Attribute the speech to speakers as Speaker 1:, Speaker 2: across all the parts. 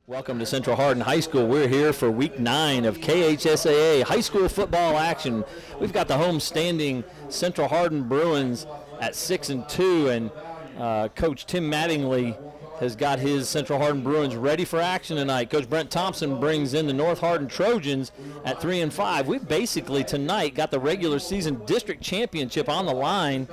Speaker 1: Welcome to Central Hardin High School. We're here for week 9 of KHSAA high school football action. We've got the home standing Central Hardin Bruins at 6-2, and Coach Tim Mattingly has got his Central Hardin Bruins ready for action tonight. Coach Brent Thompson brings in the North Hardin Trojans at 3-5. We've basically tonight got the regular season district championship on the line.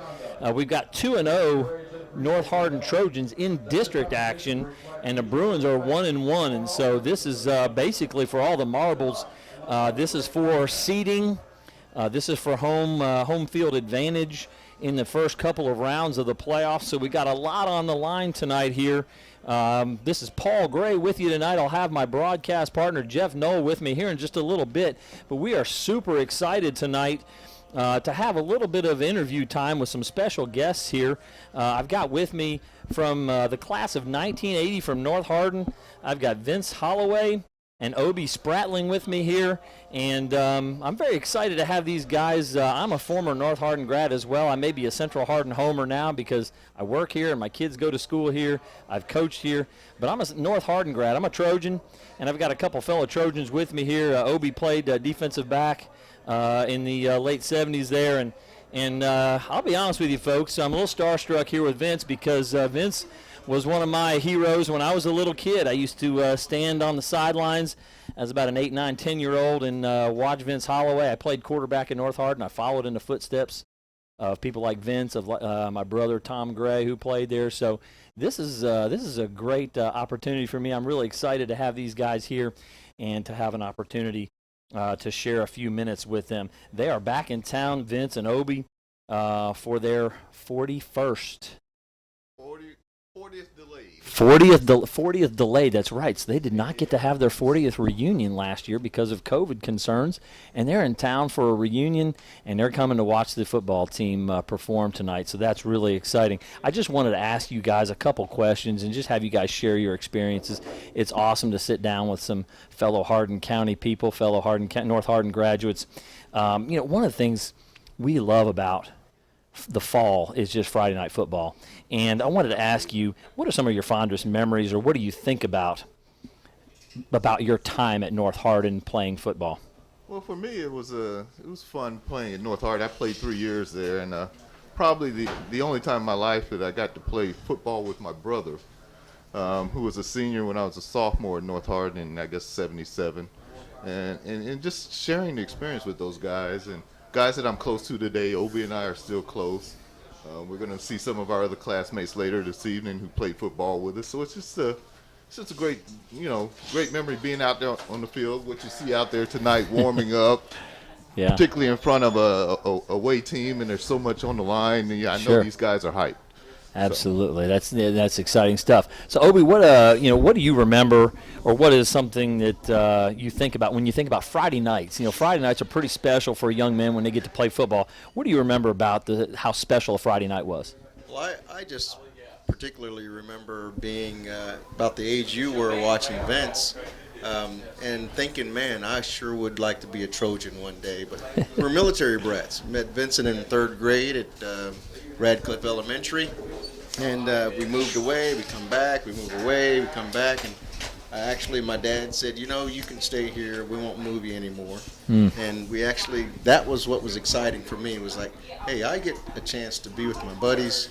Speaker 1: We've got 2-0 North Hardin Trojans in district action, and the Bruins are 1-1, and so this is basically for all the marbles. This is for seeding. This is for home field advantage in the first couple of rounds of the playoffs. So we got a lot on the line tonight here. This is Paul Gray with you tonight. I'll have my broadcast partner Jeff Knoll with me here in just a little bit, but we are super excited tonight to have a little bit of interview time with some special guests here. I've got with me from the class of 1980 from North Hardin, I've got Vince Holloway and Obi Spratling with me here, and I'm very excited to have these guys. I'm a former North Hardin grad as well. I may be a Central Hardin homer now because I work here and my kids go to school here. I've coached here, but I'm a North Hardin grad. I'm a Trojan, and I've got a couple fellow Trojans with me here. Obi played defensive back in the late 70s there, and I'll be honest with you folks, I'm a little starstruck here with Vince because Vince was one of my heroes when I was a little kid. I used to stand on the sidelines as about an 8, 9, 10-year-old and watch Vince Holloway. I played quarterback in North Hardin. I followed in the footsteps of people like Vince, of my brother Tom Gray, who played there. So this is a great opportunity for me. I'm really excited to have these guys here and to have an opportunity to share a few minutes with them. They are back in town, Vince and Obi, for their 41st. 40th delay, that's right. So they did not get to have their 40th reunion last year because of COVID concerns, and they're in town for a reunion, and they're coming to watch the football team perform tonight, so that's really exciting. I just wanted to ask you guys a couple questions and just have you guys share your experiences. It's awesome to sit down with some fellow Hardin County people, fellow North Hardin graduates. One of the things we love about the fall is just Friday night football. And I wanted to ask you, what are some of your fondest memories, or what do you think about your time at North Hardin playing football?
Speaker 2: Well, for me, it was fun playing at North Hardin. I played 3 years there, and probably the only time in my life that I got to play football with my brother, who was a senior when I was a sophomore at North Hardin in, I guess, 77. And just sharing the experience with those guys, and guys that I'm close to today. Obi and I are still close. We're going to see some of our other classmates later this evening who played football with us. So it's just a great memory being out there on the field. What you see out there tonight, warming up,
Speaker 1: yeah,
Speaker 2: particularly in front of a away team, and there's so much on the line. And I know these guys are hyped.
Speaker 1: Absolutely, that's exciting stuff. So Obi, what do you remember, or what is something that you think about when you think about Friday nights? Friday nights are pretty special for young men when they get to play football. What do you remember about how special a Friday night was?
Speaker 3: Well, I just particularly remember being about the age you were watching Vince, and thinking, man, I sure would like to be a Trojan one day. But we're military brats. Met Vincent in 3rd grade at Radcliffe Elementary, and we moved away, we come back, we move away, we come back, and actually my dad said, you can stay here, we won't move you anymore. And that was what was exciting for me. It was like, hey, I get a chance to be with my buddies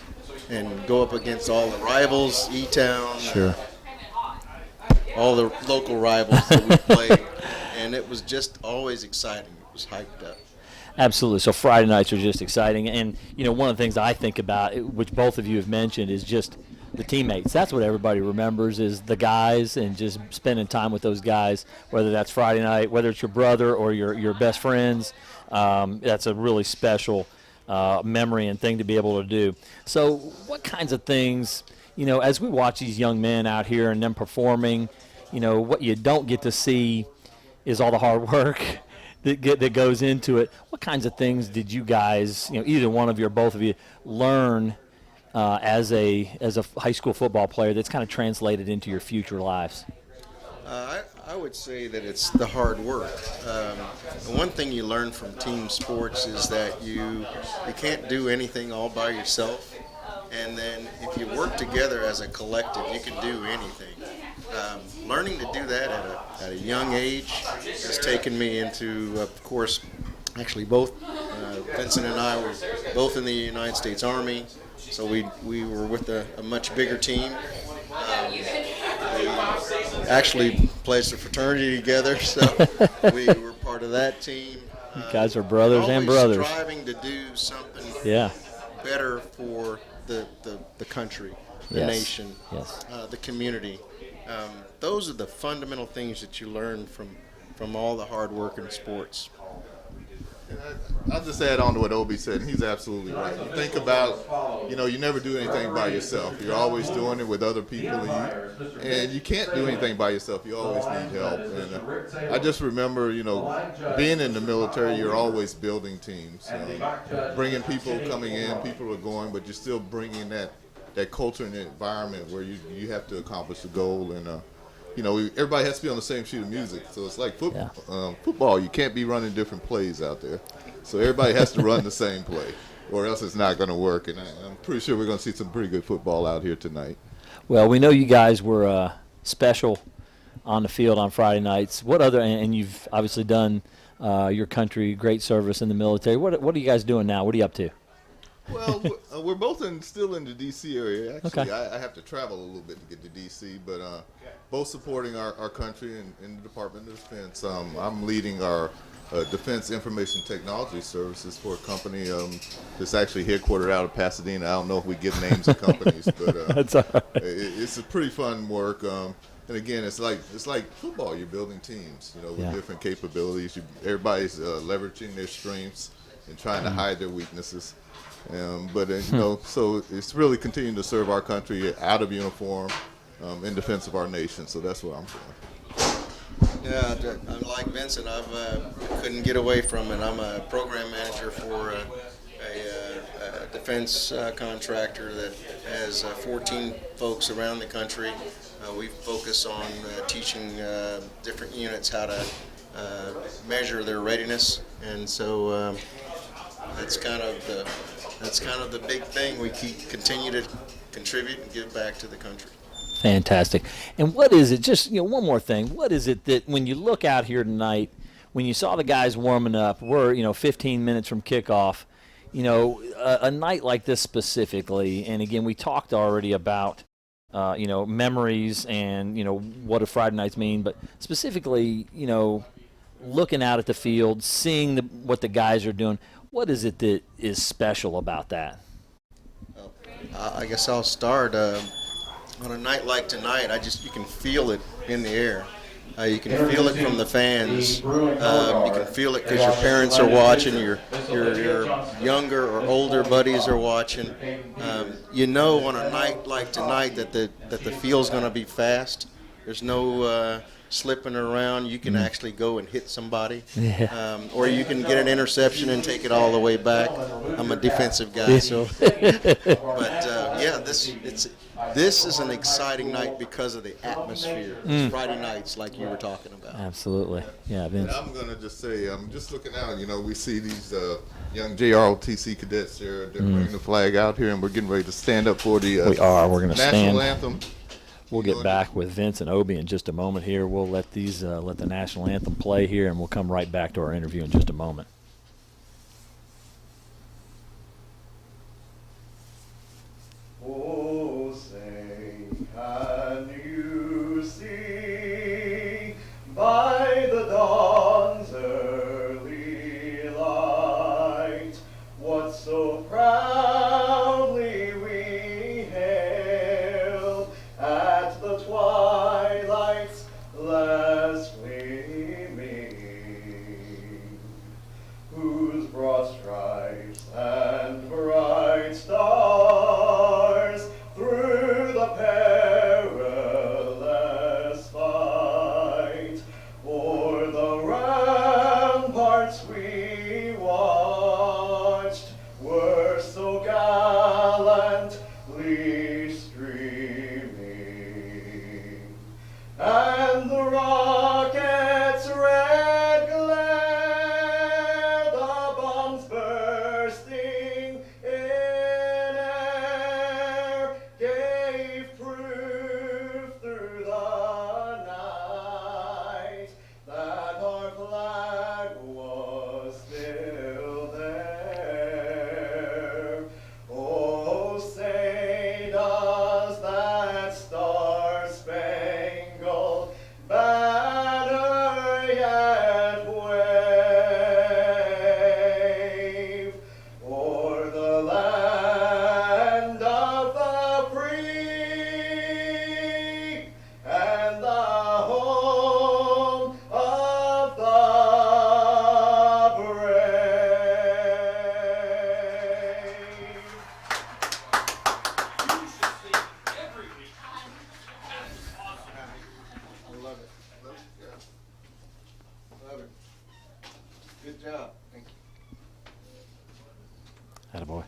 Speaker 3: and go up against all the rivals, E-Town, all the local rivals that we played, and it was just always exciting. It was hyped up.
Speaker 1: Absolutely. So Friday nights are just exciting. And, one of the things I think about, which both of you have mentioned, is just the teammates. That's what everybody remembers, is the guys and just spending time with those guys, whether that's Friday night, whether it's your brother or your best friends. That's a really special memory and thing to be able to do. So what kinds of things, as we watch these young men out here and them performing, what you don't get to see is all the hard work that goes into it. What kinds of things did you guys, either one of you or both of you, learn as a high school football player that's kind of translated into your future lives?
Speaker 3: I would say that it's the hard work. The one thing you learn from team sports is that you can't do anything all by yourself. And then if you work together as a collective, you can do anything. learning to do that at a young age has taken me into, of course, actually both Vincent and I were both in the United States Army, so we were with a much bigger team. We actually pledged a fraternity together, so we were part of that team.
Speaker 1: You guys are brothers and brothers.
Speaker 3: Striving to do something better for the country, the nation, the community. Those are the fundamental things that you learn from all the hard work in sports.
Speaker 2: I'll just add on to what Obi said. He's absolutely right. You think about, you never do anything by yourself. You're always doing it with other people, and you can't do anything by yourself. You always need help. And I just remember, being in the military, you're always building teams, bringing people coming in, people are going, but you're still bringing that culture and environment where you have to accomplish a goal. And everybody has to be on the same sheet of music. So it's like football. You can't be running different plays out there. So everybody has to run the same play, or else it's not going to work. And I'm pretty sure we're going to see some pretty good football out here tonight.
Speaker 1: Well, we know you guys were special on the field on Friday nights. What other? And you've obviously done your country great service in the military. What are you guys doing now? What are you up to?
Speaker 2: Well, we're both still in the D.C. area. Actually, I have to travel a little bit to get to D.C., but both supporting our country in the Department of Defense. I'm leading our Defense Information Technology Services for a company that's actually headquartered out of Pasadena. I don't know if we give names of companies, but
Speaker 1: that's all right.
Speaker 2: It's a pretty fun work. And again, it's like football. You're building teams, with different capabilities. Everybody's leveraging their strengths and trying to hide their weaknesses. So it's really continuing to serve our country out of uniform in defense of our nation. So that's what I'm doing.
Speaker 3: Yeah, I'm like Vincent. I couldn't get away from it. I'm a program manager for a defense contractor that has 14 folks around the country. We focus on teaching different units how to measure their readiness, and so that's kind of the big thing. We continue to contribute and give back to the country.
Speaker 1: Fantastic. And what is it, just one more thing, what is it that when you look out here tonight, when you saw the guys warming up, we're 15 minutes from kickoff, a night like this specifically, and again we talked already about memories and what do Friday nights mean, but specifically looking out at the field, seeing what the guys are doing, what is it that is special about that?
Speaker 3: I guess I'll start. On a night like tonight, you can feel it in the air. You can feel it from the fans. You can feel it because your parents are watching, your younger or older buddies are watching. On a night like tonight that the field's going to be fast. There's no slipping around. You can actually go and hit somebody, or you can get an interception and take it all the way back. I'm a defensive guy, so. This is an exciting night because of the atmosphere. It's Friday nights, like you were talking about.
Speaker 1: Absolutely, yeah, Vince.
Speaker 2: And I'm going to just say, just looking out, we see these young JROTC cadets there. They're bringing the flag out here, and we're getting ready to stand up for the
Speaker 1: We're going to
Speaker 2: national
Speaker 1: stand.
Speaker 2: anthem.
Speaker 1: We'll get back with Vince and Obi in just a moment here. We'll let the national anthem play here, and we'll come right back to our interview in just a moment.
Speaker 4: Oh, say, can you see by the dawn's early light what so proudly we hailed at the twilight's last gleaming, whose broad stripes and bright stars through the perilous fight o'er the ramparts we watched were so gallantly streaming, and the rocket's red glare, the bombs bursting in air, gave proof through the
Speaker 3: Love it. Good job. Thank you.
Speaker 1: Attaboy.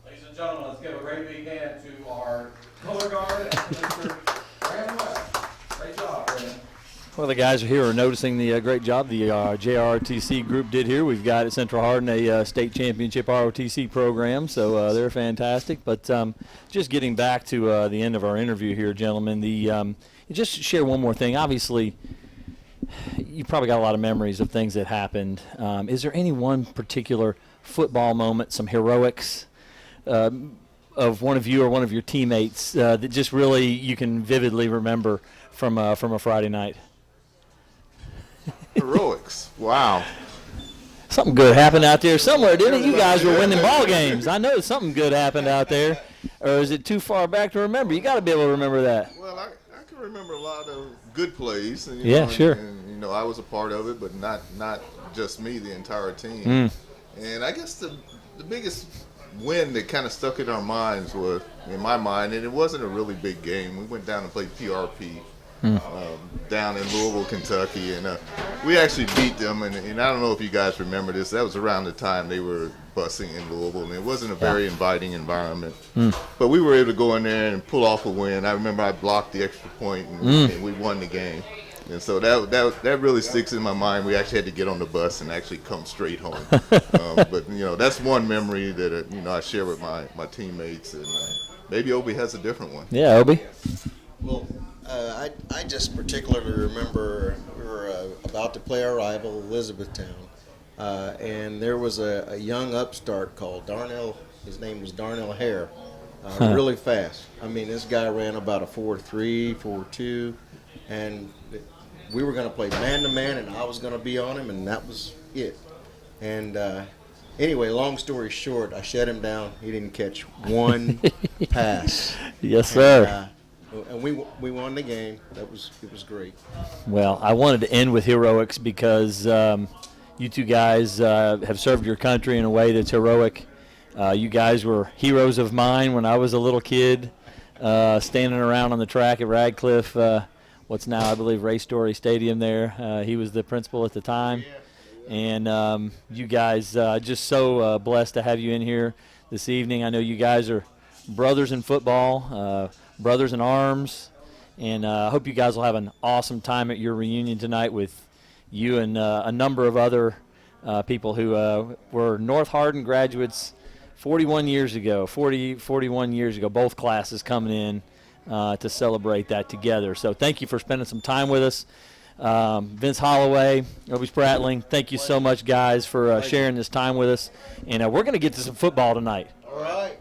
Speaker 5: Ladies and gentlemen, let's give a great big hand to our color guard, Mr. Brandon West. Great job, Brandon.
Speaker 1: Well, the guys here are noticing the great job the JROTC group did here. We've got at Central Hardin a state championship ROTC program, so they're fantastic. But just getting back to the end of our interview here, gentlemen, just share one more thing. Obviously, you probably got a lot of memories of things that happened. Is there any one particular football moment, some heroics of one of you or one of your teammates that just really you can vividly remember from a Friday night?
Speaker 2: Heroics. Wow.
Speaker 1: Something good happened out there somewhere, didn't it? You guys were winning ball games. I know something good happened out there. Or is it too far back to remember? You got to be able to remember that.
Speaker 2: Well, I can remember a lot of good plays. And,
Speaker 1: Yeah, sure.
Speaker 2: And, I was a part of it, but not just me, the entire team. And I guess the biggest win that kind of stuck in our minds was, in my mind, and it wasn't a really big game. We went down and played PRP down in Louisville, Kentucky, and we actually beat them. And I don't know if you guys remember this. That was around the time they were busing in Louisville, and it wasn't a very inviting environment. But we were able to go in there and pull off a win. I remember I blocked the extra point, and we won the game. And so that really sticks in my mind. We actually had to get on the bus and actually come straight home. But that's one memory that I share with my teammates, and maybe Obi has a different one.
Speaker 1: Yeah, Obi.
Speaker 3: Well, I just particularly remember we were about to play our rival, Elizabethtown, and there was a young upstart called Darnell. His name was Darnell Hare, really fast. I mean, this guy ran about a 4.3, 4.2, and we were going to play man-to-man, and I was going to be on him, and that was it. And anyway, long story short, I shut him down. He didn't catch one pass.
Speaker 1: Yes, sir.
Speaker 3: And we won the game. It was great.
Speaker 1: Well, I wanted to end with heroics because you two guys have served your country in a way that's heroic. You guys were heroes of mine when I was a little kid, standing around on the track at Radcliffe, what's now, I believe, Ray Story Stadium there. He was the principal at the time. And you guys, just so blessed to have you in here this evening. I know you guys are brothers in football, brothers in arms, and I hope you guys will have an awesome time at your reunion tonight with you and a number of other people who were North Hardin graduates 41 years ago, both classes coming in to celebrate that together. So thank you for spending some time with us. Vince Holloway, Obi Spratling, thank you so much, guys, for sharing this time with us. And we're going to get to some football tonight.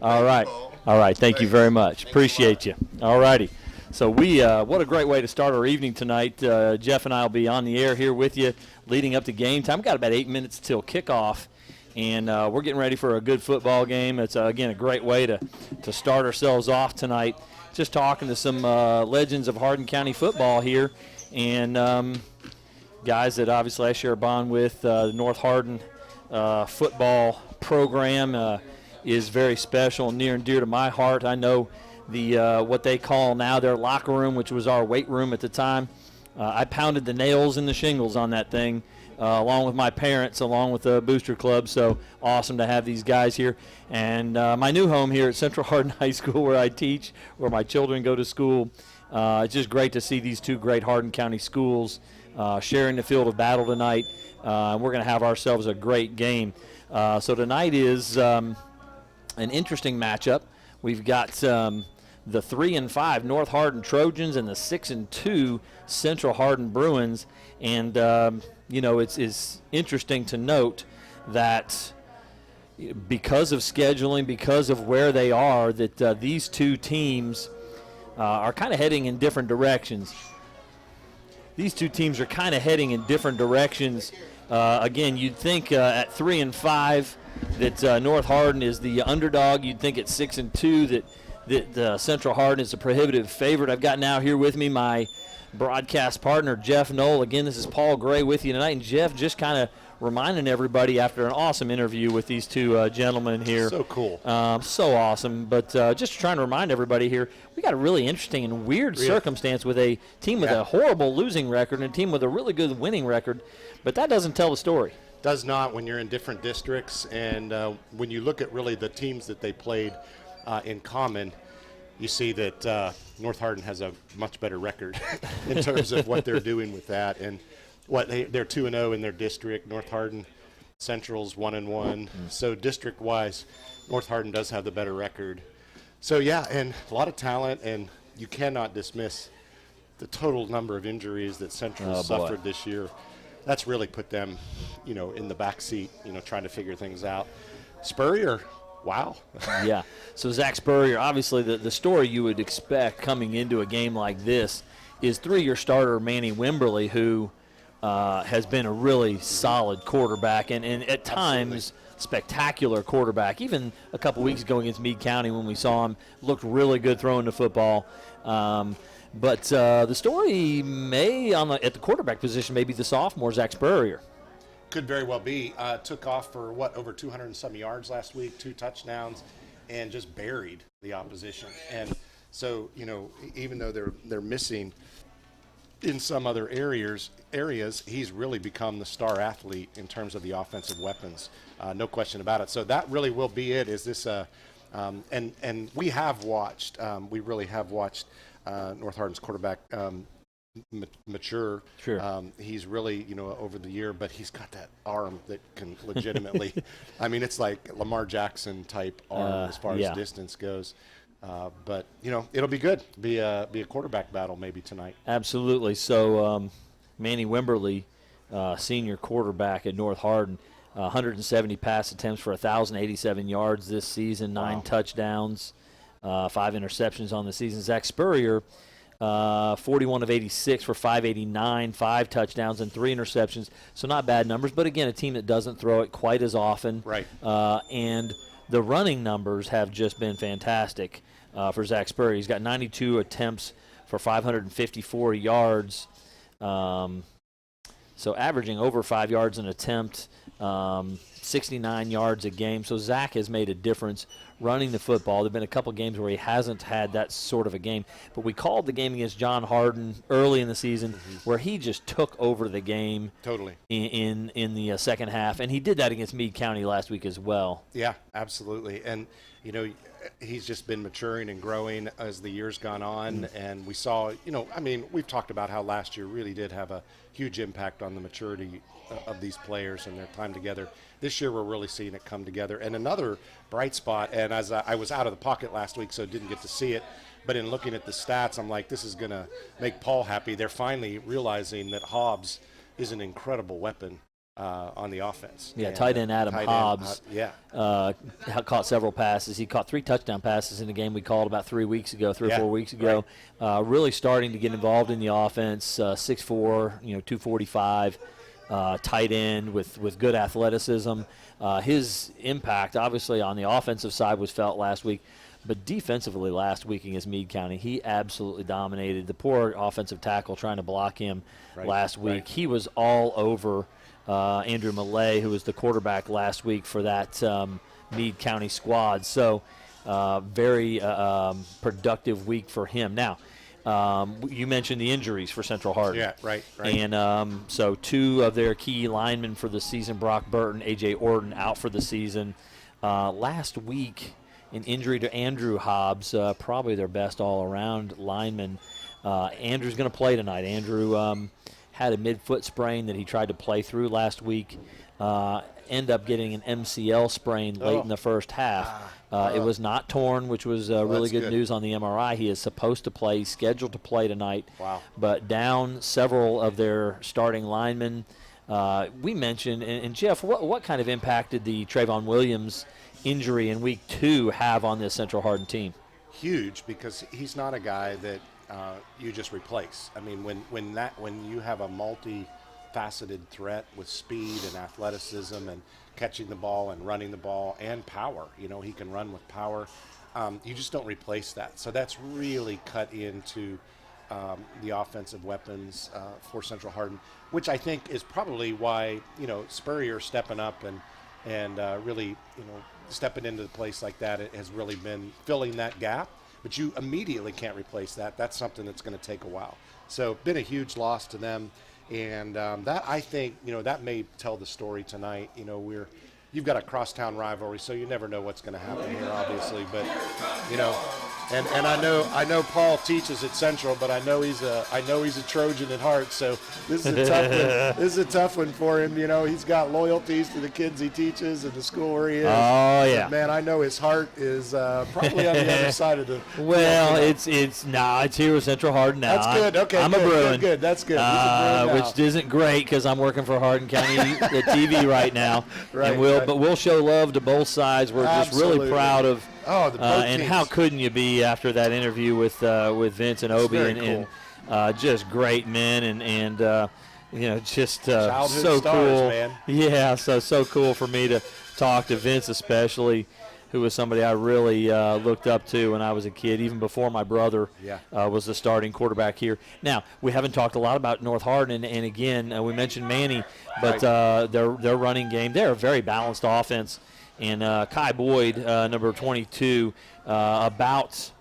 Speaker 1: All right. Thank you very much. Appreciate you. All righty. So what a great way to start our evening tonight. Jeff and I will be on the air here with you leading up to game time. We've got about 8 minutes till kickoff, and we're getting ready for a good football game. It's, again, a great way to start ourselves off tonight. Just talking to some legends of Hardin County football here, and guys that obviously I share a bond with. The North Hardin football program is very special and near and dear to my heart. I know the what they call now their locker room, which was our weight room at the time. I pounded the nails in the shingles on that thing, along with my parents, along with the booster club. So awesome to have these guys here. And my new home here at Central Hardin High School, where I teach, where my children go to school. It's just great to see these two great Hardin County schools sharing the field of battle tonight. We're going to have ourselves a great game. So tonight is an interesting matchup. We've got the 3-5 North Hardin Trojans and the 6-2 Central Hardin Bruins. And it's interesting to note that because of scheduling, because of where they are, that these two teams are kind of heading in different directions. These two teams are kind of heading in different directions. Again, you'd think at 3-5 that North Hardin is the underdog. You'd think at 6-2 that Central Hardin is a prohibitive favorite. I've got now here with me my broadcast partner, Jeff Knoll. Again, this is Paul Gray with you tonight. And Jeff, just kind of reminding everybody after an awesome interview with these two gentlemen here.
Speaker 6: So cool.
Speaker 1: So awesome. But just trying to remind everybody here, we got a really interesting and weird circumstance with a team with a horrible losing record and a team with a really good winning record. But that doesn't tell the story.
Speaker 6: Does not when you're in different districts. And when you look at really the teams that they played in common, you see that North Hardin has a much better record in terms of what they're doing with that. And they're 2-0 in their district. North Hardin Central's 1-1. So district-wise, North Hardin does have the better record. So yeah, and a lot of talent, and you cannot dismiss the total number of injuries that Central suffered this year. That's really put them, in the back seat, trying to figure things out. Spurrier, wow.
Speaker 1: Yeah. So Zach Spurrier, obviously the story you would expect coming into a game like this is 3-year starter Manny Wimberly, who has been a really solid quarterback and at times spectacular quarterback. Even a couple weeks ago against Meade County when we saw him, looked really good throwing the football. But the story may, at the quarterback position, maybe the sophomore, Zach Spurrier.
Speaker 6: Could very well be. Took off for, over 200 and some yards last week, 2 touchdowns, and just buried the opposition. And so, even though they're missing in some other areas, he's really become the star athlete in terms of the offensive weapons. No question about it. So that really will be it. Is this and we have watched, we really have watched North Hardin's quarterback mature.
Speaker 1: Sure.
Speaker 6: He's really, over the year, but he's got that arm that can legitimately, I mean, it's like Lamar Jackson type arm as far as distance goes. But, it'll be good. Be a quarterback battle maybe tonight.
Speaker 1: Absolutely. So Manny Wimberly, senior quarterback at North Hardin, 170 pass attempts for 1,087 yards this season, 9 touchdowns, 5 interceptions on the season. Zach Spurrier, 41 of 86 for 589, 5 touchdowns and 3 interceptions. So not bad numbers, but again, a team that doesn't throw it quite as often.
Speaker 6: Right.
Speaker 1: And the running numbers have just been fantastic for Zach Spurrier. He's got 92 attempts for 554 yards. So averaging over 5 yards an attempt, 69 yards a game. So Zach has made a difference running the football. There have been a couple games where he hasn't had that sort of a game. But we called the game against John Hardin early in the season where he just took over the game
Speaker 6: totally
Speaker 1: in the second half. And he did that against Meade County last week as well.
Speaker 6: Yeah, absolutely. And, he's just been maturing and growing as the years gone on. And we saw, we've talked about how last year really did have a huge impact on the maturity of these players and their time together. This year we're really seeing it come together. And another bright spot, and as I was out of the pocket last week, so didn't get to see it, but in looking at the stats, I'm like, this is going to make Paul happy. They're finally realizing that Hobbs is an incredible weapon on the offense.
Speaker 1: Yeah, tight end Adam Hobbs caught several passes. He caught 3 touchdown passes in the game we called about 3 or 4 weeks ago. Right. Really starting to get involved in the offense, 6'4", 245, tight end with good athleticism. His impact, obviously, on the offensive side was felt last week, but defensively last week against Meade County, he absolutely dominated. The poor offensive tackle trying to block him last week. Right. He was all over Andrew Millay, who was the quarterback last week for that Meade County squad. So very productive week for him. Now, you mentioned the injuries for Central Hardin.
Speaker 6: Yeah, right.
Speaker 1: And so 2 of their key linemen for the season, Brock Burton, A.J. Orton, out for the season. Last week, an injury to Andrew Hobbs, probably their best all-around lineman. Andrew's going to play tonight. Andrew had a midfoot sprain that he tried to play through last week. End up getting an MCL sprain late in the first half. It was not torn, which was really good news on the MRI. He is supposed to play, he's scheduled to play tonight.
Speaker 6: Wow.
Speaker 1: But down several of their starting linemen, We mentioned, and Jeff, what kind of impact did the Trayvon Williams injury in week 2 have on this Central Hardin team?
Speaker 6: Huge, because he's not a guy that you just replace. I mean, when you have a multi-faceted threat with speed and athleticism and catching the ball and running the ball and power, he can run with power. You just don't replace that. So that's really cut into the offensive weapons for Central Hardin, which I think is probably why Spurrier stepping up and really stepping into the place like that, it has really been filling that gap. But you immediately can't replace that. That's something that's going to take a while. So been a huge loss to them, and that I think that may tell the story tonight. You've got a crosstown rivalry, so you never know what's going to happen here, obviously. But and I know Paul teaches at Central, but I know he's a Trojan at heart. So this is a tough one. This is a tough one for him. He's got loyalties to the kids he teaches and the school where he is.
Speaker 1: Oh yeah,
Speaker 6: but man, I know his heart is probably on the other side of the.
Speaker 1: Well, it's here with Central Hardin now.
Speaker 6: That's good. Okay,
Speaker 1: I'm a Bruin.
Speaker 6: Good. That's good. He's a Bruin now.
Speaker 1: Which isn't great because I'm working for Hardin County TV right now.
Speaker 6: Right,
Speaker 1: and but we'll show love to both sides. We're just really proud of.
Speaker 6: Both
Speaker 1: and
Speaker 6: teams.
Speaker 1: how couldn't you be after that interview with Vince and Obi and just great men and just so
Speaker 6: stars,
Speaker 1: cool.
Speaker 6: Man.
Speaker 1: Yeah, so cool for me to talk to Vince especially, who was somebody I really looked up to when I was a kid, even before my brother was the starting quarterback here. Now, we haven't talked a lot about North Hardin, and again, we mentioned Manny, but their running game, they're a very balanced offense. And Kai Boyd, number 22, about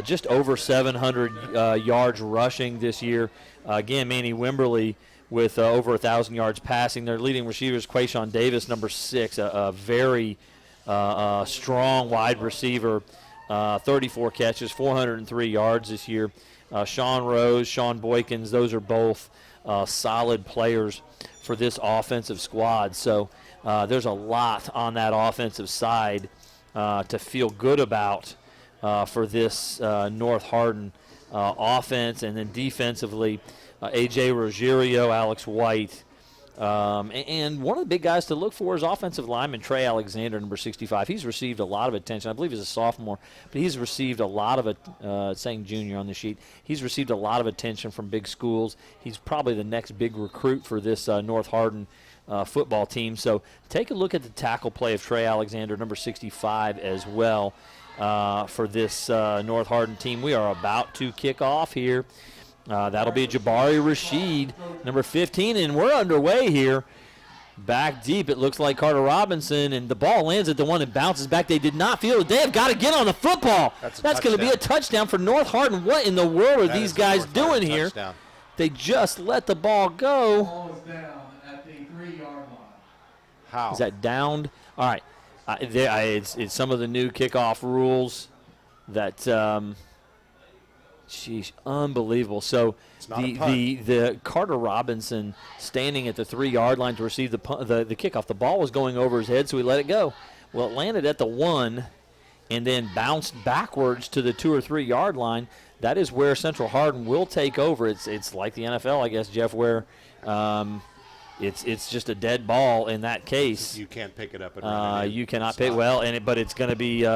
Speaker 1: just over 700 yards rushing this year. Again, Manny Wimberly with over 1,000 yards passing. Their leading receivers, Quayshawn Davis, number 6, a very strong wide receiver, 34 catches, 403 yards this year. Sean Rose, Sean Boykins, those are both solid players for this offensive squad. So there's a lot on that offensive side to feel good about for this North Hardin offense. And then defensively, A.J. Ruggiero, Alex White. And one of the big guys to look for is offensive lineman Trey Alexander, number 65. He's received a lot of attention. I believe he's a sophomore, but he's received a lot of it, saying junior on the sheet. He's received a lot of attention from big schools. He's probably the next big recruit for this North Hardin football team. So take a look at the tackle play of Trey Alexander, number 65 as well for this North Hardin team. We are about to kick off here. That'll be Jabari Rashid, number 15, and we're underway here. Back deep, it looks like Carter Robinson, and the ball lands at the one and bounces back. They did not feel it. They have got to get on the football. That's going to be a touchdown for North Hardin. What in the world are these guys doing here?
Speaker 6: Touchdown.
Speaker 1: They just let the ball go.
Speaker 5: Ball is down at the 3-yard line.
Speaker 6: How?
Speaker 1: Is that downed? All right. It's some of the new kickoff rules that sheesh, unbelievable. So the Carter Robinson standing at the 3-yard line to receive the kickoff. The ball was going over his head, so he let it go. Well, it landed at the 1 and then bounced backwards to the 2 or 3 yard line. That is where Central Hardin will take over. It's like the NFL, I guess, Jeff, where it's just a dead ball in that case.
Speaker 6: You can't pick it up and run it in.
Speaker 1: You cannot pick but it's going to be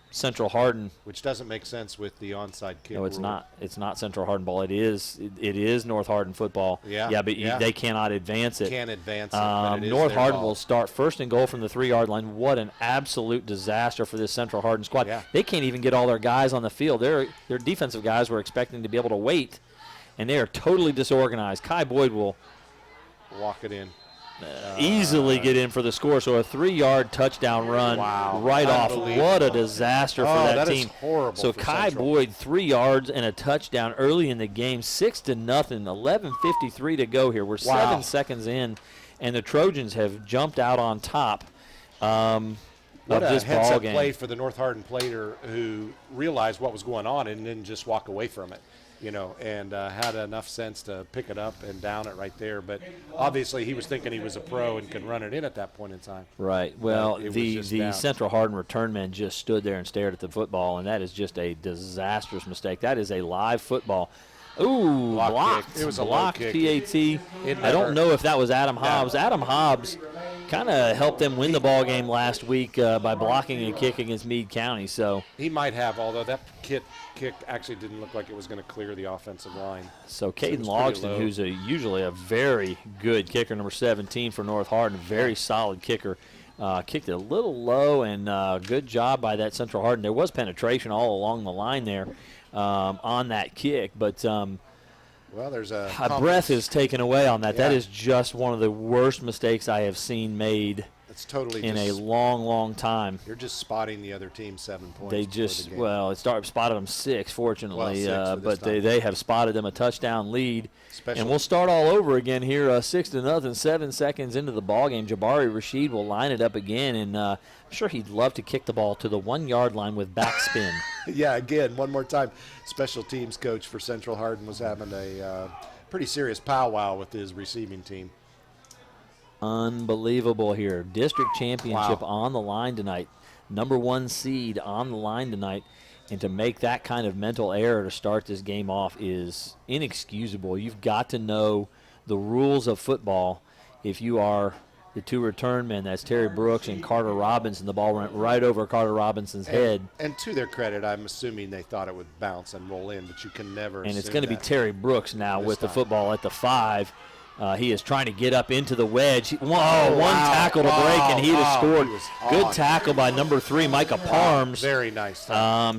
Speaker 1: Central Hardin,
Speaker 6: which doesn't make sense with the onside kick.
Speaker 1: No, it's
Speaker 6: rule.
Speaker 1: not. It's not Central Hardin ball. It is North Hardin football.
Speaker 6: Yeah,
Speaker 1: but they cannot advance it.
Speaker 6: Can't advance it. But it is
Speaker 1: North
Speaker 6: their
Speaker 1: Hardin
Speaker 6: ball.
Speaker 1: will start first and goal from the 3-yard line. What an absolute disaster for this Central Hardin squad.
Speaker 6: Yeah.
Speaker 1: They can't even get all their guys on the field. Their defensive guys were expecting to be able to wait, and they are totally disorganized. Kai Boyd will
Speaker 6: walk it in.
Speaker 1: Easily get in for the score. So a 3-yard touchdown run right off. What a disaster for that team.
Speaker 6: Is horrible.
Speaker 1: So
Speaker 6: for
Speaker 1: Kai
Speaker 6: Central.
Speaker 1: Boyd, 3 yards and a touchdown early in the game, 6-0, 11:53 to go here. We're 7 seconds in, and the Trojans have jumped out on top of this ball
Speaker 6: heads-up
Speaker 1: game.
Speaker 6: play for the North Hardin player who realized what was going on and didn't just walk away from it. And had enough sense to pick it up and down it right there. But obviously he was thinking he was a pro and could run it in at that point in time.
Speaker 1: Right. Well, the
Speaker 6: down.
Speaker 1: Central Hardin return man just stood there and stared at the football, and that is just a disastrous mistake. That is a live football. Ooh,
Speaker 6: Block
Speaker 1: blocked.
Speaker 6: kick. It was a low
Speaker 1: blocked
Speaker 6: kick.
Speaker 1: PAT.
Speaker 6: It
Speaker 1: I don't
Speaker 6: never-
Speaker 1: know if that was Adam Hobbs. Adam Hobbs kind of helped them win the ball game last week by blocking a kick against Meade County. So
Speaker 6: He might have, although that kick actually didn't look like it was going to clear the offensive line.
Speaker 1: So Caden
Speaker 6: was pretty
Speaker 1: Logston,
Speaker 6: low.
Speaker 1: who's usually a very good kicker, number 17 for North Hardin, very solid kicker, kicked it a little low, and good job by that Central Hardin. There was penetration all along the line there on that kick, but
Speaker 6: Well, there's a
Speaker 1: breath is taken away on that.
Speaker 6: Yeah.
Speaker 1: That is just one of the worst mistakes I have seen made
Speaker 6: It's totally
Speaker 1: in a
Speaker 6: just,
Speaker 1: long, long time.
Speaker 6: you're just spotting the other team 7 points.
Speaker 1: They
Speaker 6: before
Speaker 1: just,
Speaker 6: the game.
Speaker 1: well, it spotted them 6, fortunately,
Speaker 6: Well, 6 for this
Speaker 1: but
Speaker 6: time.
Speaker 1: they have spotted them a touchdown lead.
Speaker 6: Special-
Speaker 1: And we'll start all over again here, 6-0, 7 seconds into the ball game. Jabari Rashid will line it up again, and I'm sure he'd love to kick the ball to the 1-yard line with backspin.
Speaker 6: Yeah, again, one more time. Special teams coach for Central Hardin was having a pretty serious powwow with his receiving team.
Speaker 1: Unbelievable here. District championship
Speaker 6: Wow.
Speaker 1: on the line tonight. Number 1 seed on the line tonight. And to make that kind of mental error to start this game off is inexcusable. You've got to know the rules of football. If you are the 2 return men, that's Terry Brooks and Carter Robinson. The ball went right over Carter Robinson's head.
Speaker 6: And to their credit, I'm assuming they thought it would bounce and roll in, but you can never
Speaker 1: And it's
Speaker 6: assume
Speaker 1: going to be
Speaker 6: that.
Speaker 1: Terry Brooks now
Speaker 6: This
Speaker 1: with the
Speaker 6: time.
Speaker 1: football at the 5. He is trying to get up into the wedge. One
Speaker 6: wow.
Speaker 1: tackle to break, and he'd have
Speaker 6: Oh,
Speaker 1: scored.
Speaker 6: he was
Speaker 1: Good
Speaker 6: on.
Speaker 1: tackle by number 3, Micah Parms.
Speaker 6: Very nice.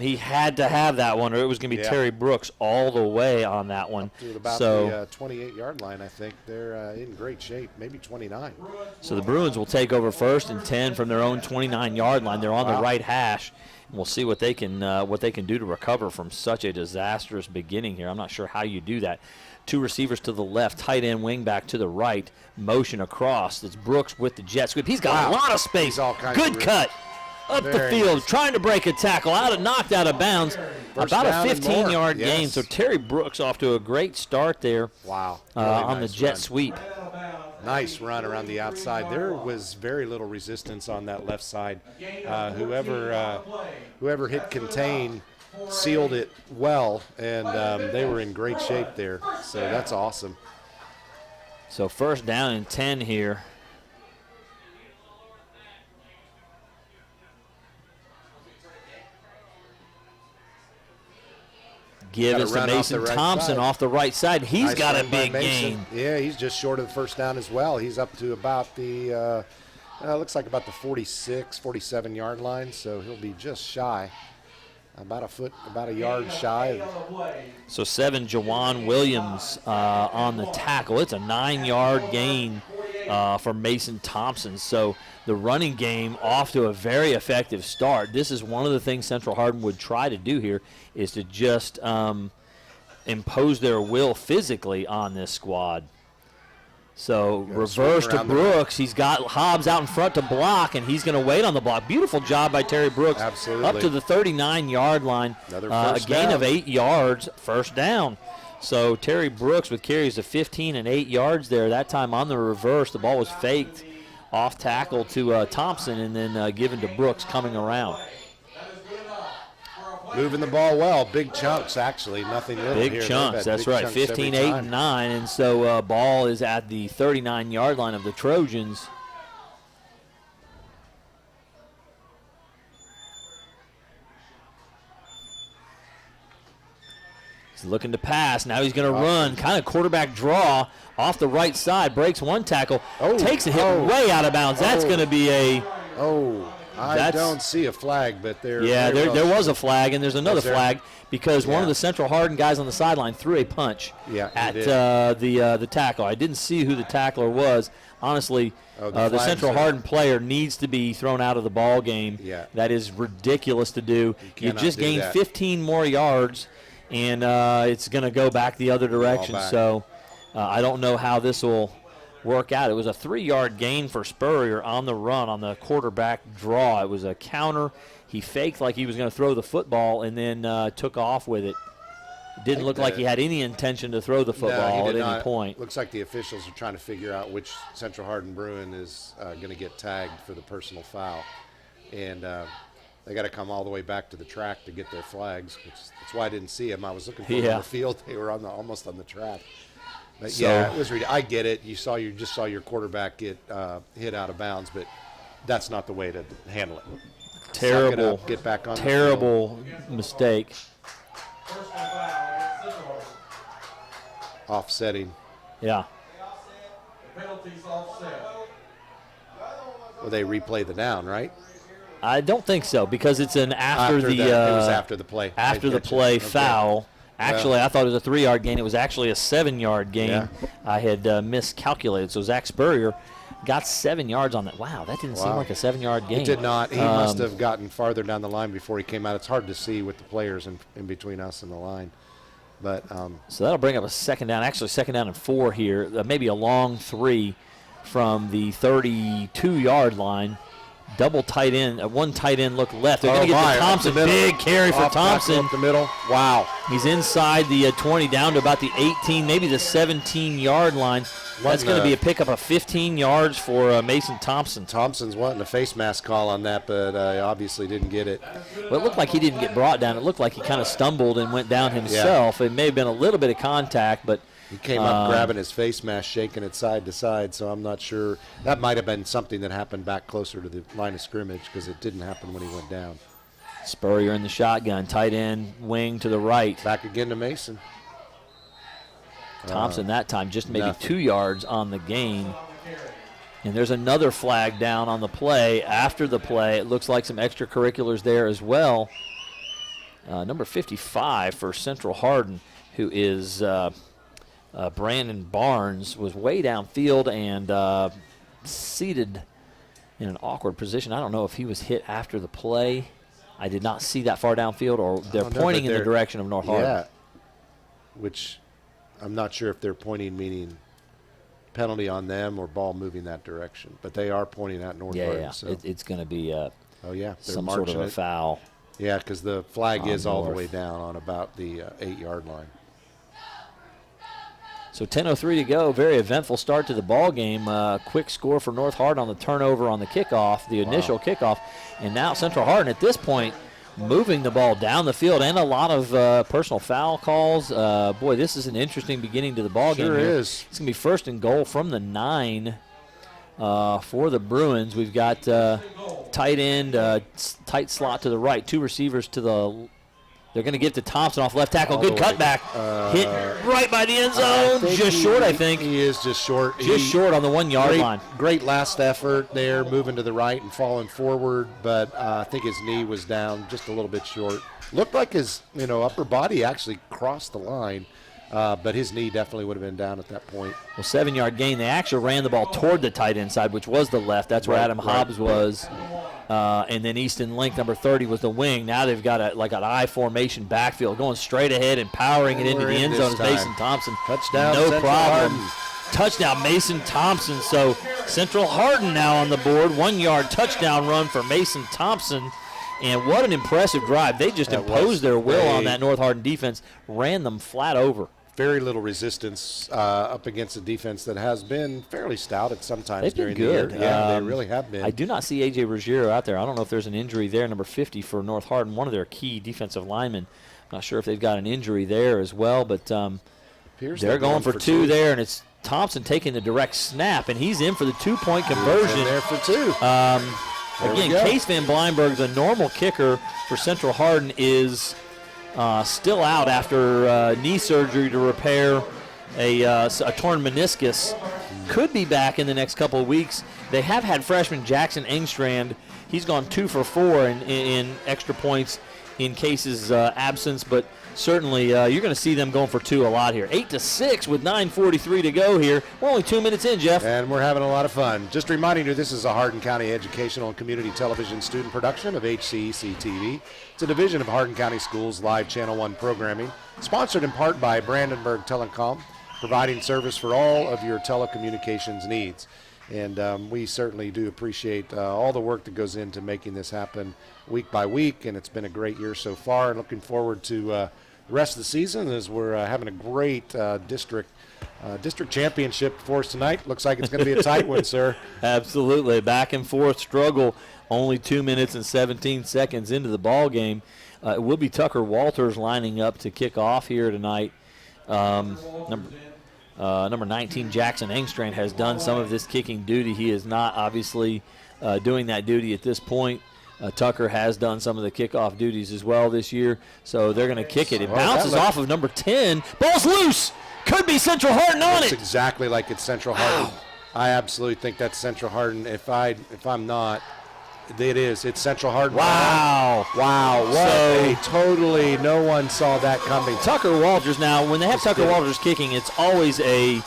Speaker 1: He had to have that one, or it was going to be
Speaker 6: Yeah.
Speaker 1: Terry Brooks all the way on that one.
Speaker 6: to about
Speaker 1: So,
Speaker 6: the 28-yard line, I think. They're in great shape, maybe 29.
Speaker 1: so the Bruins will take over 1st and 10 from their own 29-yard line. They're on the
Speaker 6: Wow.
Speaker 1: right hash. We'll see what they can do to recover from such a disastrous beginning here. I'm not sure how you do that. 2 receivers to the left, tight end wing back to the right, motion across. It's Brooks with the jet sweep. He's got a
Speaker 6: Wow.
Speaker 1: lot of space.
Speaker 6: He's all kinds
Speaker 1: Good
Speaker 6: of
Speaker 1: cut. Up the
Speaker 6: Very
Speaker 1: field,
Speaker 6: nice.
Speaker 1: trying to break a tackle, knocked out of bounds.
Speaker 6: First
Speaker 1: About a
Speaker 6: down and more.
Speaker 1: 15-yard gain.
Speaker 6: Yes.
Speaker 1: So Terry Brooks off to a great start there
Speaker 6: Wow. Really
Speaker 1: on
Speaker 6: nice
Speaker 1: the jet
Speaker 6: run.
Speaker 1: sweep.
Speaker 6: Nice run around the outside. There was very little resistance on that left side. Whoever hit contain sealed it well, and they were in great shape there. So that's awesome.
Speaker 1: So 1st down and 10 here. Give
Speaker 6: Got a
Speaker 1: us to
Speaker 6: run off
Speaker 1: Mason
Speaker 6: the right
Speaker 1: Thompson
Speaker 6: side.
Speaker 1: off the right side. He's
Speaker 6: Nice
Speaker 1: got a
Speaker 6: run by
Speaker 1: big
Speaker 6: Mason.
Speaker 1: gain.
Speaker 6: Yeah, he's just short of the 1st down as well. He's up to about the, looks like about the 46, 47-yard line, so he'll be just shy. About a yard shy.
Speaker 1: So 7, Jawan Williams on the tackle. It's a 9-yard gain for Mason Thompson. So the running game off to a very effective start. This is one of the things Central Hardin would try to do here, is to just impose their will physically on this squad. So reverse
Speaker 6: swing
Speaker 1: to
Speaker 6: around the-
Speaker 1: Brooks. He's got Hobbs out in front to block, and he's going to wait on the block. Beautiful job by Terry Brooks.
Speaker 6: Absolutely.
Speaker 1: Up to the 39-yard line.
Speaker 6: Another
Speaker 1: A
Speaker 6: first
Speaker 1: gain
Speaker 6: down.
Speaker 1: of 8 yards, 1st down. So Terry Brooks with carries of 15 and 8 yards there. That time on the reverse, the ball was faked off tackle to Thompson and then given to Brooks coming around.
Speaker 6: Moving the ball well. Big chunks, actually. Nothing little
Speaker 1: Big
Speaker 6: here. They've
Speaker 1: chunks,
Speaker 6: had
Speaker 1: that's
Speaker 6: big
Speaker 1: right.
Speaker 6: chunks every
Speaker 1: 15, 8,
Speaker 6: time.
Speaker 1: and 9. And so ball is at the 39-yard line of the Trojans. He's looking to pass. Now he's going to run. Kind of quarterback draw off the right side. Breaks one tackle.
Speaker 6: Oh,
Speaker 1: Takes a hit
Speaker 6: oh,
Speaker 1: way out of bounds. That's
Speaker 6: oh.
Speaker 1: going to be a...
Speaker 6: Oh, I
Speaker 1: That's-
Speaker 6: don't see a flag, but there.
Speaker 1: Yeah,
Speaker 6: very
Speaker 1: there
Speaker 6: well-
Speaker 1: was a flag, and there's another
Speaker 6: Was there?
Speaker 1: flag because one of
Speaker 6: Yeah.
Speaker 1: the Central Hardin guys on the sideline threw a punch
Speaker 6: Yeah, he
Speaker 1: at
Speaker 6: did.
Speaker 1: the tackle. I didn't see who the tackler was. Honestly,
Speaker 6: Oh, the
Speaker 1: the
Speaker 6: flag's
Speaker 1: Central
Speaker 6: there.
Speaker 1: Hardin player needs to be thrown out of the ball game.
Speaker 6: Yeah.
Speaker 1: That is ridiculous to do. You
Speaker 6: cannot
Speaker 1: just
Speaker 6: do
Speaker 1: gained
Speaker 6: that.
Speaker 1: 15 more yards, and it's going to go back the other direction.
Speaker 6: back.
Speaker 1: So I don't know how this will work out. It was a 3-yard gain for Spurrier on the run on the quarterback draw. It was a counter. He faked like he was going to throw the football and then took off with it. It didn't look like he had any intention to throw the
Speaker 6: No,
Speaker 1: football
Speaker 6: he
Speaker 1: at
Speaker 6: did
Speaker 1: any
Speaker 6: not.
Speaker 1: point.
Speaker 6: Looks like the officials are trying to figure out which Central Hardin Bruin is going to get tagged for the personal foul. And They got to come all the way back to the track to get their flags. That's why I didn't see them. I was looking for them on the field. They were almost on the track. But yeah, it was. I get it. You just saw your quarterback get hit out of bounds, but that's not the way to handle it.
Speaker 1: Terrible.
Speaker 6: Suck it up, get back on.
Speaker 1: Terrible mistake.
Speaker 6: Offsetting.
Speaker 1: Yeah.
Speaker 5: The penalty's offset.
Speaker 6: Well, they replay the down, right?
Speaker 1: I don't think so because it's an after the
Speaker 6: it was after the play.
Speaker 1: After the play
Speaker 6: Okay.
Speaker 1: foul. Actually, I thought it was a 3-yard gain. It was actually a 7-yard gain.
Speaker 6: Yeah.
Speaker 1: I had miscalculated. So Zach Spurrier got 7 yards on that. Wow, that didn't seem like a 7-yard gain.
Speaker 6: It did not. He must have gotten farther down the line before he came out. It's hard to see with the players in between us and the line. But
Speaker 1: so that'll bring up a second down. Actually, second down and 4 here. Maybe a long 3 from the 32-yard line. Double tight end, one tight end look left. They're going to get to Thompson. Big carry for Thompson.
Speaker 6: Up the middle. Wow.
Speaker 1: He's inside the 20 down to about the 18, maybe the 17-yard line. That's going to be a pickup of 15 yards for Mason Thompson.
Speaker 6: Thompson's wanting a face mask call on that, but obviously didn't get it.
Speaker 1: Well, it looked like he didn't get brought down. It looked like he kind of stumbled and went down himself. It may have been a little bit of contact, but
Speaker 6: he came up grabbing his face mask, shaking it side to side, so I'm not sure. That might have been something that happened back closer to the line of scrimmage because it didn't happen when he went down.
Speaker 1: Spurrier in the shotgun, tight end, wing to the right.
Speaker 6: Back again to Mason.
Speaker 1: Thompson that time just maybe
Speaker 6: nothing.
Speaker 1: 2 yards on the gain. And there's another flag down on the play. After the play, it looks like some extracurriculars there as well. Number 55 for Central Hardin, who is Brandon Barnes, was way downfield and seated in an awkward position. I don't know if he was hit after the play. I did not see that far downfield, or they're pointing in the direction of North Hardin.
Speaker 6: Yeah, which I'm not sure if they're pointing meaning penalty on them or ball moving that direction, but they are pointing at North Hardin.
Speaker 1: Yeah.
Speaker 6: So.
Speaker 1: It's going to be some sort of a foul.
Speaker 6: Yeah, because the flag is all the
Speaker 1: North.
Speaker 6: way down on about the 8-yard line.
Speaker 1: So 10:03 to go. Very eventful start to the ball game. Quick score for North Hardin on the turnover on the kickoff, the initial kickoff. And now Central Hardin at this point moving the ball down the field and a lot of personal foul calls. Boy, this is an interesting beginning to the ball game.
Speaker 6: Sure
Speaker 1: here.
Speaker 6: is.
Speaker 1: It's going to be first and goal from the 9 for the Bruins. We've got tight end, tight slot to the right, 2 receivers to the. They're going to get to Thompson off left tackle. Good cutback. Hit right by the end zone. Just short, I think.
Speaker 6: He is just short.
Speaker 1: Short on the 1-yard line.
Speaker 6: Great last effort there, moving to the right and falling forward, but I think his knee was down just a little bit short. Looked like his upper body actually crossed the line, but his knee definitely would have been down at that point.
Speaker 1: Well, 7-yard gain. They actually ran the ball toward the tight end side, which was the left. That's where Adam Hobbs was. And then Easton Link, number 30, was the wing. Now they've got an I formation backfield, going straight ahead and powering it into the end zone is Mason Thompson.
Speaker 6: Touchdown,
Speaker 1: no
Speaker 6: Central
Speaker 1: problem.
Speaker 6: Hardin.
Speaker 1: Touchdown, Mason Thompson. So Central Hardin now on the board. 1-yard touchdown run for Mason Thompson. And what an impressive drive. They just imposed their will on that North Hardin defense, ran them flat over.
Speaker 6: Very little resistance up against a defense that has been fairly stout at some times
Speaker 1: They've
Speaker 6: during
Speaker 1: been good.
Speaker 6: the year. Yeah, they really have been.
Speaker 1: I do not see A.J. Ruggiero out there. I don't know if there's an injury there, number 50 for North Hardin, one of their key defensive linemen. I'm not sure if they've got an injury there as well, but they're going for 2 there, and it's Thompson taking the direct snap, and he's in for the 2-point conversion.
Speaker 6: He's in there for 2.
Speaker 1: Again, Case Van Bleinberg, the normal kicker for Central Hardin, is still out after knee surgery to repair a torn meniscus. Could be back in the next couple of weeks. They have had freshman Jackson Engstrand. He's gone 2 for 4 in extra points in Case's absence, but certainly you're going to see them going for 2 a lot here. 8-6 with 9:43 to go here. We're only 2 minutes in, Jeff.
Speaker 6: And we're having a lot of fun. Just reminding you, this is a Hardin County Educational and Community Television student production of HCEC-TV. It's a division of Hardin County Schools live Channel 1 programming, sponsored in part by Brandenburg Telecom, providing service for all of your telecommunications needs. And we certainly do appreciate all the work that goes into making this happen week by week, and it's been a great year so far. Looking forward to the rest of the season as we're having a great district district championship for us tonight. Looks like it's going to be a tight one, sir.
Speaker 1: Absolutely. Back and forth struggle. Only 2 minutes and 17 seconds into the ball game. It will be Tucker Walters lining up to kick off here tonight. Number 19, Jackson Engstrand, has done some of this kicking duty. He is not obviously doing that duty at this point. Tucker has done some of the kickoff duties as well this year, so they're going to kick it. It bounces off of number 10. Ball's loose. Could be Central Hardin on it.
Speaker 6: It's exactly like it's Central Hardin. I absolutely think that's Central Hardin. If I'm not, it is. It's Central Hardin.
Speaker 1: Wow.
Speaker 6: Totally no one saw that coming.
Speaker 1: Tucker Walters, now when they have Tucker Walters kicking, it's always a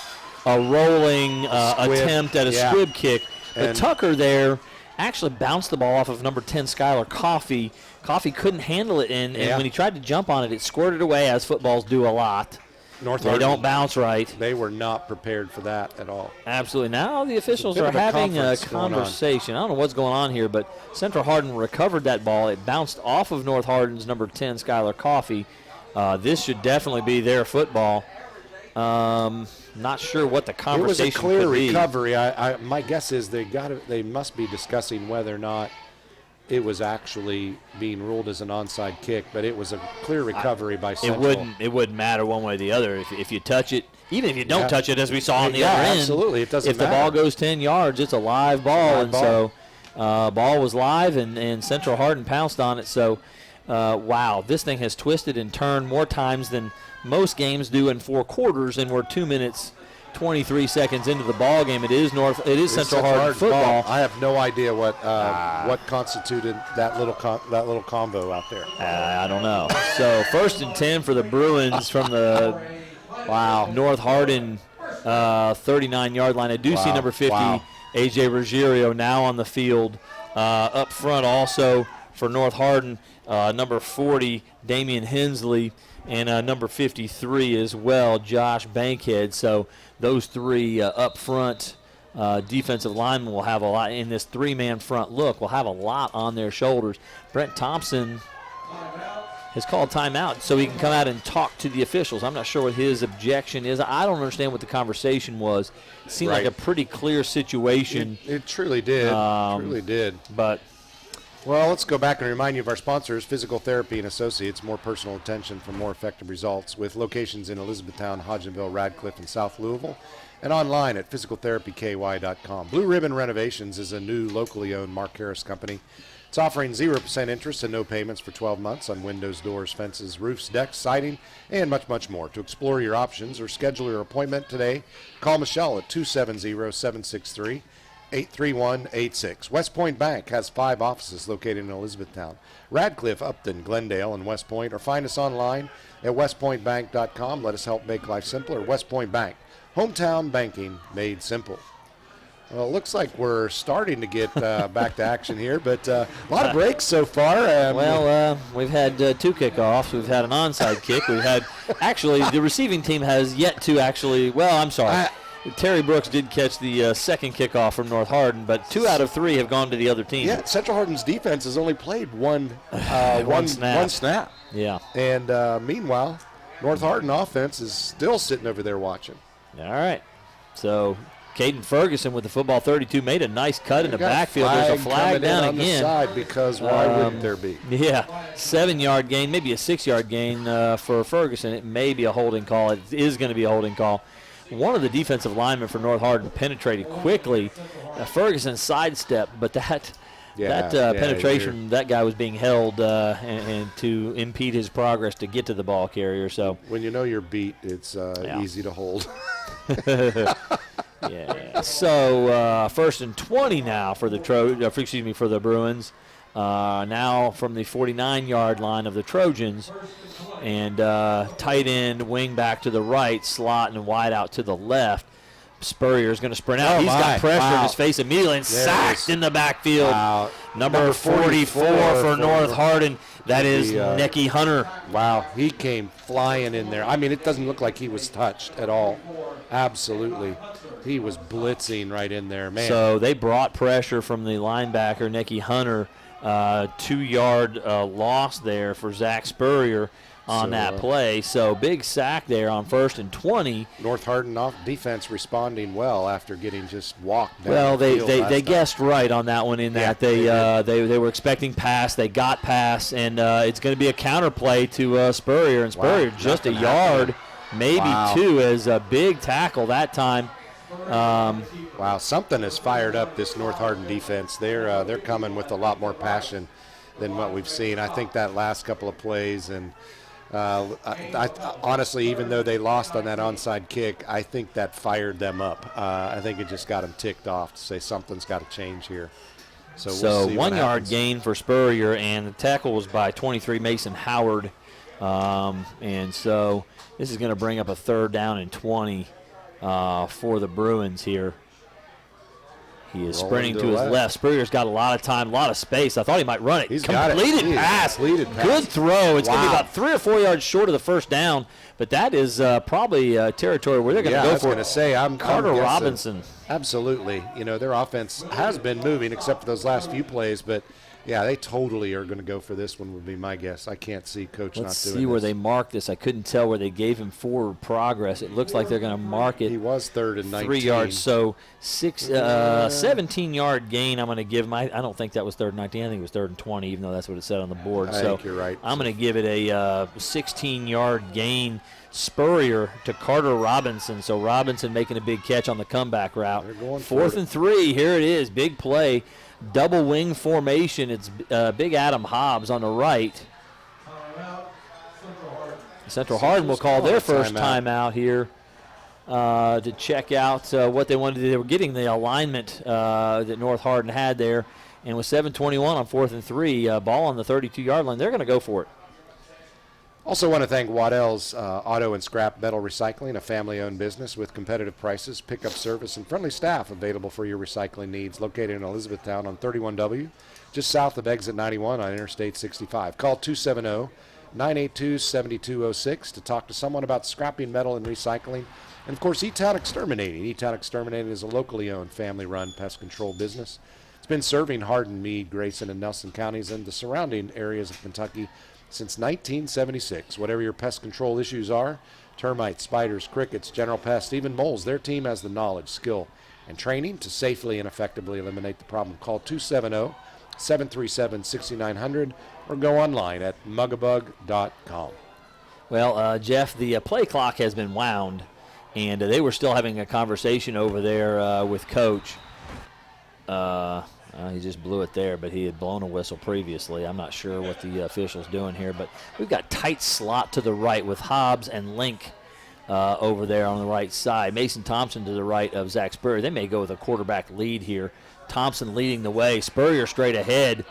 Speaker 1: rolling attempt at a squib kick. But Tucker there actually bounced the ball off of number 10, Skylar Coffey. Coffey couldn't handle it, and when he tried to jump on it, it squirted away, as footballs do a lot. They don't bounce right.
Speaker 6: They were not prepared for that at all.
Speaker 1: Absolutely. Now the officials are having a conversation. I don't know what's going on here, but Central Hardin recovered that ball. It bounced off of North Hardin's number 10, Skylar Coffey. This should definitely be their football. Not sure what the conversation could be.
Speaker 6: It was a clear recovery. My guess is they must be discussing whether or not it was actually being ruled as an onside kick, but it was a clear recovery by Central.
Speaker 1: It wouldn't matter one way or the other. If you touch it, even if you don't touch it, as we saw on the other end.
Speaker 6: Absolutely. It doesn't matter.
Speaker 1: If the ball goes 10 yards, it's a live ball. So ball was live, and Central Hardin pounced on it. So, wow, this thing has twisted and turned more times than most games do in 4 quarters, and we're 2 minutes 23 seconds into the ball game. It is Central Hardin football.
Speaker 6: I have no idea what constituted that little combo out there.
Speaker 1: I don't know. So 1st and 10 for the Bruins from the North Hardin 39-yard line. I do see number 50, A.J. Ruggiero, now on the field. Up front also for North Hardin, number 40, Damian Hensley, and number 53 as well, Josh Bankhead. So those 3 up front defensive linemen will have a lot in this 3-man front look. Will have a lot on their shoulders. Brent Thompson has called timeout so he can come out and talk to the officials. I'm not sure what his objection is. I don't understand what the conversation was. It seemed like a pretty clear situation.
Speaker 6: It truly did.
Speaker 1: But
Speaker 6: well, let's go back and remind you of our sponsors, Physical Therapy and Associates, more personal attention for more effective results, with locations in Elizabethtown, Hodgenville, Radcliffe, and South Louisville, and online at physicaltherapyky.com. Blue Ribbon Renovations is a new locally owned Mark Harris company. It's offering 0% interest and no payments for 12 months on windows, doors, fences, roofs, decks, siding, and much, much more. To explore your options or schedule your appointment today, call Michelle at 270-763-8186. West Point Bank has 5 offices located in Elizabethtown, Radcliffe, Upton, Glendale, and West Point, or find us online at westpointbank.com. Let us help make life simpler. West Point Bank, hometown banking made simple. Well, it looks like we're starting to get back to action here, but a lot of breaks so far.
Speaker 1: We've had 2 kickoffs. We've had an onside kick. We've had, actually, the receiving team has yet to actually, Terry Brooks did catch the second kickoff from North Hardin, but 2 out of 3 have gone to the other team.
Speaker 6: Yeah, Central Hardin's defense has only played one snap.
Speaker 1: Yeah.
Speaker 6: And meanwhile, North Hardin offense is still sitting over there watching.
Speaker 1: All right. So Caden Ferguson with the football 32 made a nice cut in the backfield. There's a flag down
Speaker 6: on
Speaker 1: again.
Speaker 6: The side because why wouldn't there be?
Speaker 1: Yeah, 7-yard gain, maybe a 6-yard gain for Ferguson. It may be a holding call. It is going to be a holding call. One of the defensive linemen for North Hardin penetrated quickly. Ferguson sidestepped, but that penetration, that guy was being held and to impede his progress to get to the ball carrier. So
Speaker 6: when you know you're beat, it's easy to hold.
Speaker 1: Yeah. So 1st and 20 now for the for the Bruins. Now from the 49-yard line of the Trojans, and tight end, wing back to the right, slot and wide out to the left. Spurrier is going to sprint out. He's got pressure in his face immediately and sacked in the backfield. Number 44 for North Hardin. That is Necky Hunter.
Speaker 6: Wow, he came flying in there. I mean, it doesn't look like he was touched at all. Absolutely. He was blitzing right in there, man.
Speaker 1: So they brought pressure from the linebacker, Necky Hunter, 2-yard loss there for Zach Spurrier on that play. So big sack there on 1st and 20.
Speaker 6: North Hardin defense responding well after getting just walked down.
Speaker 1: Well,
Speaker 6: the field
Speaker 1: they guessed right on that one in that they were expecting pass, they got pass, and it's going to be a counter play to Spurrier, and Spurrier just a yard, maybe 2, as a big tackle that time.
Speaker 6: Wow, something has fired up this North Hardin defense. They're coming with a lot more passion than what we've seen. I think that last couple of plays, and I honestly, even though they lost on that onside kick, I think that fired them up. I think it just got them ticked off to say something's got to change here. So we'll see
Speaker 1: 1 yard gain for Spurrier, and the tackle was by 23 Mason Howard. And so this is going to bring up a 3rd down and 20 for the Bruins here. He is sprinting to his left. Spurrier's got a lot of time, a lot of space. I thought he might run it.
Speaker 6: He's
Speaker 1: Completed pass. Good throw. It's going to be about 3 or 4 yards short of the 1st down, but that is probably territory where they're going to go for it.
Speaker 6: I was going to say,
Speaker 1: Carter Robinson.
Speaker 6: Absolutely. You know, their offense has been moving except for those last few plays, but yeah, they totally are going to go for this one would be my guess. I can't see Coach not doing this.
Speaker 1: Let's see where they mark this. I couldn't tell where they gave him forward progress. It looks like they're going to mark it.
Speaker 6: He was 3rd and 19.
Speaker 1: 3 yards, so 17-yard gain I'm going to give him. I don't think that was 3rd and 19. I think it was 3rd and 20, even though that's what it said on the board.
Speaker 6: I think you're right.
Speaker 1: I'm going to give it a 16-yard gain. Spurrier to Carter Robinson. So Robinson making a big catch on the comeback route. 4th and 3. Here it is. Big play. Double wing formation. It's Big Adam Hobbs on the right. Central Hardin will call their first timeout here to check out what they wanted to do. They were getting the alignment that North Hardin had there. And with 7:21 on 4th and 3, ball on the 32-yard line, they're going to go for it.
Speaker 6: Also want to thank Waddell's Auto and Scrap Metal Recycling, a family-owned business with competitive prices, pickup service, and friendly staff available for your recycling needs. Located in Elizabethtown on 31W, just south of exit 91 on Interstate 65. Call 270-982-7206 to talk to someone about scrapping metal and recycling. And, of course, E-Town Exterminating. E-Town Exterminating is a locally owned, family-run pest control business. It's been serving Hardin, Meade, Grayson, and Nelson counties and the surrounding areas of Kentucky since 1976. Whatever your pest control issues are, termites, spiders, crickets, general pests, even moles, their team has the knowledge, skill, and training to safely and effectively eliminate the problem. Call 270-737-6900 or go online at mugabug.com.
Speaker 1: Well, Jeff, the play clock has been wound, and they were still having a conversation over there with Coach. He just blew it there, but he had blown a whistle previously. I'm not sure what the official's doing here, but we've got tight slot to the right with Hobbs and Link over there on the right side. Mason Thompson to the right of Zach Spurrier. They may go with a quarterback lead here. Thompson leading the way. Spurrier straight ahead.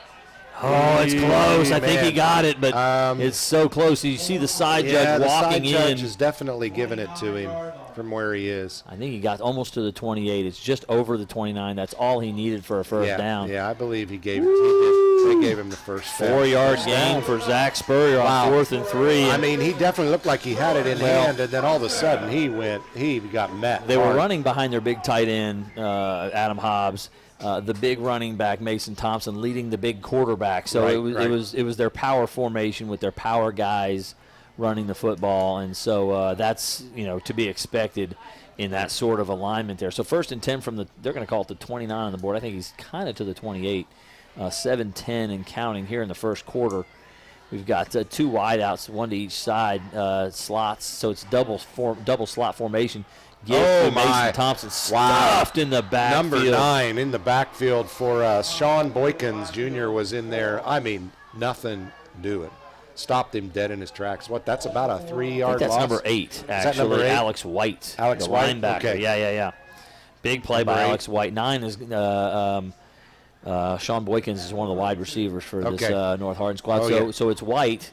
Speaker 1: Oh, it's close. I think he got it, but it's so close. You see the side judge walking in.
Speaker 6: The side judge is definitely giving it to him from where he is.
Speaker 1: I think he got almost to the 28. It's just over the 29. That's all he needed for a first down.
Speaker 6: Yeah, I believe he gave it. They gave him the first
Speaker 1: 4-yard gain for Zach Spurrier on 4th and 3.
Speaker 6: I mean, he definitely looked like he had it in hand, and then all of a sudden he got met.
Speaker 1: They were running behind their big tight end, Adam Hobbs. The big running back Mason Thompson leading the big quarterback. So it was their power formation with their power guys running the football, and so that's to be expected in that sort of alignment there. So 1st and 10 from they're going to call it the 29 on the board. I think he's kind of to the 28, 7-10 and counting here in the first quarter. We've got 2 wideouts, 1 to each side, slots. So it's double slot formation. Mason Thompson stuffed in the backfield.
Speaker 6: Number 9 in the backfield for Sean Boykins Jr. was in there. I mean, nothing doing. Stopped him dead in his tracks. That's about a 3-yard loss?
Speaker 1: That's number 8, actually.
Speaker 6: Number 8?
Speaker 1: Alex White.
Speaker 6: Alex
Speaker 1: the
Speaker 6: White?
Speaker 1: linebacker.
Speaker 6: Okay.
Speaker 1: Yeah. Big play by Alex White. 9 is Sean Boykins is one of the wide receivers for this North Hardin squad. So it's White,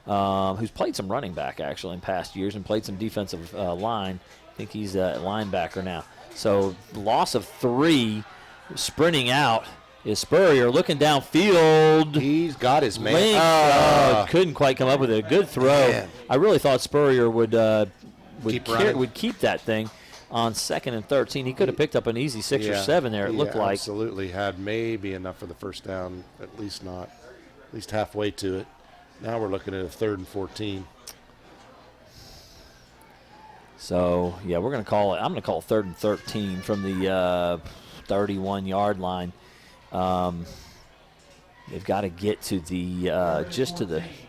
Speaker 1: who's played some running back, actually, in past years and played some defensive line. I think he's a linebacker now. So loss of 3, sprinting out is Spurrier looking downfield.
Speaker 6: He's got his man.
Speaker 1: Couldn't quite come up with it. A good throw. Man. I really thought Spurrier would keep that thing. on 2nd and 13. He could have picked up an easy 6 or 7 there, it looked like.
Speaker 6: Absolutely had maybe enough for the first down, at least halfway to it. Now we're looking at a 3rd and 14.
Speaker 1: So, yeah, we're going to call it. I'm going to call it 3rd and 13 from the 31-yard line. They've got to get to the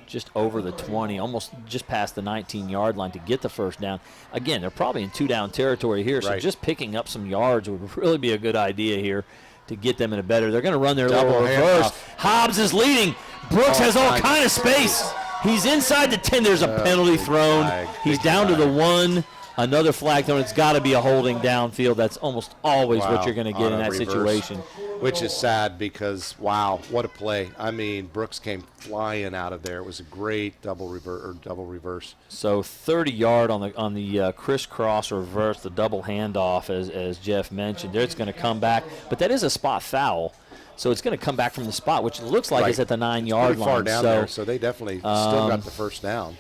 Speaker 1: just over the 20, almost just past the 19-yard line to get the first down. Again, they're probably in 2-down territory here, so
Speaker 6: Right.
Speaker 1: just picking up some yards would really be a good idea here to get them in a better. They're going to run their
Speaker 6: Double
Speaker 1: little reverse.
Speaker 6: handoff.
Speaker 1: Hobbs is leading. Brooks has all
Speaker 6: kind
Speaker 1: kind of space. He's inside the 10. There's a penalty
Speaker 6: big
Speaker 1: thrown.
Speaker 6: flag,
Speaker 1: He's
Speaker 6: big
Speaker 1: down to the
Speaker 6: flag.
Speaker 1: 1. Another flag thrown. It's got to be a holding downfield. That's almost always what
Speaker 6: Wow,
Speaker 1: you're going to get
Speaker 6: on
Speaker 1: in
Speaker 6: a
Speaker 1: that
Speaker 6: reverse.
Speaker 1: situation.
Speaker 6: Which is sad because, wow, what a play. I mean, Brooks came flying out of there. It was a great double reverse.
Speaker 1: So 30-yard on the crisscross reverse, the double handoff, as Jeff mentioned. There it's going to come back, but that is a spot foul. So it's going to come back from the spot, which looks like it's at the 9-yard
Speaker 6: Pretty
Speaker 1: line.
Speaker 6: far down there, so they definitely still got the first down.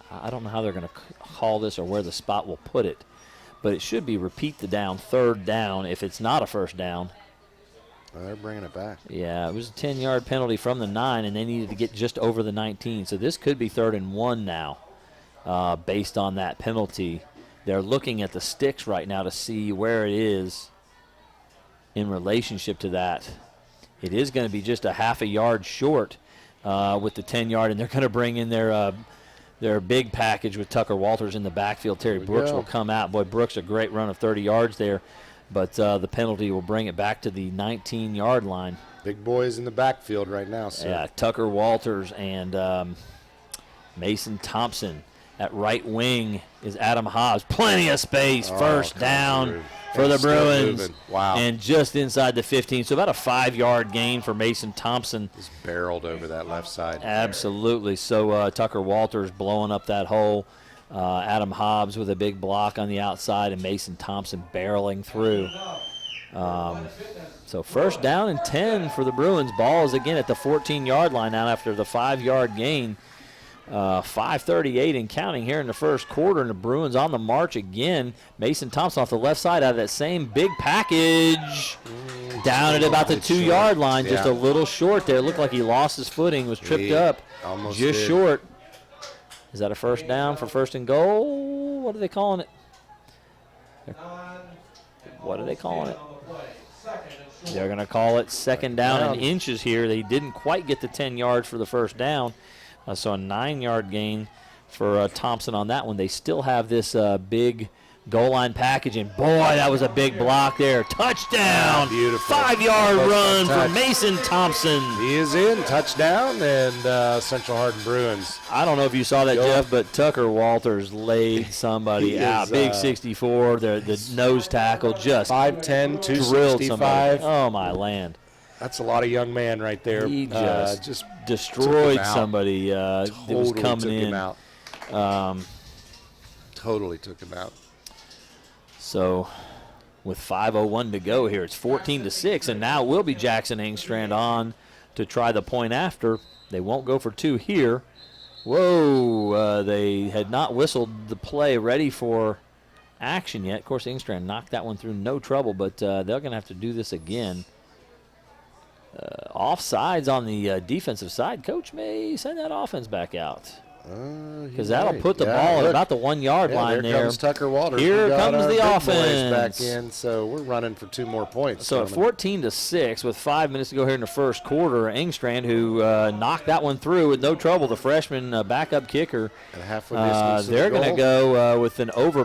Speaker 1: I don't know how they're going to call this or where the spot will put it, but it should be repeat the down, 3rd down if it's not a first down.
Speaker 6: Well, they're bringing it back.
Speaker 1: Yeah, it was a 10-yard penalty from the 9, and they needed to get just over the 19. So this could be 3rd and 1 now based on that penalty. They're looking at the sticks right now to see where it is in relationship to that. It is going to be just a half a yard short with the 10-yard, and they're going to bring in their big package with Tucker Walters in the backfield. Terry Brooks will come out. Boy, Brooks, a great run of 30 yards there, but the penalty will bring it back to the 19-yard line.
Speaker 6: Big boys in the backfield right now, sir.
Speaker 1: Yeah, Tucker Walters and Mason Thompson. At right wing is Adam Hobbs. Plenty of space. First down for the Bruins.
Speaker 6: Wow.
Speaker 1: And just inside the 15. So about a 5-yard gain for Mason Thompson.
Speaker 6: He's barreled over that left side.
Speaker 1: Absolutely. So Tucker Walters blowing up that hole. Adam Hobbs with a big block on the outside, and Mason Thompson barreling through. So first down and 10 for the Bruins. Ball is again at the 14-yard line now after the 5-yard gain. 5:38 and counting here in the first quarter, and the Bruins on the march again. Mason Thompson off the left side out of that same big package. Down at about the 2-yard line, just a little short there. Looked like he lost his footing, was tripped up.
Speaker 6: Almost
Speaker 1: just
Speaker 6: did.
Speaker 1: short. Is that a first down for 1st and goal? What are they calling it? What are they calling it? They're going to call it 2nd down and inches here. They didn't quite get the 10 yards for the first down. So a 9-yard gain for Thompson on that one. They still have this big goal line package, and boy, that was a big block there. Touchdown!
Speaker 6: Beautiful.
Speaker 1: 5-yard run
Speaker 6: touch.
Speaker 1: for Mason Thompson.
Speaker 6: He is in. Touchdown, and Central Hardin Bruins.
Speaker 1: I don't know if you saw that, Jeff, but Tucker Walters laid somebody out. Big 64, the nose tackle, just
Speaker 6: 5'10",
Speaker 1: drilled somebody.
Speaker 6: 265.
Speaker 1: Oh, my land.
Speaker 6: That's a lot of young man right there.
Speaker 1: He just
Speaker 6: took
Speaker 1: destroyed
Speaker 6: him out.
Speaker 1: somebody that was
Speaker 6: Totally
Speaker 1: coming
Speaker 6: took
Speaker 1: in.
Speaker 6: him out. Totally took him out.
Speaker 1: So with 5:01 to go here, it's 14-6, and now it will be Jackson Engstrand on to try the point after. They won't go for 2 here. Whoa, they had not whistled the play ready for action yet. Of course, Engstrand knocked that one through no trouble, but they're going to have to do this again. Offsides on the defensive side. Coach may send that offense back out. Because that'll put the ball at about the 1-yard line there.
Speaker 6: Here comes Tucker Walters.
Speaker 1: Here
Speaker 6: We got
Speaker 1: comes
Speaker 6: our
Speaker 1: the
Speaker 6: big boys
Speaker 1: offense.
Speaker 6: back in, so we're running for 2 more points.
Speaker 1: So at 14-6 with 5 minutes to go here in the first quarter, Engstrand, who knocked that one through with no trouble, the freshman backup kicker. They're going to go with an over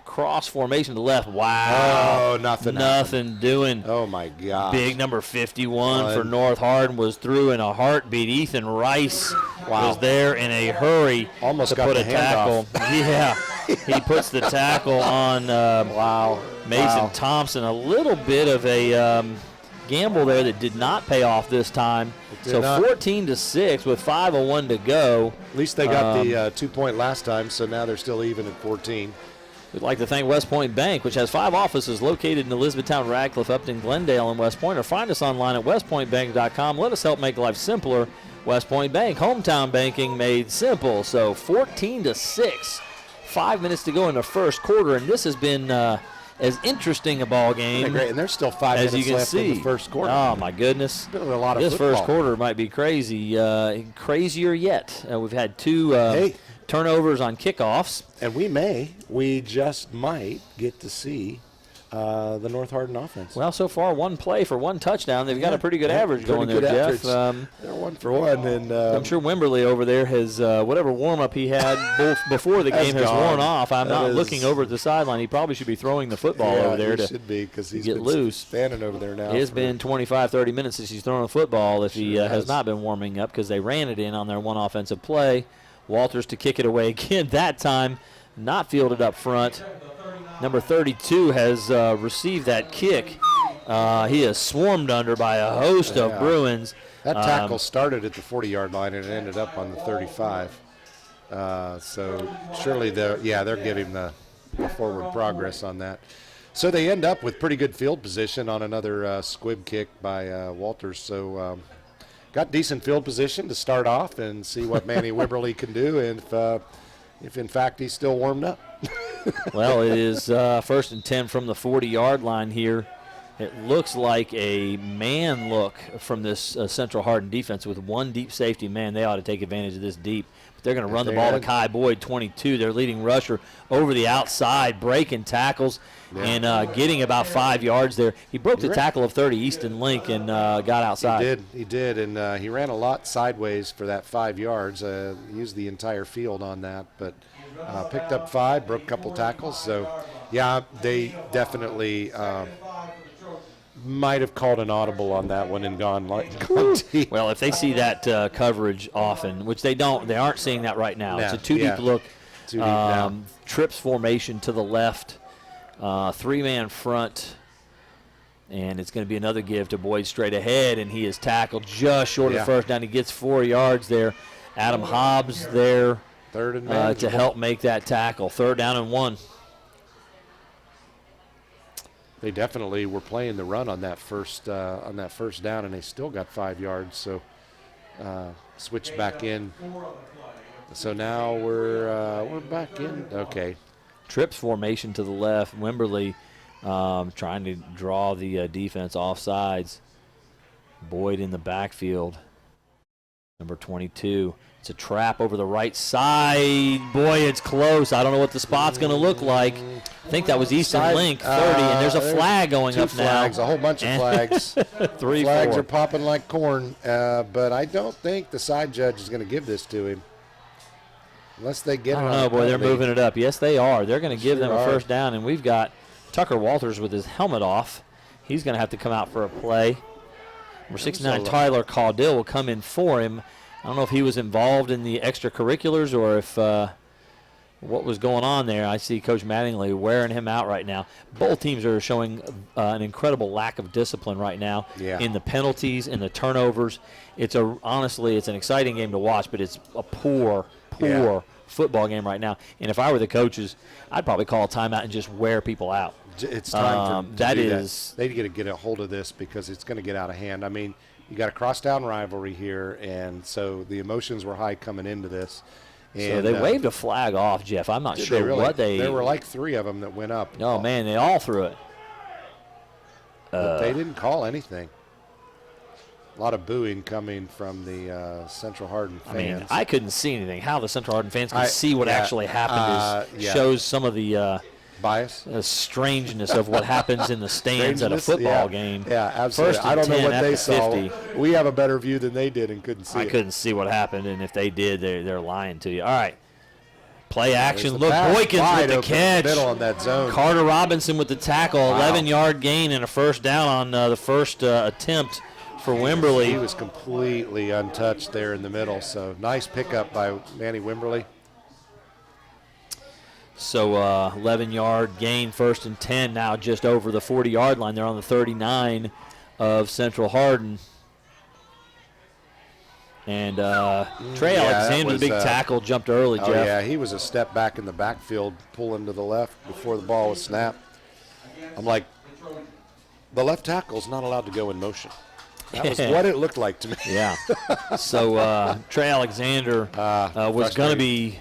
Speaker 1: cross formation to the left. Wow.
Speaker 6: Oh, nothing
Speaker 1: doing.
Speaker 6: Oh, my God.
Speaker 1: Big number 51 for North Hardin was through in a heartbeat. Ethan Rice was there in a hurry
Speaker 6: Almost
Speaker 1: to
Speaker 6: got
Speaker 1: put
Speaker 6: the
Speaker 1: a tackle. Yeah, he puts the tackle on Mason Thompson. A little bit of a gamble there that did not pay off this time. So 14-6 with 5:01 to go.
Speaker 6: At least they got the 2-point last time, so now they're still even at 14.
Speaker 1: We'd like to thank West Point Bank, which has 5 offices located in Elizabethtown, Radcliffe, Upton, Glendale, and West Point. Or find us online at westpointbank.com. Let us help make life simpler. West Point Bank, hometown banking made simple. So 14-6, 5 minutes to go in the first quarter, and this has been as interesting a ball game
Speaker 6: Great, and there's still 5
Speaker 1: as you
Speaker 6: minutes
Speaker 1: can
Speaker 6: left
Speaker 1: see.
Speaker 6: in the first quarter.
Speaker 1: Oh my goodness!
Speaker 6: Been a lot of
Speaker 1: this
Speaker 6: football.
Speaker 1: first quarter might be crazy, crazier yet. We've had two turnovers on kickoffs,
Speaker 6: And we just might get to see the North Hardin offense.
Speaker 1: Well, so far, one play for one touchdown. They've got a pretty good average
Speaker 6: pretty
Speaker 1: going there,
Speaker 6: good
Speaker 1: Jeff.
Speaker 6: average. They're 1 for 1, and
Speaker 1: I'm sure Wimberly over there has whatever warm-up he had before the game has
Speaker 6: gone.
Speaker 1: worn off. I'm
Speaker 6: That
Speaker 1: not
Speaker 6: is-
Speaker 1: looking over at the sideline. He probably should be throwing the football over there
Speaker 6: he
Speaker 1: to
Speaker 6: should be, because he's
Speaker 1: get
Speaker 6: been
Speaker 1: loose.
Speaker 6: standing over there now.
Speaker 1: It has
Speaker 6: for-
Speaker 1: been 25, 30 minutes since he's thrown a football if he
Speaker 6: Sure
Speaker 1: has
Speaker 6: has.
Speaker 1: not been warming up, because they ran it in on their one offensive play. Walters to kick it away again, that time not fielded up front. Number 32 has received that kick. He is swarmed under by a host of Bruins.
Speaker 6: That tackle started at the 40-yard line and it ended up on the 35. So surely they're giving the forward progress on that. So they end up with pretty good field position on another squib kick by Walters. So got decent field position to start off and see what Manny Wimberly can do, and if in fact he's still warmed up.
Speaker 1: Well, it is first and 10 from the 40-yard line here. It looks like a man look from this Central Hardin defense with one deep safety man. They ought to take advantage of this deep. But they're going to run the ball to Kai Boyd, 22, their leading rusher, over the outside, breaking tackles and getting about 5 yards there. He broke the tackle of 30, Easton Link, and got outside.
Speaker 6: He did, and he ran a lot sideways for that 5 yards. Used the entire field on that, but picked up 5, broke a couple tackles. So, yeah, they definitely might have called an audible on that one and gone deep.
Speaker 1: Well, if they see that coverage often, which they don't, they aren't seeing that right now. It's a two-deep look.
Speaker 6: Too deep now.
Speaker 1: Trips formation to the left, three-man front, and it's going to be another give to Boyd straight ahead, and he is tackled just short of first down. He gets 4 yards there. Adam Hobbs there
Speaker 6: Third and
Speaker 1: to help make that tackle. 3rd down and 1.
Speaker 6: They definitely were playing the run on that first down, and they still got 5 yards. So switched back in. So now we're back in. Okay.
Speaker 1: Trips formation to the left. Wimberly trying to draw the defense off sides. Boyd in the backfield. Number 22. It's a trap over the right side. Boy, it's close. I don't know what the spot's going to look like. I think that was Easton Link, 30, and there's a flag going up
Speaker 6: flags,
Speaker 1: now.
Speaker 6: a whole bunch of flags.
Speaker 1: Three,
Speaker 6: flags
Speaker 1: 4.
Speaker 6: are popping like corn, but I don't think the side judge is going to give this to him. Unless they get it
Speaker 1: I don't
Speaker 6: on
Speaker 1: know,
Speaker 6: the
Speaker 1: boy, they're
Speaker 6: penalty.
Speaker 1: moving it up. Yes, they are. They're going to give them a
Speaker 6: are.
Speaker 1: first down, and we've got Tucker Walters with his helmet off. He's going to have to come out for a play. Number 69, Tyler Caudill will come in for him. I don't know if he was involved in the extracurriculars or if what was going on there. I see Coach Mattingly wearing him out right now. Both teams are showing an incredible lack of discipline right now in the penalties and the turnovers. Honestly, it's an exciting game to watch, but it's a poor football game right now. And if I were the coaches, I'd probably call a timeout and just wear people out.
Speaker 6: It's time for
Speaker 1: that
Speaker 6: do
Speaker 1: is.
Speaker 6: They got to get a hold of this because it's going to get out of hand. I mean, you got a crosstown rivalry here, and so the emotions were high coming into this. And,
Speaker 1: so they waved a flag off, Jeff. I'm not sure what they.
Speaker 6: There were like 3 of them that went up.
Speaker 1: Oh man, they all threw it.
Speaker 6: But they didn't call anything. A lot of booing coming from the Central Hardin fans.
Speaker 1: I mean, I couldn't see anything. How the Central Hardin fans could see what actually happened shows some of the
Speaker 6: bias,
Speaker 1: strangeness of what happens in the stands at a football game.
Speaker 6: Yeah, absolutely.
Speaker 1: First
Speaker 6: I don't know
Speaker 1: 10
Speaker 6: what
Speaker 1: at
Speaker 6: they
Speaker 1: the
Speaker 6: saw.
Speaker 1: 50.
Speaker 6: We have a better view than they did and couldn't see
Speaker 1: I
Speaker 6: it.
Speaker 1: couldn't see what happened, and if they did, they're lying to you. All right. Play action.
Speaker 6: There's
Speaker 1: Look,
Speaker 6: the pass
Speaker 1: Boykins
Speaker 6: wide
Speaker 1: with the
Speaker 6: open
Speaker 1: catch.
Speaker 6: middle on that zone.
Speaker 1: Carter Robinson with the tackle. 11-yard gain and a first down on the first attempt for Wimberly.
Speaker 6: He was completely untouched there in the middle, so nice pickup by Manny Wimberly.
Speaker 1: So 11-yard gain, 1st and 10, now just over the 40-yard line. They're on the 39 of Central Hardin. And Trey Alexander, the big tackle, jumped early, Jeff.
Speaker 6: Oh, yeah, he was a step back in the backfield, pulling to the left before the ball was snapped. I'm like, the left tackle's not allowed to go in motion. That was what it looked like to me.
Speaker 1: Yeah. So Trey Alexander was going to be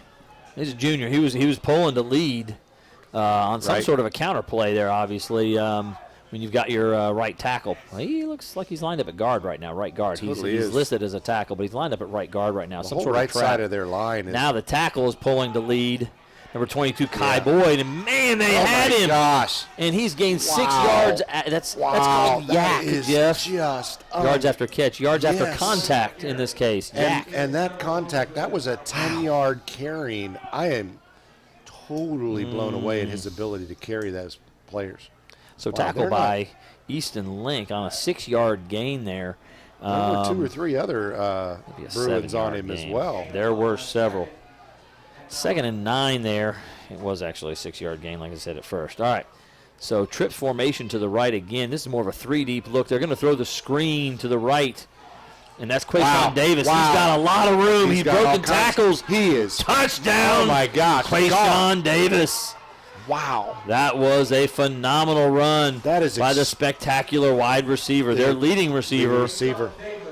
Speaker 1: He's a junior. He was pulling to lead on some
Speaker 6: Right.
Speaker 1: sort of a counter play there, obviously, when you've got your right tackle. He looks like he's lined up at guard right now, right guard.
Speaker 6: Totally
Speaker 1: He's
Speaker 6: is.
Speaker 1: listed as a tackle, but he's lined up at right guard right now.
Speaker 6: The
Speaker 1: Some
Speaker 6: whole
Speaker 1: sort
Speaker 6: right
Speaker 1: of trap.
Speaker 6: side of their line is.
Speaker 1: Now the tackle is pulling to lead. Number 22, Kai
Speaker 6: Yeah.
Speaker 1: Boyd, and man, they
Speaker 6: oh
Speaker 1: had
Speaker 6: my
Speaker 1: him.
Speaker 6: gosh.
Speaker 1: And he's gained 6
Speaker 6: Wow.
Speaker 1: yards. That's called
Speaker 6: that
Speaker 1: yak,
Speaker 6: is
Speaker 1: Jeff.
Speaker 6: just
Speaker 1: Yards after catch, yards after
Speaker 6: yes.
Speaker 1: contact in this case. Yak.
Speaker 6: and that contact, that was a 10-yard carrying. I am totally blown away at his ability to carry those players.
Speaker 1: So
Speaker 6: Wow,
Speaker 1: tackle
Speaker 6: they're
Speaker 1: by Easton Link on a 6-yard gain there.
Speaker 6: There were 2 or 3 other
Speaker 1: Maybe a
Speaker 6: Bruins on
Speaker 1: 7-yard
Speaker 6: him as
Speaker 1: gain.
Speaker 6: well.
Speaker 1: There were several. 2nd and 9 there. It was actually a 6-yard gain, like I said at first. All right. So trips formation to the right again. This is more of a 3-deep look. They're going to throw the screen to the right. And that's Quayshawn
Speaker 6: Wow.
Speaker 1: Davis.
Speaker 6: Wow.
Speaker 1: He's got a lot of room.
Speaker 6: He's
Speaker 1: He's
Speaker 6: got all
Speaker 1: broken
Speaker 6: kinds-
Speaker 1: tackles.
Speaker 6: He is.
Speaker 1: Touchdown.
Speaker 6: Oh, my gosh.
Speaker 1: Quayshawn Davis.
Speaker 6: Wow.
Speaker 1: That was a phenomenal run
Speaker 6: That is
Speaker 1: by the spectacular wide receiver, their leading receiver.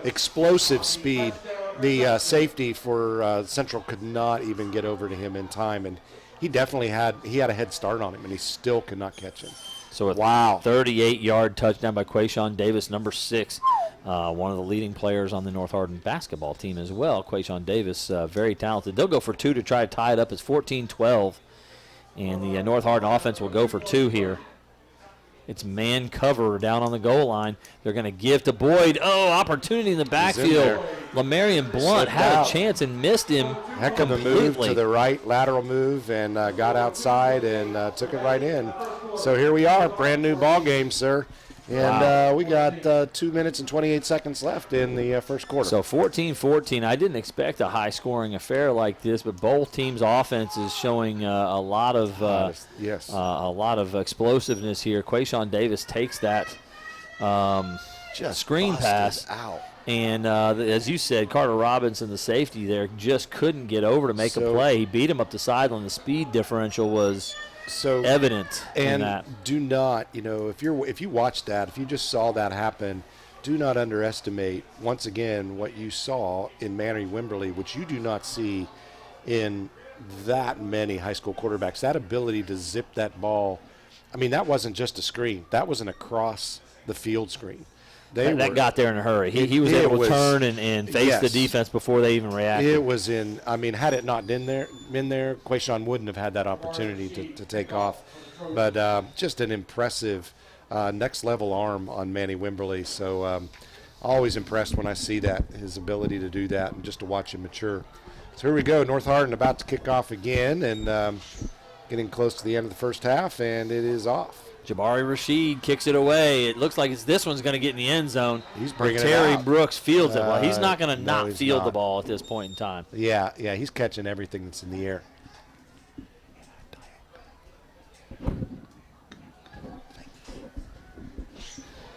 Speaker 6: Explosive speed. The safety for Central could not even get over to him in time, and he definitely had a head start on him, and he still could not catch him.
Speaker 1: So a
Speaker 6: Wow.
Speaker 1: 38-yard touchdown by Quayshawn Davis, number 6, one of the leading players on the North Hardin basketball team as well. Quayshawn Davis, very talented. They'll go for 2 to try to tie it up. It's 14-12, and the North Hardin offense will go for 2 here. It's man cover down on the goal line. They're going to give to Boyd. Oh, opportunity in the backfield. Lamarion Blunt
Speaker 6: Slipped
Speaker 1: had
Speaker 6: out.
Speaker 1: a chance and missed him
Speaker 6: Heck of a
Speaker 1: completely.
Speaker 6: move to the right, lateral move, and got outside and took it right in. So here we are, brand new ball game, sir. And we got 2 minutes and 28 seconds left in the first quarter.
Speaker 1: So 14-14. I didn't expect a high-scoring affair like this, but both teams' offense is showing a lot of
Speaker 6: yes.
Speaker 1: a lot of explosiveness here. Quayshawn Davis takes that
Speaker 6: Just
Speaker 1: screen
Speaker 6: busted
Speaker 1: pass.
Speaker 6: out.
Speaker 1: And as you said, Carter Robinson, the safety there, just couldn't get over to make a
Speaker 6: So-
Speaker 1: play. He beat him up the sideline. The speed differential was
Speaker 6: So
Speaker 1: evident in
Speaker 6: and
Speaker 1: that.
Speaker 6: do not, if you watch that, if you just saw that happen, do not underestimate once again what you saw in Manny Wimberly, which you do not see in that many high school quarterbacks. That ability to zip that ball. I mean, that wasn't just a screen. That was an across the field screen.
Speaker 1: That got there in a hurry. He was
Speaker 6: it
Speaker 1: able to
Speaker 6: was-
Speaker 1: turn and face the
Speaker 6: yes.
Speaker 1: defense before they even reacted.
Speaker 6: It was in. I mean, had it not been there, Quayshawn wouldn't have had that opportunity to take off. But just an impressive next level arm on Manny Wimberly. So always impressed when I see that, his ability to do that and just to watch him mature. So here we go. North Hardin about to kick off again and getting close to the end of the first half, and it is off.
Speaker 1: Jabari Rashid kicks it away. It looks like this one's going to get in the end zone.
Speaker 6: He's bringing it
Speaker 1: Terry
Speaker 6: out.
Speaker 1: Brooks fields it. Well, he's not going to
Speaker 6: no,
Speaker 1: not
Speaker 6: he's
Speaker 1: field the
Speaker 6: not.
Speaker 1: ball at this point in time.
Speaker 6: Yeah, he's catching everything that's in the air.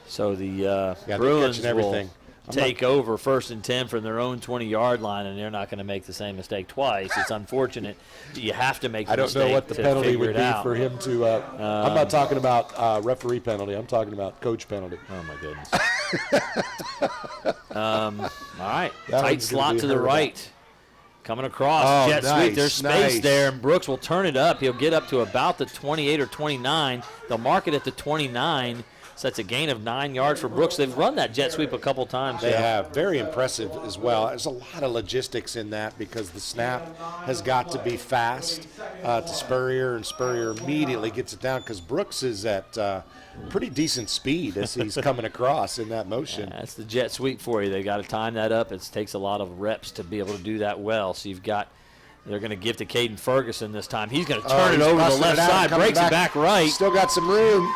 Speaker 1: So the
Speaker 6: they're
Speaker 1: Bruins
Speaker 6: catching everything.
Speaker 1: will take over 1st and 10 from their own 20-yard line, and they're not going to make the same mistake twice. It's unfortunate. You have to make the
Speaker 6: I don't
Speaker 1: mistake
Speaker 6: know what the
Speaker 1: to
Speaker 6: penalty
Speaker 1: figure
Speaker 6: would
Speaker 1: it
Speaker 6: be
Speaker 1: out.
Speaker 6: for him to. I'm not talking about referee penalty. I'm talking about coach penalty.
Speaker 1: Oh, my goodness. All right.
Speaker 6: That
Speaker 1: Tight
Speaker 6: one's
Speaker 1: slot
Speaker 6: gonna be
Speaker 1: to the
Speaker 6: heard
Speaker 1: right. Coming across.
Speaker 6: Oh,
Speaker 1: Jet sweep.
Speaker 6: nice,
Speaker 1: There's space
Speaker 6: nice.
Speaker 1: there, and Brooks will turn it up. He'll get up to about the 28 or 29. They'll mark it at the 29. So that's a gain of 9 yards for Brooks. They've run that jet sweep a couple times.
Speaker 6: They
Speaker 1: yeah.
Speaker 6: have. Very impressive as well. There's a lot of logistics in that because the snap has got to be fast to Spurrier, and Spurrier immediately gets it down because Brooks is at pretty decent speed as he's coming across in that motion.
Speaker 1: That's the jet sweep for you. They got to time that up. It takes a lot of reps to be able to do that well. So they're going to give to Caden Ferguson this time. He's going to turn it
Speaker 6: He's
Speaker 1: over to the
Speaker 6: busting
Speaker 1: left
Speaker 6: it out,
Speaker 1: side,
Speaker 6: coming
Speaker 1: breaks it back right.
Speaker 6: Still got some room.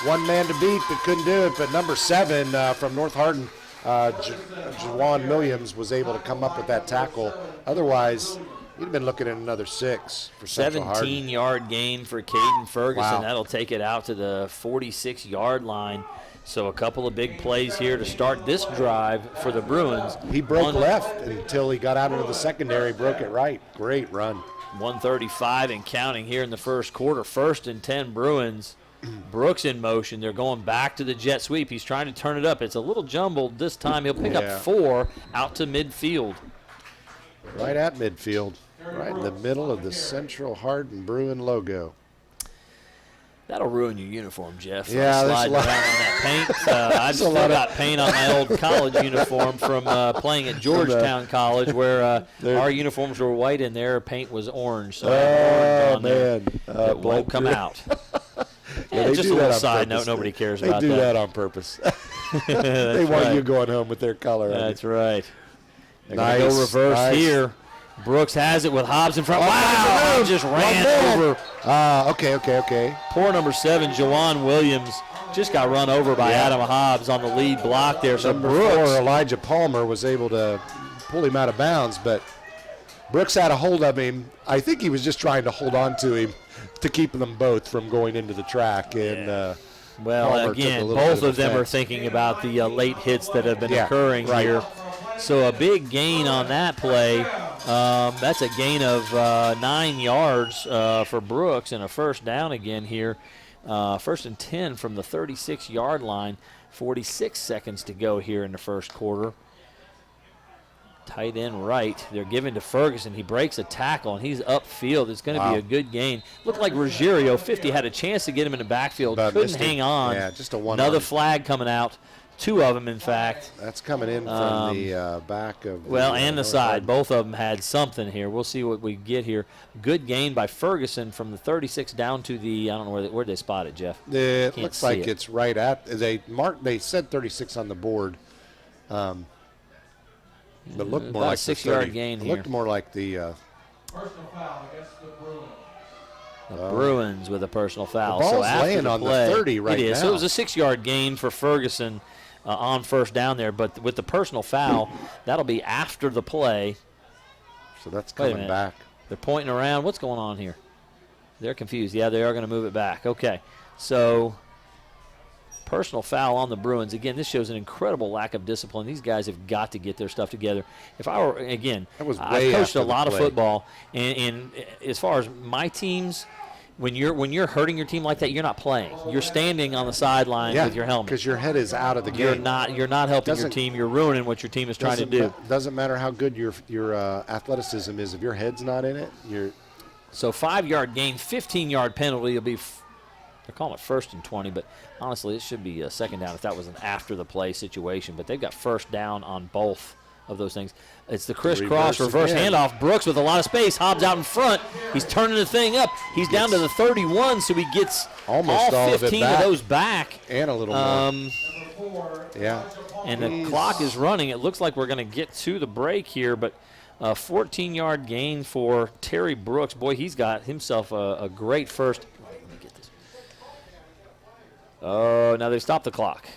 Speaker 6: One man to beat, but couldn't do it. But number 7 from North Hardin, Juwan Williams, was able to come up with that tackle. Otherwise, you'd have been looking at another 6 for Central Hardin.
Speaker 1: 17-yard gain for Caden Ferguson.
Speaker 6: Wow.
Speaker 1: That'll take it out to the 46-yard line. So a couple of big plays here to start this drive for the Bruins.
Speaker 6: He broke left until he got out into the secondary, broke it right. Great run.
Speaker 1: 135 and counting here in the first quarter. 1st and 10 Bruins. Brooks in motion. They're going back to the jet sweep. He's trying to turn it up. It's a little jumbled this time. He'll pick up 4 out to midfield.
Speaker 6: Right at midfield. Right in the middle of the Central Hardin Bruin logo.
Speaker 1: That'll ruin your uniform, Jeff.
Speaker 6: Yeah,
Speaker 1: sliding around on that paint. I've still got paint on my old college uniform from playing at Georgetown College, where our uniforms were white and their paint was orange. So orange on there. It won't come out.
Speaker 6: Yeah,
Speaker 1: just a little side note. Nobody cares about that.
Speaker 6: They do that on purpose. They want you going home with their color.
Speaker 1: That's right.
Speaker 6: Nice.
Speaker 1: Go reverse here. Brooks has it with Hobbs in front. Wow! Hobbs just ran over.
Speaker 6: Okay.
Speaker 1: Poor number 7, Jawan Williams, just got run over by Adam Hobbs on the lead block there. So
Speaker 6: Number
Speaker 1: Brooks,
Speaker 6: 4, Elijah Palmer, was able to pull him out of bounds, but Brooks had a hold of him. I think he was just trying to hold on to him to keep them both from going into the track. And
Speaker 1: well,
Speaker 6: Palmer
Speaker 1: again,
Speaker 6: took
Speaker 1: both
Speaker 6: bit
Speaker 1: of them are
Speaker 6: offense.
Speaker 1: thinking about the late hits that have been
Speaker 6: Yeah,
Speaker 1: occurring
Speaker 6: right.
Speaker 1: here. So a big gain on that play. That's a gain of 9 yards for Brooks and a first down again here. First and 10 from the 36-yard line. 46 seconds to go here in the first quarter. Tight end right. They're giving to Ferguson. He breaks a tackle, and he's upfield. It's going to be a good gain. Looked like Ruggiero, 50, had a chance to get him in the backfield.
Speaker 6: But
Speaker 1: Couldn't hang on.
Speaker 6: Yeah, just a one.
Speaker 1: Another flag coming out. 2 of them, in fact.
Speaker 6: That's coming in from the back of.
Speaker 1: And the side. Both of them had something here. We'll see what we get here. Good gain by Ferguson from the 36 down to the, I don't know where they spot it, Jeff.
Speaker 6: It
Speaker 1: Can't
Speaker 6: looks
Speaker 1: see
Speaker 6: like
Speaker 1: it.
Speaker 6: it's right at. They said 36 on the board. But looked more
Speaker 1: About a
Speaker 6: like
Speaker 1: 6-yard gain
Speaker 6: it
Speaker 1: here.
Speaker 6: looked more like the.
Speaker 5: Personal foul against the Bruins.
Speaker 1: The Bruins with a personal foul.
Speaker 6: The ball's
Speaker 1: so after
Speaker 6: laying
Speaker 1: the
Speaker 6: on the
Speaker 1: play,
Speaker 6: 30 right
Speaker 1: it is. So
Speaker 6: now.
Speaker 1: it was a 6-yard gain for Ferguson on first down there. But with the personal foul, that'll be after the play.
Speaker 6: So that's
Speaker 1: Wait a
Speaker 6: coming
Speaker 1: minute.
Speaker 6: back.
Speaker 1: They're pointing around. What's going on here? They're confused. Yeah, they are going to move it back. Okay. So personal foul on the Bruins. Again, this shows an incredible lack of discipline. These guys have got to get their stuff together. If I were, again,
Speaker 6: That was
Speaker 1: I
Speaker 6: way
Speaker 1: coached
Speaker 6: after
Speaker 1: a
Speaker 6: the
Speaker 1: lot of
Speaker 6: play.
Speaker 1: football, and as far as my teams, when you're hurting your team like that, you're not playing. You're standing on the sideline with your helmet.
Speaker 6: because your head is out of the
Speaker 1: You're
Speaker 6: game.
Speaker 1: not helping your
Speaker 6: Doesn't-
Speaker 1: team. You're ruining what your team is trying to do.
Speaker 6: Doesn't matter how good your athleticism is. If your head's not in it, you're.
Speaker 1: So 5-yard gain, 15-yard penalty will be. They're calling it 1st and 20, but honestly, it should be a second down if that was an after-the-play situation. But they've got first down on both of those things. It's the crisscross reverse
Speaker 6: again.
Speaker 1: handoff. Brooks with a lot of space. Hobbs out in front. He's turning the thing up. He's down to the 31, so he gets
Speaker 6: Almost all of it
Speaker 1: 15
Speaker 6: back.
Speaker 1: of those back.
Speaker 6: And a little more. Yeah.
Speaker 1: And the clock is running. It looks like we're going to get to the break here, but a 14-yard gain for Terry Brooks. Boy, he's got himself a great first. Let me get this. Oh, now they stopped the clock.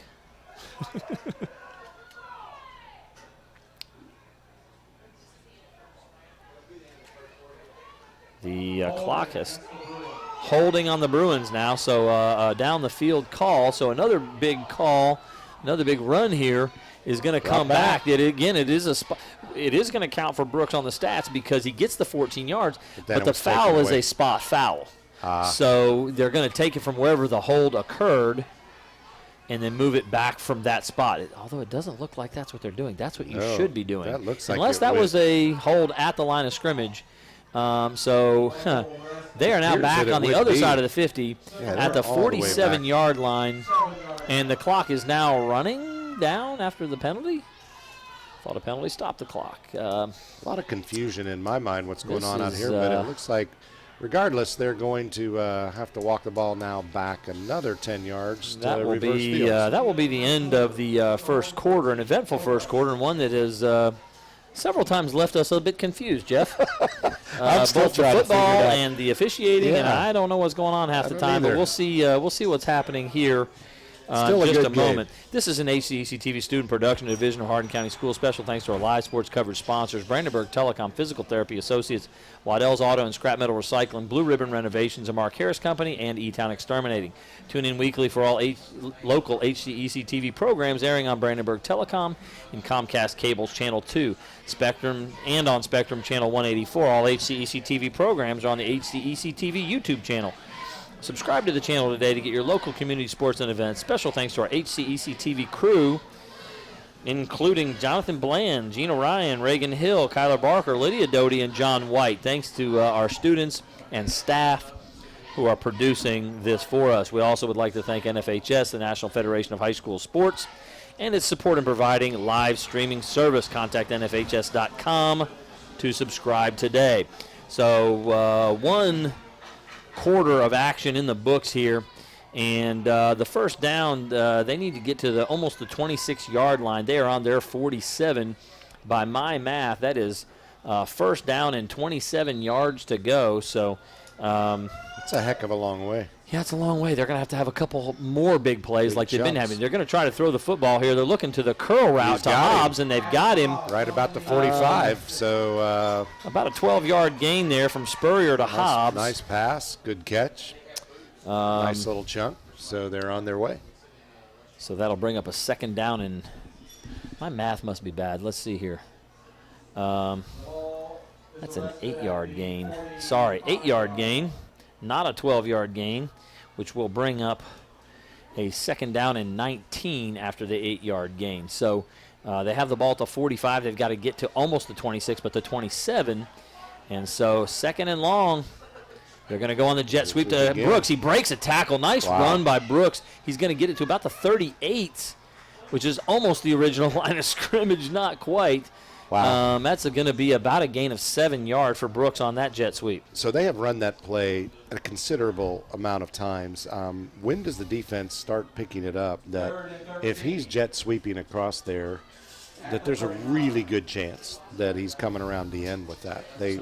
Speaker 1: The clock is holding on the Bruins now, so down the field call. So another big call, another big run here is going to come back. It is going to count for Brooks on the stats because he gets the 14 yards, but the foul is a spot foul. So they're going to take it from wherever the hold occurred and then move it back from that spot. Although it doesn't look like that's what they're doing. That's what you should be doing.
Speaker 6: That looks like
Speaker 1: Unless
Speaker 6: it
Speaker 1: that
Speaker 6: would.
Speaker 1: was a hold at the line of scrimmage. They are now
Speaker 6: Appears
Speaker 1: back
Speaker 6: that it
Speaker 1: on the
Speaker 6: would
Speaker 1: other
Speaker 6: be.
Speaker 1: side of the 50
Speaker 6: Yeah,
Speaker 1: at the
Speaker 6: they're all the way back.
Speaker 1: 47-yard line. And the clock is now running down after the penalty. Thought a penalty stopped the clock.
Speaker 6: A lot of confusion in my mind what's going
Speaker 1: This
Speaker 6: on out
Speaker 1: is,
Speaker 6: here, but it looks like regardless, they're going to have to walk the ball now back another 10 yards to
Speaker 1: That will
Speaker 6: reverse
Speaker 1: be
Speaker 6: fields.
Speaker 1: that will be the end of the first quarter, an eventful first quarter, and one that has several times left us a bit confused, Jeff.
Speaker 6: I'm still
Speaker 1: Both the
Speaker 6: trying to figure
Speaker 1: football
Speaker 6: it out.
Speaker 1: and the officiating, and
Speaker 6: Yeah.
Speaker 1: I don't know what's going on half
Speaker 6: I
Speaker 1: the
Speaker 6: don't
Speaker 1: time, but
Speaker 6: either.
Speaker 1: we'll see what's happening here.
Speaker 6: Still a
Speaker 1: Just
Speaker 6: good
Speaker 1: a
Speaker 6: game.
Speaker 1: moment. This is an HCEC-TV student production, division of Hardin County Schools. Special thanks to our live sports coverage sponsors: Brandenburg Telecom, Physical Therapy Associates, Waddell's Auto and Scrap Metal Recycling, Blue Ribbon Renovations, a Mark Harris Company, and E-Town Exterminating. Tune in weekly for all local HCEC-TV programs airing on Brandenburg Telecom and Comcast Cable's Channel 2, Spectrum, and on Spectrum Channel 184. All HCEC-TV programs are on the HCEC-TV YouTube channel. Subscribe to the channel today to get your local community sports and events. Special thanks to our HCEC-TV crew. including Jonathan Bland, Gina Ryan, Reagan Hill, Kyler Barker, Lydia Doty, and John White. Thanks to our students and staff who are producing this for us. We also would like to thank NFHS, the National Federation of High School Sports, and its support in providing live streaming service. Contact NFHS.com to subscribe today. So 1 quarter of action in the books here. And the first down, they need to get to almost the 26-yard line. They are on their 47. By my math, that is first down and 27 yards to go. So
Speaker 6: It's a heck of a long way.
Speaker 1: yeah, it's a long way. They're going to have a couple more big plays like they've been having. They're going to try to throw the football here. They're looking to the curl route to Hobbs, and they've got him.
Speaker 6: Right about the 45. So
Speaker 1: about a 12-yard gain there from Spurrier to Hobbs.
Speaker 6: Nice pass. Good catch. Nice little chunk. So they're on their way.
Speaker 1: So that'll bring up a second down, and my math must be bad. Let's see here. That's an 8-yard gain. Sorry, 8-yard gain, not a 12-yard gain, which will bring up a second down and 19 after the 8-yard gain. So they have the ball at the 45. They've got to get to almost the 26, but the 27. And so second and long. They're going to go on the jet sweep to Brooks. He breaks a tackle. Nice run by Brooks. He's going to get it to about the 38, which is almost the original line of scrimmage, not quite.
Speaker 6: Wow.
Speaker 1: That's going to be about a gain of 7 yards for Brooks on that jet sweep.
Speaker 6: So they have run that play a considerable amount of times. When does the defense start picking it up that if he's jet sweeping across there, that there's a really good chance that he's coming around the end with that? They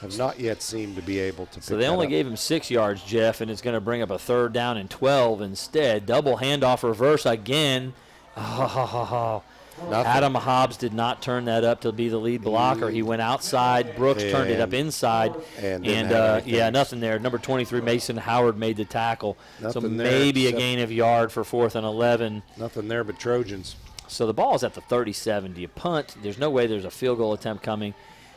Speaker 6: have not yet seemed to be able to pick
Speaker 1: So they only gave him 6 yards, Jeff, and it's going to bring up a third down and 12 instead. Double handoff reverse again. Adam Hobbs did not turn that up to be the lead blocker. He went outside. Brooks turned it up inside. And nothing there. Number 23, Mason Howard, made the tackle. So maybe a gain of yard for 4th and 11.
Speaker 6: Nothing there but Trojans.
Speaker 1: So the ball is at the 37. Do you punt? There's no way there's a field goal attempt coming.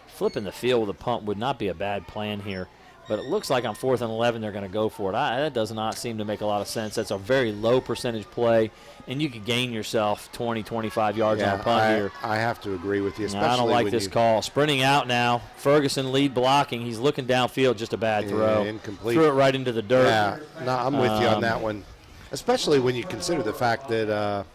Speaker 1: Flipping the field with a punt would not be a bad plan here. But it looks like on 4th and 11 they're going to go for it. That does not seem to make a lot of sense. That's a very low percentage play, and you could gain yourself 20, 25 yards on a punt here.
Speaker 6: I have to agree with you. Especially
Speaker 1: I don't like this call. Sprinting out now. Ferguson lead blocking. He's looking downfield. Just a bad throw.
Speaker 6: Incomplete.
Speaker 1: Threw it right into the dirt.
Speaker 6: Yeah, no, I'm with you on that one. Especially when you consider the fact that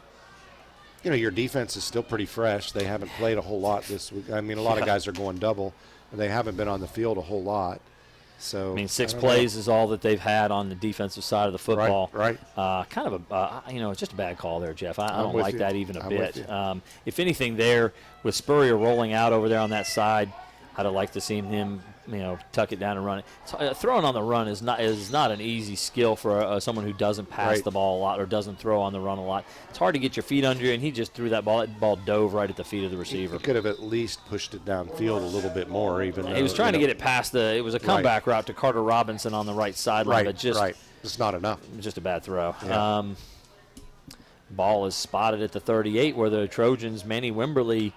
Speaker 6: your defense is still pretty fresh. They haven't played a whole lot this week. I mean, a lot of guys are going double, and they haven't been on the field a whole lot. So
Speaker 1: I mean, 6 plays is all that they've had on the defensive side of the football.
Speaker 6: Right.
Speaker 1: Kind of it's just a bad call there, Jeff. I don't like that even a bit.
Speaker 6: With
Speaker 1: If anything, there with Spurrier rolling out over there on that side, I'd have liked to see him, tuck it down and run it. Throwing on the run is not an easy skill for someone who doesn't pass the ball a lot or doesn't throw on the run a lot. It's hard to get your feet under you, and he just threw that ball. That ball dove right at the feet of the receiver.
Speaker 6: He could have at least pushed it downfield a little bit more, even though
Speaker 1: he was trying to get it past it was a comeback route to Carter Robinson on the right sideline, but just
Speaker 6: it's not enough.
Speaker 1: Just a bad throw.
Speaker 6: Yeah.
Speaker 1: Ball is spotted at the 38 where the Trojans, Manny Wimberly,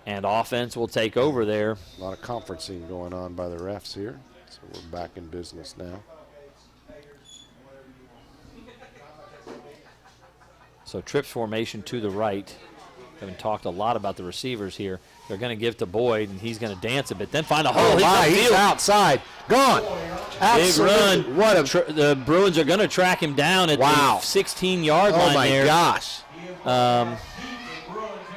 Speaker 1: and offense will take over there.
Speaker 6: A lot of conferencing going on by the refs here. So we're back in business now.
Speaker 1: So trips formation to the right. Haven't talked a lot about the receivers here. They're going to give to Boyd, and he's going to dance a bit, then find a hole.
Speaker 6: He's outside. Gone.
Speaker 1: Big run. The Bruins are going to track him down at the 16-yard line there.
Speaker 6: Oh, my gosh.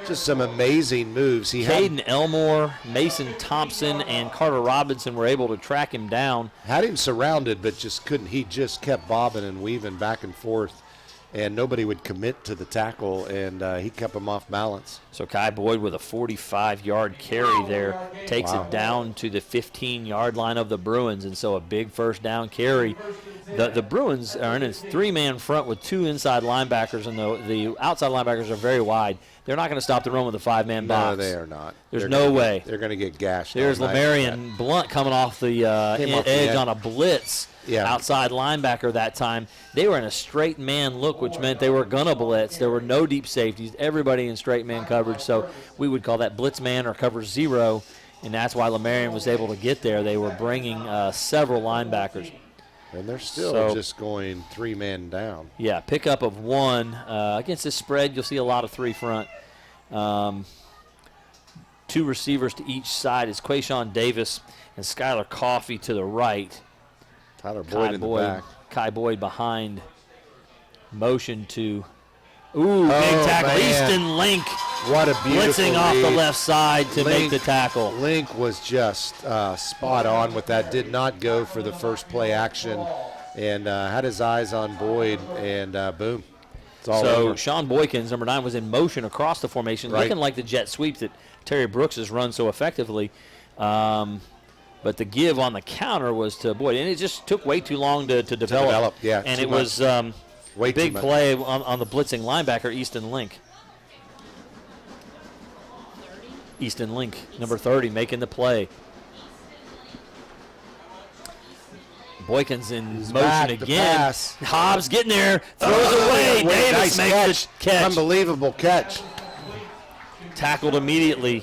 Speaker 6: Just some amazing moves.
Speaker 1: Caden Elmore, Mason Thompson, and Carter Robinson were able to track him down.
Speaker 6: Had him surrounded, but just couldn't. He just kept bobbing and weaving back and forth, and nobody would commit to the tackle, and he kept him off balance.
Speaker 1: So Kai Boyd with a 45-yard carry there takes it down to the 15-yard line of the Bruins, and so a big first down carry. The Bruins are in a 3-man front with 2 inside linebackers, and the outside linebackers are very wide. They're not going to stop the run with a 5-man box.
Speaker 6: No, they are not.
Speaker 1: There's no way.
Speaker 6: They're going to get gashed.
Speaker 1: There's Lamarion Blunt coming off the edge on a blitz. Outside linebacker that time. They were in a straight man look, which meant they were going to blitz. There were no deep safeties. Everybody in straight man coverage. So we would call that blitz man or cover 0, and that's why Lamarion was able to get there. They were bringing several linebackers.
Speaker 6: And they're still just going 3-man down.
Speaker 1: Yeah, pickup of 1. Against this spread, you'll see a lot of 3 front. Two receivers to each side is Quayshawn Davis and Skylar Coffey to the right.
Speaker 7: Tyler Boyd in the back.
Speaker 1: Kai Boyd behind. Motion to, big tackle.
Speaker 7: Man.
Speaker 1: Easton Link
Speaker 7: What a beautiful
Speaker 1: blitzing off the
Speaker 7: read.
Speaker 1: left side to make the tackle.
Speaker 7: Link was just spot on with that. Did not go for the first play action and had his eyes on Boyd, and boom. It's all
Speaker 1: So
Speaker 7: over.
Speaker 1: Sean Boykins, number 9, was in motion across the formation,
Speaker 7: Right.
Speaker 1: looking like the jet sweep that Terry Brooks has run so effectively. But the give on the counter was to Boyd, and it just took way too long to develop.
Speaker 7: Yeah,
Speaker 1: and
Speaker 7: too
Speaker 1: it was
Speaker 7: Way too
Speaker 1: big
Speaker 7: much.
Speaker 1: play on the blitzing linebacker, Easton Link. Easton Link, number 30, making the play. Boykins in motion
Speaker 7: back to
Speaker 1: again.
Speaker 7: pass.
Speaker 1: Hobbs getting there, throws away. Davis
Speaker 7: Nice
Speaker 1: makes the catch.
Speaker 7: Unbelievable catch.
Speaker 1: Tackled immediately.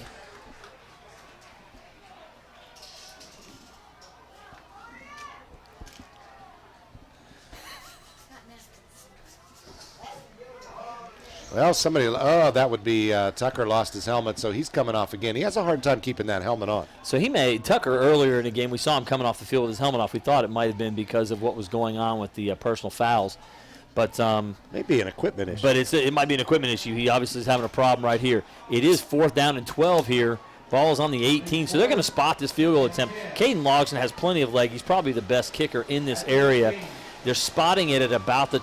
Speaker 7: Well, that would be Tucker lost his helmet, so he's coming off again. He has a hard time keeping that helmet on.
Speaker 1: So he made Tucker earlier in the game. We saw him coming off the field with his helmet off. We thought it might have been because of what was going on with the personal fouls, but
Speaker 7: Maybe an equipment issue.
Speaker 1: but it might be an equipment issue. He obviously is having a problem right here. It is 4th down and 12 here. Ball is on the 18, so they're going to spot this field goal attempt. Caden Logson has plenty of leg. He's probably the best kicker in this area. They're spotting it at about the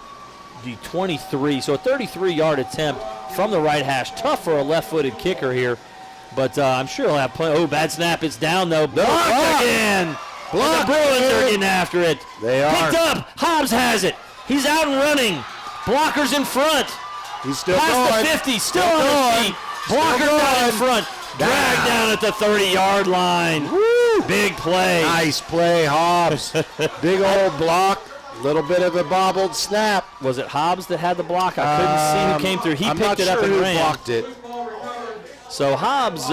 Speaker 1: 23, so a 33-yard attempt from the right hash. Tough for a left-footed kicker here, but I'm sure he'll have plenty. Oh, bad snap. It's down, though. Blocked again. And the Bruins are getting after it.
Speaker 7: They are.
Speaker 1: Picked up. Hobbs has it. He's out and running. Blockers in front.
Speaker 7: He's still
Speaker 1: Past
Speaker 7: going.
Speaker 1: the 50. Still on his feet. Blockers down in front. Dragged down at the 30-yard line.
Speaker 7: Woo!
Speaker 1: Big play.
Speaker 7: Nice play, Hobbs. Big old block. Little bit of a bobbled snap.
Speaker 1: Was it Hobbs that had the block? I couldn't see who came through. He
Speaker 7: I'm
Speaker 1: picked
Speaker 7: not
Speaker 1: it up
Speaker 7: sure
Speaker 1: and
Speaker 7: who
Speaker 1: ran.
Speaker 7: blocked it.
Speaker 1: So Hobbs,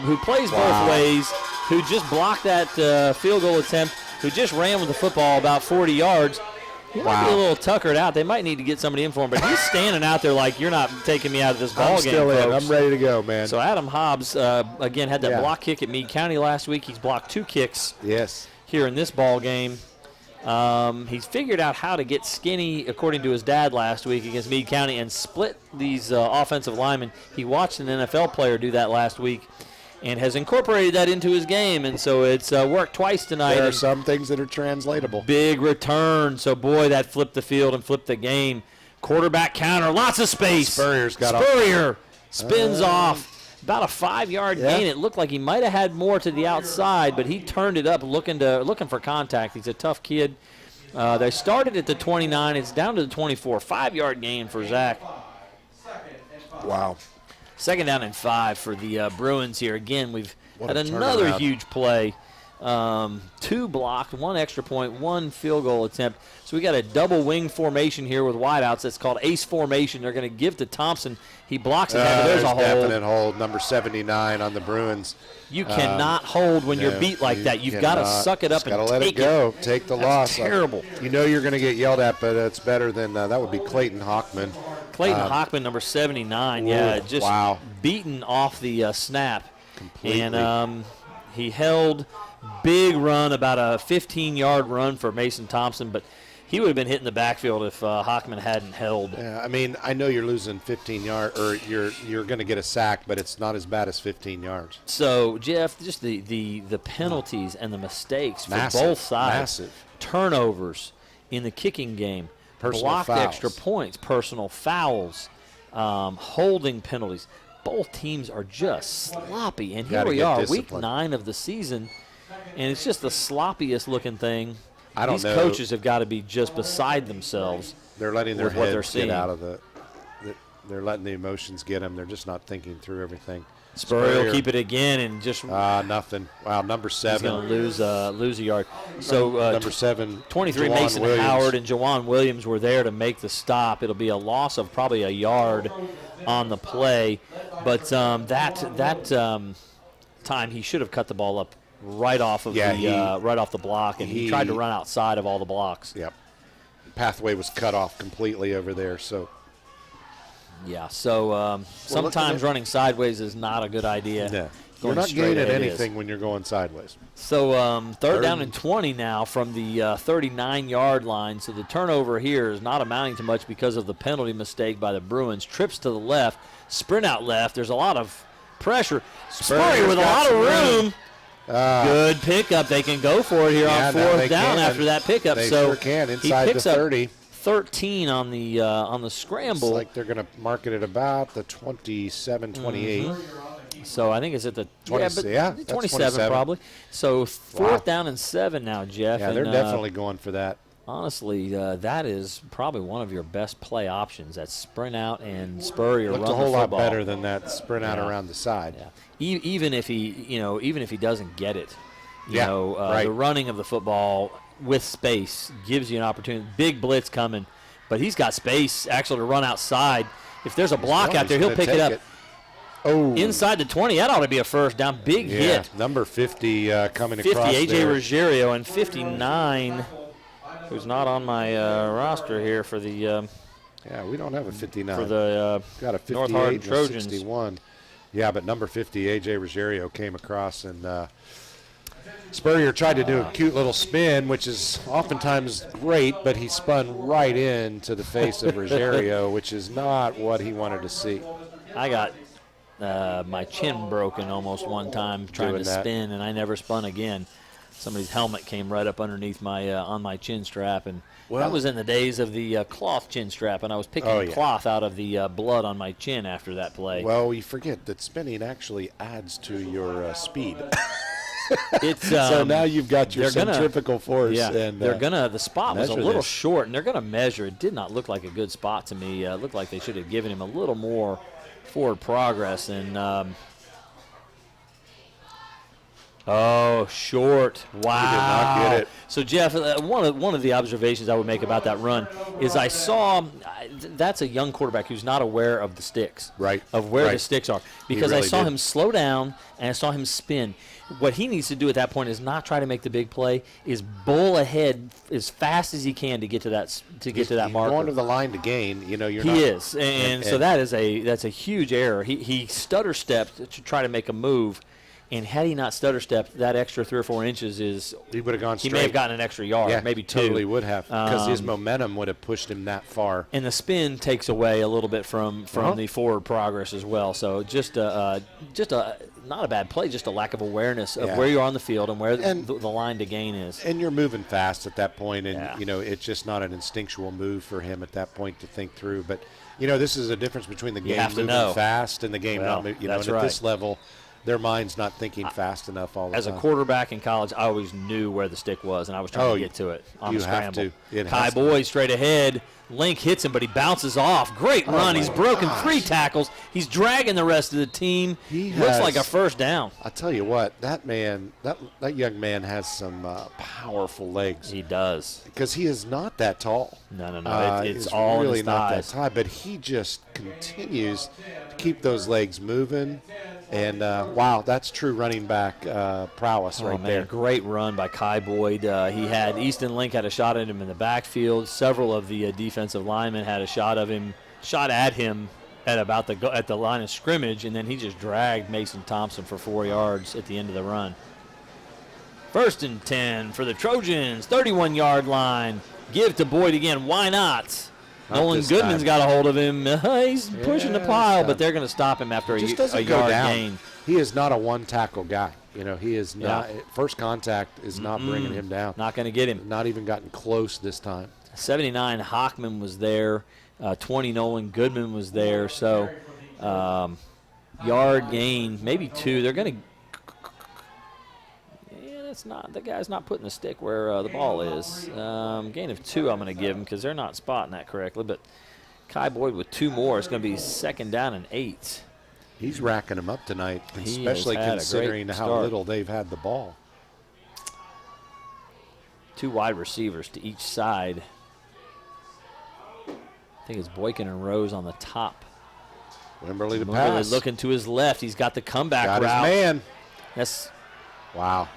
Speaker 1: who plays both ways, who just blocked that field goal attempt, who just ran with the football about 40 yards, he might be a little tuckered out. They might need to get somebody in for him, but he's standing out there like, you're not taking me out of this ball
Speaker 7: I'm
Speaker 1: game,
Speaker 7: still in.
Speaker 1: folks.
Speaker 7: I'm ready to go, man.
Speaker 1: So Adam Hobbs, again, had that
Speaker 7: Yeah.
Speaker 1: block kick at Meade County last week. He's blocked 2 kicks
Speaker 7: Yes.
Speaker 1: here in this ball game. He's figured out how to get skinny, according to his dad last week against Meade County, and split these offensive linemen. He watched an NFL player do that last week and has incorporated that into his game, and so it's worked twice tonight.
Speaker 7: There are
Speaker 1: And
Speaker 7: some things that are translatable.
Speaker 1: big return. So, boy, that flipped the field and flipped the game. Quarterback counter, lots of space.
Speaker 7: Spurrier's got off.
Speaker 1: Spurrier spins off. About a 5-yard
Speaker 7: Yeah.
Speaker 1: gain. It looked like he might have had more to the outside, but he turned it up looking for contact. He's a tough kid. They started at the 29. It's down to the 24. 5-yard gain for Zach.
Speaker 7: Wow.
Speaker 1: 2nd down and 5 for the Bruins here. Again, we've
Speaker 7: What
Speaker 1: had
Speaker 7: a
Speaker 1: another
Speaker 7: turnaround.
Speaker 1: huge play. 2 blocked, 1 extra point, 1 field goal attempt. So we got a double wing formation here with wideouts. That's called ace formation. They're going to give to Thompson. He blocks it. There's a hold.
Speaker 7: Definite hold. Number 79 on the Bruins.
Speaker 1: You cannot hold when you're
Speaker 7: No,
Speaker 1: beat like
Speaker 7: you
Speaker 1: that. You've got to
Speaker 7: cannot.
Speaker 1: suck it up
Speaker 7: Just
Speaker 1: and
Speaker 7: gotta let
Speaker 1: take
Speaker 7: it go. Take the
Speaker 1: That's
Speaker 7: loss.
Speaker 1: terrible.
Speaker 7: You know you're going to get yelled at, but it's better than that would be Clayton Hockman.
Speaker 1: Clayton Hockman, number 79, yeah, just
Speaker 7: wow.
Speaker 1: beaten off the snap.
Speaker 7: Completely.
Speaker 1: And he held big run, about a 15-yard run for Mason Thompson, but he would have been hitting the backfield if Hockman hadn't held.
Speaker 7: Yeah, I mean, I know you're losing 15 yards, or you're going to get a sack, but it's not as bad as 15 yards.
Speaker 1: So, Jeff, just the penalties and the mistakes for
Speaker 7: Massive,
Speaker 1: both sides.
Speaker 7: massive.
Speaker 1: Turnovers in the kicking game.
Speaker 7: Personal
Speaker 1: blocked
Speaker 7: fouls.
Speaker 1: extra points, personal fouls, holding penalties. Both teams are just sloppy. And here
Speaker 7: Gotta
Speaker 1: we
Speaker 7: get
Speaker 1: are,
Speaker 7: discipline.
Speaker 1: week 9 of the season, and it's just the sloppiest looking thing.
Speaker 7: I don't
Speaker 1: These
Speaker 7: know.
Speaker 1: coaches have got to be just beside themselves.
Speaker 7: They're letting their
Speaker 1: with what they're
Speaker 7: heads
Speaker 1: seeing.
Speaker 7: get out of they're letting the emotions get them. They're just not thinking through everything.
Speaker 1: Spurrier will keep it again and just
Speaker 7: Nothing. Wow, number
Speaker 1: he's
Speaker 7: 7.
Speaker 1: going to lose a yard. So
Speaker 7: Number 7.
Speaker 1: 23
Speaker 7: Jawan
Speaker 1: Mason
Speaker 7: Williams.
Speaker 1: Howard and Jawan Williams were there to make the stop. It'll be a loss of probably a yard on the play, but that time he should have cut the ball up right off of right off the block, and he tried to run outside of all the blocks.
Speaker 7: Yep. Pathway was cut off completely over there. So
Speaker 1: Yeah, so sometimes running sideways is not a good idea.
Speaker 7: Yeah.
Speaker 1: Going
Speaker 7: You're not
Speaker 1: straight
Speaker 7: gaining
Speaker 1: ahead
Speaker 7: anything when you're going sideways.
Speaker 1: So third down and 20 now from the 39-yard line. So the turnover here is not amounting to much because of the penalty mistake by the Bruins. Trips to the left, sprint out left. There's a lot of pressure. Spurrier with a lot of room. Good pickup. They can go for it here on fourth down after that pickup.
Speaker 7: They
Speaker 1: so
Speaker 7: sure can inside
Speaker 1: he picks
Speaker 7: the 30.
Speaker 1: Up 13 on the scramble.
Speaker 7: It's like they're going to mark it at about the 27, 28.
Speaker 1: So I think it's at the
Speaker 7: 27
Speaker 1: probably. So fourth down and 7 now, Jeff.
Speaker 7: Yeah, they're definitely going for that.
Speaker 1: Honestly, that is probably one of your best play options. That sprint out and Spurrier
Speaker 7: looked
Speaker 1: run
Speaker 7: a whole
Speaker 1: the
Speaker 7: lot
Speaker 1: football.
Speaker 7: better than that sprint out around the side.
Speaker 1: Yeah. Even if he doesn't get it,
Speaker 7: right.
Speaker 1: the running of the football with space gives you an opportunity. Big blitz coming, but he's got space actually to run outside. If there's a block out there, he'll pick it up.
Speaker 7: Oh,
Speaker 1: inside the 20, that ought to be a first down. Big hit.
Speaker 7: Number 50 coming
Speaker 1: 50,
Speaker 7: across
Speaker 1: A.J.
Speaker 7: there.
Speaker 1: Ruggiero, and 59, who's not on my roster here for the
Speaker 7: yeah, we don't have a 59.
Speaker 1: for the
Speaker 7: got a 58
Speaker 1: North Hardin
Speaker 7: and a
Speaker 1: Trojans.
Speaker 7: 61. Yeah, but number 50, A.J. Ruggiero, came across, and Spurrier tried to do a cute little spin, which is oftentimes great, but he spun right into the face of Ruggiero, which is not what he wanted to see.
Speaker 1: I got my chin broken almost one time trying
Speaker 7: Doing
Speaker 1: to
Speaker 7: that.
Speaker 1: spin, and I never spun again. Somebody's helmet came right up underneath my on my chin strap, and that was in the days of the cloth chin strap, and I was picking cloth out of the blood on my chin after that play.
Speaker 7: Well, you forget that spinning actually adds to your speed.
Speaker 1: It's
Speaker 7: so now you've got your centrifugal force.
Speaker 1: Yeah,
Speaker 7: and
Speaker 1: the spot was a little
Speaker 7: this.
Speaker 1: short, and they're gonna measure. It did not look like a good spot to me. It looked like they should have given him a little more forward progress, and short. Wow.
Speaker 7: He did not get it.
Speaker 1: So Jeff, one of the observations I would make about that run is I saw that's a young quarterback who's not aware of the sticks,
Speaker 7: right?
Speaker 1: Of where the sticks are, because
Speaker 7: really
Speaker 1: I saw
Speaker 7: did.
Speaker 1: him slow down and I saw him spin. What he needs to do at that point is not try to make the big play, is bowl ahead as fast as he can to get to that marker.
Speaker 7: Going to the line to gain, you're
Speaker 1: he
Speaker 7: not.
Speaker 1: is, and so that's a huge error. He stutter stepped to try to make a move, and had he not stutter stepped, that extra 3 or 4 inches
Speaker 7: he would have gone straight.
Speaker 1: He may have gotten an extra yard, maybe 2.
Speaker 7: Totally would have, because his momentum would have pushed him that far.
Speaker 1: And the spin takes away a little bit from the forward progress as well. So just a not a bad play, just a lack of awareness of where you are on the field and where the line to gain is.
Speaker 7: And you're moving fast at that point, and it's just not an instinctual move for him at that point to think through. But this is a difference between the game moving fast and the game not moving.
Speaker 1: That's
Speaker 7: and
Speaker 1: right.
Speaker 7: At this level, their mind's not thinking fast enough all the time.
Speaker 1: As a quarterback in college, I always knew where the stick was, and I was trying to get to it on the scramble. Kai Boyd straight ahead. Link hits him, but he bounces off. Great run. He's broken 3 tackles. He's dragging the rest of the team. Looks like a first down.
Speaker 7: I tell you what, that young man has some powerful legs.
Speaker 1: He does.
Speaker 7: Because he is not that tall.
Speaker 1: No. It's all
Speaker 7: really
Speaker 1: in his
Speaker 7: not
Speaker 1: thighs.
Speaker 7: that high, but he just continues to keep those legs moving. And, wow, that's true running back prowess right there.
Speaker 1: Great run by Kai Boyd. Easton Link had a shot at him in the backfield. Several of the defensive linemen had a shot at him at the line of scrimmage, and then he just dragged Mason Thompson for 4 yards at the end of the run. 1st and 10 for the Trojans, 31-yard line. Give to Boyd again. Why not? Nolan Goodman's got a hold of him. He's pushing the pile, but they're going to stop him after a yard gain.
Speaker 7: He is not a one-tackle guy. He is not. First contact is not bringing him down.
Speaker 1: Not going to get him.
Speaker 7: Not even gotten close this time.
Speaker 1: 79, Hockman was there. 20, Nolan Goodman was there. So yard gain, maybe 2. They're going to. The guy's not putting the stick where the ball is. Gain of 2 I'm going to give him because they're not spotting that correctly. But Kai Boyd with 2 more. It's going to be 2nd down and 8.
Speaker 7: He's racking them up tonight, especially considering how little they've had the ball.
Speaker 1: 2 wide receivers to each side. I think it's Boykin and Rose on the top.
Speaker 7: Wimberly to pass.
Speaker 1: Looking to his left. He's got the comeback route.
Speaker 7: Got his man.
Speaker 1: That's
Speaker 7: wow.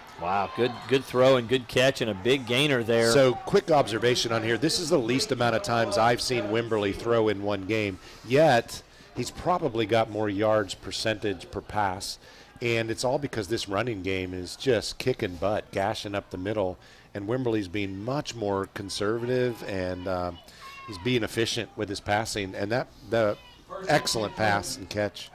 Speaker 1: Good throw and good catch and a big gainer there.
Speaker 7: So quick observation on here. This is the least amount of times I've seen Wimberly throw in one game. Yet he's probably got more yards percentage per pass. And it's all because this running game is just kicking butt, gashing up the middle. And Wimberley's being much more conservative, and he's being efficient with his passing. And the excellent pass and catch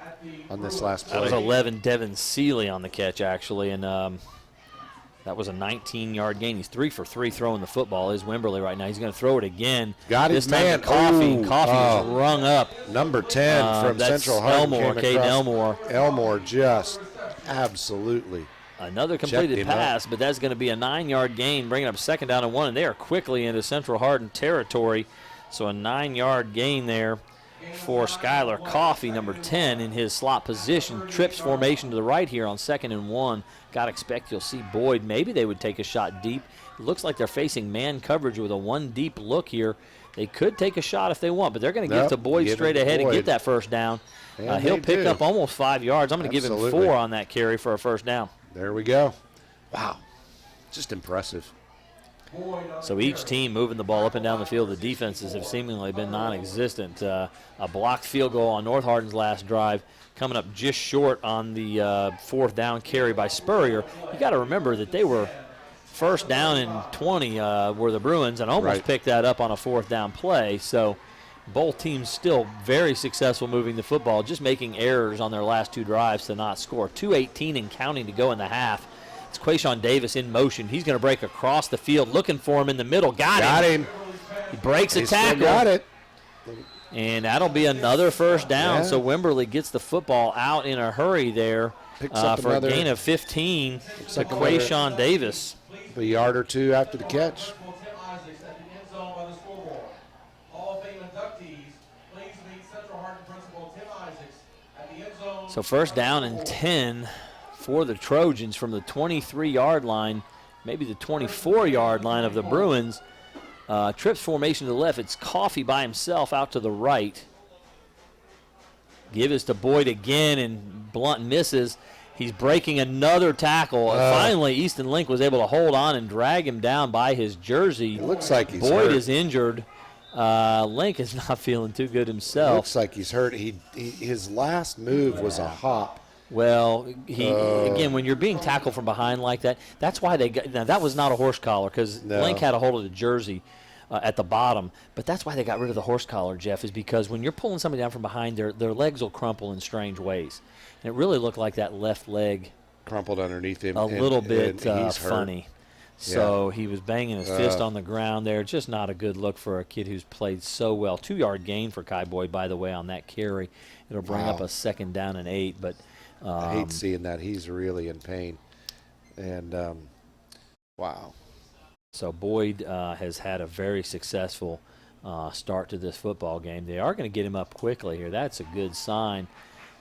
Speaker 7: on this last play.
Speaker 1: That was 11 Devin Seeley on the catch, actually, and that was a 19-yard gain. He's 3 for 3 throwing the football. Is Wimberley right now? He's going to throw it again.
Speaker 7: Got
Speaker 1: this
Speaker 7: his
Speaker 1: time
Speaker 7: man.
Speaker 1: to Coffee.
Speaker 7: Ooh,
Speaker 1: Coffee is rung up.
Speaker 7: Number 10 from
Speaker 1: that's
Speaker 7: Central Hardin.
Speaker 1: Elmore, Caden Elmore.
Speaker 7: Elmore just absolutely.
Speaker 1: Another completed pass, but that's going to be a 9-yard gain, bringing up 2nd down and 1, and they are quickly into Central Hardin territory. So a 9-yard gain there for Skylar Coffee, number 10, in his slot position. Trips formation to the right here on 2nd and 1. Got to expect you'll see Boyd. Maybe they would take a shot deep. It looks like they're facing man coverage with a 1 deep look here. They could take a shot if they want, but they're going to give to Boyd straight ahead and get that first down. He'll pick up almost 5 yards. I'm going to give him 4 on that carry for a first down.
Speaker 7: There we go. Wow. Just impressive.
Speaker 1: So each team moving the ball up and down the field. The defenses have seemingly been non-existent. A blocked field goal on North Hardin's last drive, coming up just short on the 4th down carry by Spurrier. You got to remember that they were 1st down and 20 were the Bruins, and almost picked that up on a 4th down play. So both teams still very successful moving the football, just making errors on their last 2 drives to not score. 2:18 and counting to go in the half. It's Quayshawn Davis in motion. He's going to break across the field, looking for him in the middle. Got him. He breaks a tackle.
Speaker 7: Got it.
Speaker 1: And that'll be another first down. So Wimberley gets the football out in a hurry there for a gain of 15 to Quayshawn Davis.
Speaker 7: A yard or 2 after the catch.
Speaker 1: So first down and 10 for the Trojans from the 23-yard line, maybe the 24-yard line of the Bruins. Trips formation to the left. It's Coffee by himself out to the right. Give is to Boyd again, and Blunt misses. He's breaking another tackle. Finally, Easton Link was able to hold on and drag him down by his jersey.
Speaker 7: It looks like he's
Speaker 1: Boyd
Speaker 7: hurt.
Speaker 1: Is injured. Link is not feeling too good himself.
Speaker 7: Looks like he's hurt. His last move was a hop.
Speaker 1: Well, again, when you're being tackled from behind like that, that's why they got. Now that was not a horse collar because Link had a hold of the jersey at the bottom. But that's why they got rid of the horse collar, Jeff, is because when you're pulling somebody down from behind, their legs will crumple in strange ways, and it really looked like that left leg
Speaker 7: crumpled underneath him
Speaker 1: a little bit
Speaker 7: he's
Speaker 1: funny.
Speaker 7: Hurt.
Speaker 1: So he was banging his fist on the ground there. Just not a good look for a kid who's played so well. 2-yard gain for Kai Boyd, by the way, on that carry. It'll bring up a 2nd down and 8. But
Speaker 7: I hate seeing that. He's really in pain. And, wow.
Speaker 1: So Boyd has had a very successful start to this football game. They are going to get him up quickly here. That's a good sign.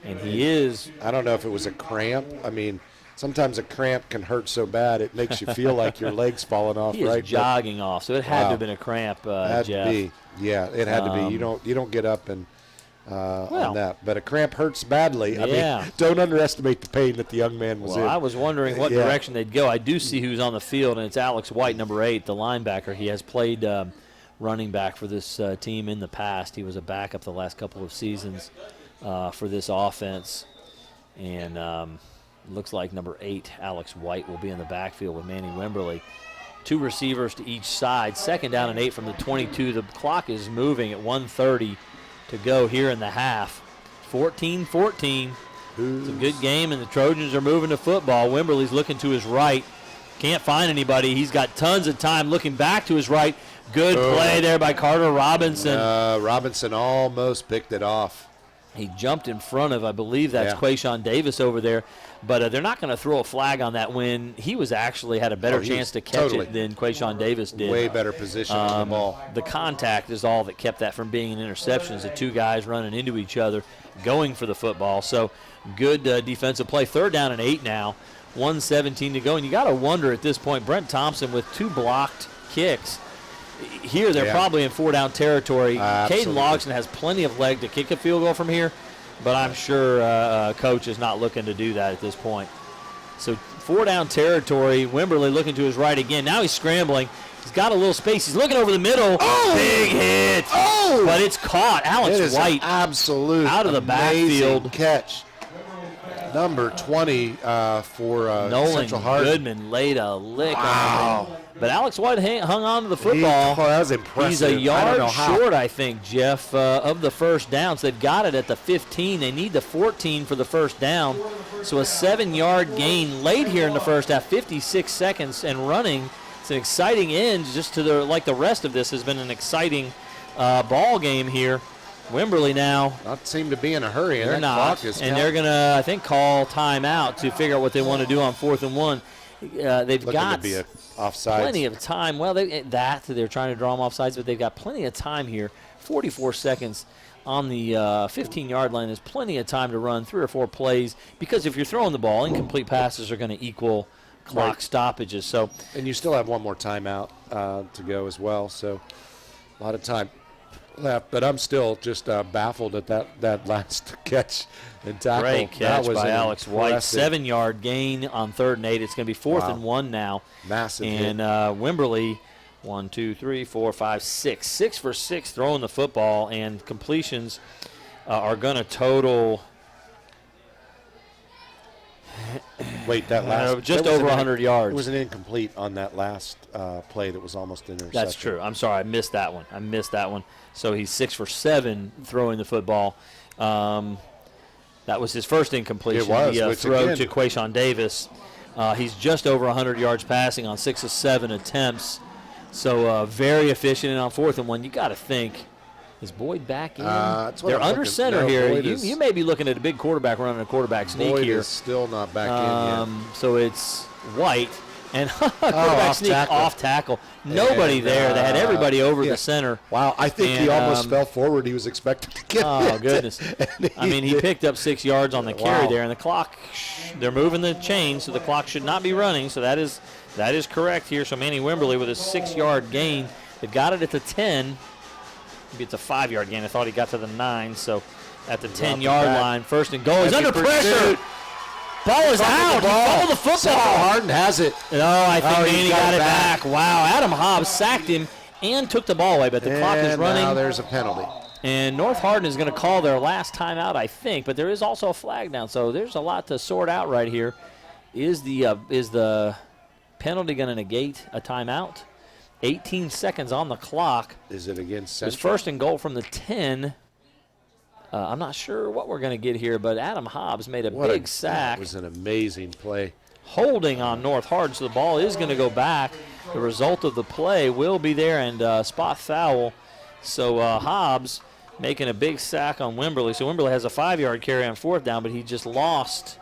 Speaker 1: And he is.
Speaker 7: I don't know if it was a cramp. I mean, sometimes a cramp can hurt so bad it makes you feel like your leg's falling off.
Speaker 1: He is
Speaker 7: right?
Speaker 1: jogging off, so it had to have been a cramp,
Speaker 7: Had
Speaker 1: Jeff.
Speaker 7: to be. Yeah, it had to be. You don't get up and on that, but a cramp hurts badly. I mean, don't underestimate the pain that the young man was in.
Speaker 1: I was wondering what direction they'd go. I do see who's on the field, and it's Alex White, number 8, the linebacker. He has played running back for this team in the past. He was a backup the last couple of seasons for this offense, and looks like number 8, Alex White, will be in the backfield with Manny Wimberley. 2 receivers to each side. 2nd down and 8 from the 22. The clock is moving at 1:30 to go here in the half. 14-14. It's a good game, and the Trojans are moving the football. Wimberley's looking to his right. Can't find anybody. He's got tons of time looking back to his right. Good play there by Carter Robinson.
Speaker 7: Robinson almost picked it off.
Speaker 1: He jumped in front of, I believe that's Quayshawn Davis over there. But they're not going to throw a flag on that when he was actually had a better chance to catch it than Quayshawn Davis did.
Speaker 7: Way better position on the ball.
Speaker 1: The contact is all that kept that from being an interception. The 2 guys running into each other, going for the football. So good defensive play. 3rd down and 8 now. 1:17 to go. And you got to wonder at this point, Brent Thompson with 2 blocked kicks. Here they're probably in 4-down territory. Caden Logston has plenty of leg to kick a field goal from here, but I'm sure Coach is not looking to do that at this point. So 4-down territory. Wimberley looking to his right again. Now he's scrambling. He's got a little space. He's looking over the middle.
Speaker 7: Oh!
Speaker 1: Big hit.
Speaker 7: Oh!
Speaker 1: But it's caught. Alex
Speaker 7: It is
Speaker 1: White
Speaker 7: an absolute
Speaker 1: out of the
Speaker 7: amazing
Speaker 1: backfield.
Speaker 7: catch. Number 20 for
Speaker 1: Nolan
Speaker 7: Central Hardin.
Speaker 1: Goodman laid a lick
Speaker 7: Wow.
Speaker 1: on him. But Alex White hung on to the football.
Speaker 7: That was impressive.
Speaker 1: He's a
Speaker 7: I don't
Speaker 1: yard
Speaker 7: know how.
Speaker 1: short, I think, Jeff, of the first down. So they've got it at the 15. They need the 14 for the first down. So a 7-yard gain late here in the first half, 56 seconds and running. It's an exciting end, just to like the rest of this has been an exciting ball game here. Wimberley now.
Speaker 7: Not seem to be in a hurry. And
Speaker 1: They're
Speaker 7: that
Speaker 1: not,
Speaker 7: clock is
Speaker 1: and they're going to, I think, call timeout to figure out what they want to do on 4th and 1. They've
Speaker 7: looking
Speaker 1: got
Speaker 7: to be offsides.
Speaker 1: plenty of time. Well, they're trying to draw them offsides, but they've got plenty of time here. 44 seconds on the 15-yard line is plenty of time to run 3 or 4 plays, because if you're throwing the ball, incomplete passes are going to equal clock stoppages. So,
Speaker 7: And you still have one more timeout to go as well, so a lot of time left. But I'm still just baffled at that last catch and tackle.
Speaker 1: great catch
Speaker 7: That was
Speaker 1: by
Speaker 7: an
Speaker 1: Alex White.
Speaker 7: impressive-
Speaker 1: 7-yard gain on 3rd and 8. It's going to be 4th and 1 now.
Speaker 7: Massive
Speaker 1: And
Speaker 7: hit.
Speaker 1: Wimberley, 1, 2, 3, 4, 5, 6. 6 for 6 throwing the football, and completions are going to total
Speaker 7: Wait, that last
Speaker 1: just
Speaker 7: there was
Speaker 1: over
Speaker 7: an-
Speaker 1: 100 yards.
Speaker 7: It was an incomplete on that last play that was almost intercepted.
Speaker 1: That's true. I'm sorry. I missed that one. So he's 6 for 7 throwing the football. That was his first incompletion.
Speaker 7: It was,
Speaker 1: The
Speaker 7: which
Speaker 1: throw
Speaker 7: again-
Speaker 1: to Quayshawn Davis. He's just over 100 yards passing on 6 of 7 attempts. So very efficient. And on 4th and 1, you got to think, is Boyd back in?
Speaker 7: That's what
Speaker 1: They're
Speaker 7: I'm
Speaker 1: under
Speaker 7: looking-
Speaker 1: center
Speaker 7: no,
Speaker 1: here.
Speaker 7: Boyd
Speaker 1: You,
Speaker 7: is-
Speaker 1: you may be looking at a big quarterback running a quarterback sneak
Speaker 7: Boyd
Speaker 1: here.
Speaker 7: is still not back in yet.
Speaker 1: So it's White. And quarterback
Speaker 7: off
Speaker 1: sneak
Speaker 7: tackle.
Speaker 1: off tackle. Nobody
Speaker 7: And,
Speaker 1: there. They had everybody over
Speaker 7: yeah.
Speaker 1: the center.
Speaker 7: Wow, I think he
Speaker 1: And,
Speaker 7: almost fell forward. He was expected to get
Speaker 1: Oh,
Speaker 7: hit.
Speaker 1: goodness.
Speaker 7: And
Speaker 1: I mean, he
Speaker 7: did.
Speaker 1: picked up 6 yards on the carry
Speaker 7: Wow.
Speaker 1: there, and the clock, they're moving the chain, so the clock should not be running. So that is correct here. So Manny Wimberley with a 6-yard gain. They've got it at the 10. Maybe it's a 5-yard gain. I thought he got to the 9. So at the 10-yard
Speaker 7: back.
Speaker 1: line, 1st and goal. He's
Speaker 7: Heavy
Speaker 1: under
Speaker 7: pursuit.
Speaker 1: pressure. Ball is out. He fumbled the football.
Speaker 7: Central Hardin has it.
Speaker 1: No, I think
Speaker 7: Oh, he
Speaker 1: Manny
Speaker 7: got
Speaker 1: got
Speaker 7: it
Speaker 1: it
Speaker 7: back.
Speaker 1: back. Wow, Adam Hobbs sacked him and took the ball away, but the clock is
Speaker 7: And
Speaker 1: running.
Speaker 7: now there's a penalty.
Speaker 1: And North Hardin is going to call their last timeout, I think, but there is also a flag down, so there's a lot to sort out right here. Is the penalty going to negate a timeout? 18 seconds on the clock.
Speaker 7: Is it against
Speaker 1: It was
Speaker 7: Central?
Speaker 1: 1st and goal from the 10. I'm not sure what we're going to get here, but Adam Hobbs made a big sack.
Speaker 7: That was an amazing play.
Speaker 1: Holding on North Hardin, so the ball is going to go back. The result of the play will be there, and spot foul. So Hobbs making a big sack on Wimberley. So Wimberley has a 5-yard carry on 4th down, but he just lost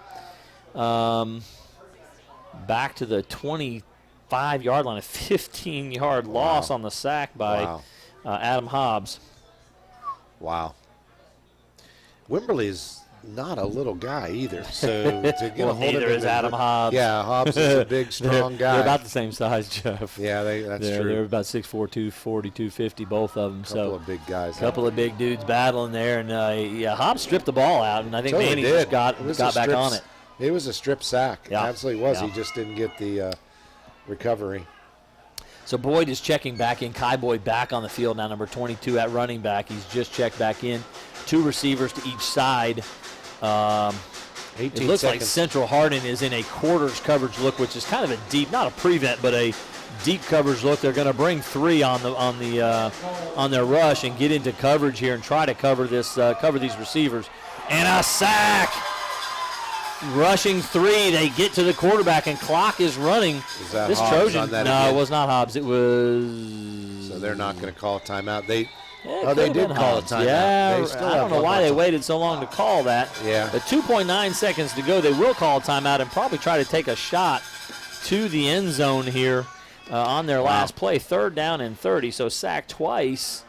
Speaker 1: back to the 25-yard line, a 15-yard loss on the sack by Adam Hobbs.
Speaker 7: Wow. Wimberley's not a little guy either. So to get a hold
Speaker 1: Neither
Speaker 7: of him
Speaker 1: is Adam Hobbs.
Speaker 7: Yeah, Hobbs is a big, strong guy.
Speaker 1: They're about the same size, Jeff.
Speaker 7: Yeah, that's true.
Speaker 1: They're about 6'4", 240, 250, both of them.
Speaker 7: Couple of big guys.
Speaker 1: A couple of big dudes battling there, and Hobbs stripped the ball out, and I think Manny just got back on it.
Speaker 7: It was a strip sack.
Speaker 1: Yeah.
Speaker 7: It absolutely was.
Speaker 1: Yeah.
Speaker 7: He just didn't get the recovery.
Speaker 1: So Boyd is checking back in. Kai Boyd back on the field now, number 22 at running back. He's just checked back in. 2 receivers to each side.
Speaker 7: 18
Speaker 1: It looks like
Speaker 7: seconds.
Speaker 1: Central Hardin is in a quarters coverage look, which is kind of a deep, not a prevent, but a deep coverage look. They're going to bring 3 on their rush and get into coverage here and try to cover these receivers. And a sack. Rushing 3, they get to the quarterback, and clock is running.
Speaker 7: Is that
Speaker 1: This
Speaker 7: Hobbs
Speaker 1: Trojan,
Speaker 7: on that
Speaker 1: no,
Speaker 7: again?
Speaker 1: it was not Hobbs. It was.
Speaker 7: So they're not going to call a timeout. They
Speaker 1: Yeah,
Speaker 7: they
Speaker 1: could've
Speaker 7: did
Speaker 1: been
Speaker 7: call a
Speaker 1: Hobbs.
Speaker 7: timeout.
Speaker 1: Yeah,
Speaker 7: They still
Speaker 1: I
Speaker 7: have
Speaker 1: don't know
Speaker 7: one
Speaker 1: why
Speaker 7: more
Speaker 1: they
Speaker 7: time.
Speaker 1: waited so long to call that.
Speaker 7: Yeah.
Speaker 1: But 2.9 seconds to go. They will call a timeout and probably try to take a shot to the end zone here on their last play. 3rd down and 30, so sacked twice.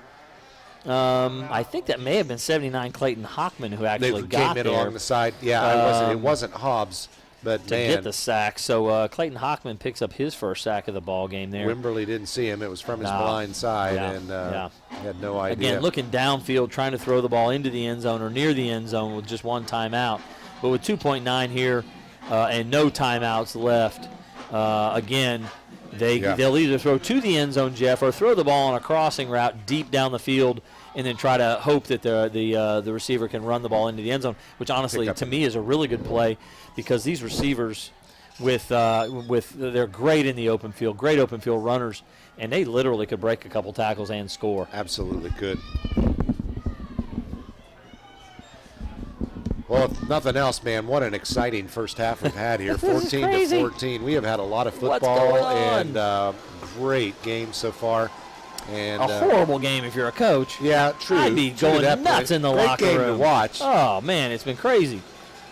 Speaker 1: I think that may have been 79 Clayton Hockman who
Speaker 7: They
Speaker 1: actually
Speaker 7: came
Speaker 1: got
Speaker 7: in
Speaker 1: there
Speaker 7: along the side. Yeah, it wasn't Hobbs, but
Speaker 1: to
Speaker 7: man,
Speaker 1: get the sack. So Clayton Hockman picks up his first sack of the ball game there.
Speaker 7: Wimberley didn't see him. It was from his
Speaker 1: No.
Speaker 7: blind side,
Speaker 1: Yeah,
Speaker 7: and
Speaker 1: yeah.
Speaker 7: had no idea.
Speaker 1: Again, looking downfield, trying to throw the ball into the end zone or near the end zone with just one timeout. But with 2.9 here and no timeouts left, again, they'll either throw to the end zone, Jeff, or throw the ball on a crossing route deep down the field, and then try to hope that the receiver can run the ball into the end zone, which honestly to me is a really good play, because these receivers they're great in the open field, great open field runners, and they literally could break a couple tackles and score.
Speaker 7: Absolutely could. Well, if nothing else, man, what an exciting first half we've had here. 14-14. We have had a lot of football and great games so far. And
Speaker 1: a horrible game if you're a coach.
Speaker 7: Yeah, true.
Speaker 1: I'd be
Speaker 7: True
Speaker 1: going nuts in the locker room.
Speaker 7: Great game to watch.
Speaker 1: Oh, man, it's been crazy.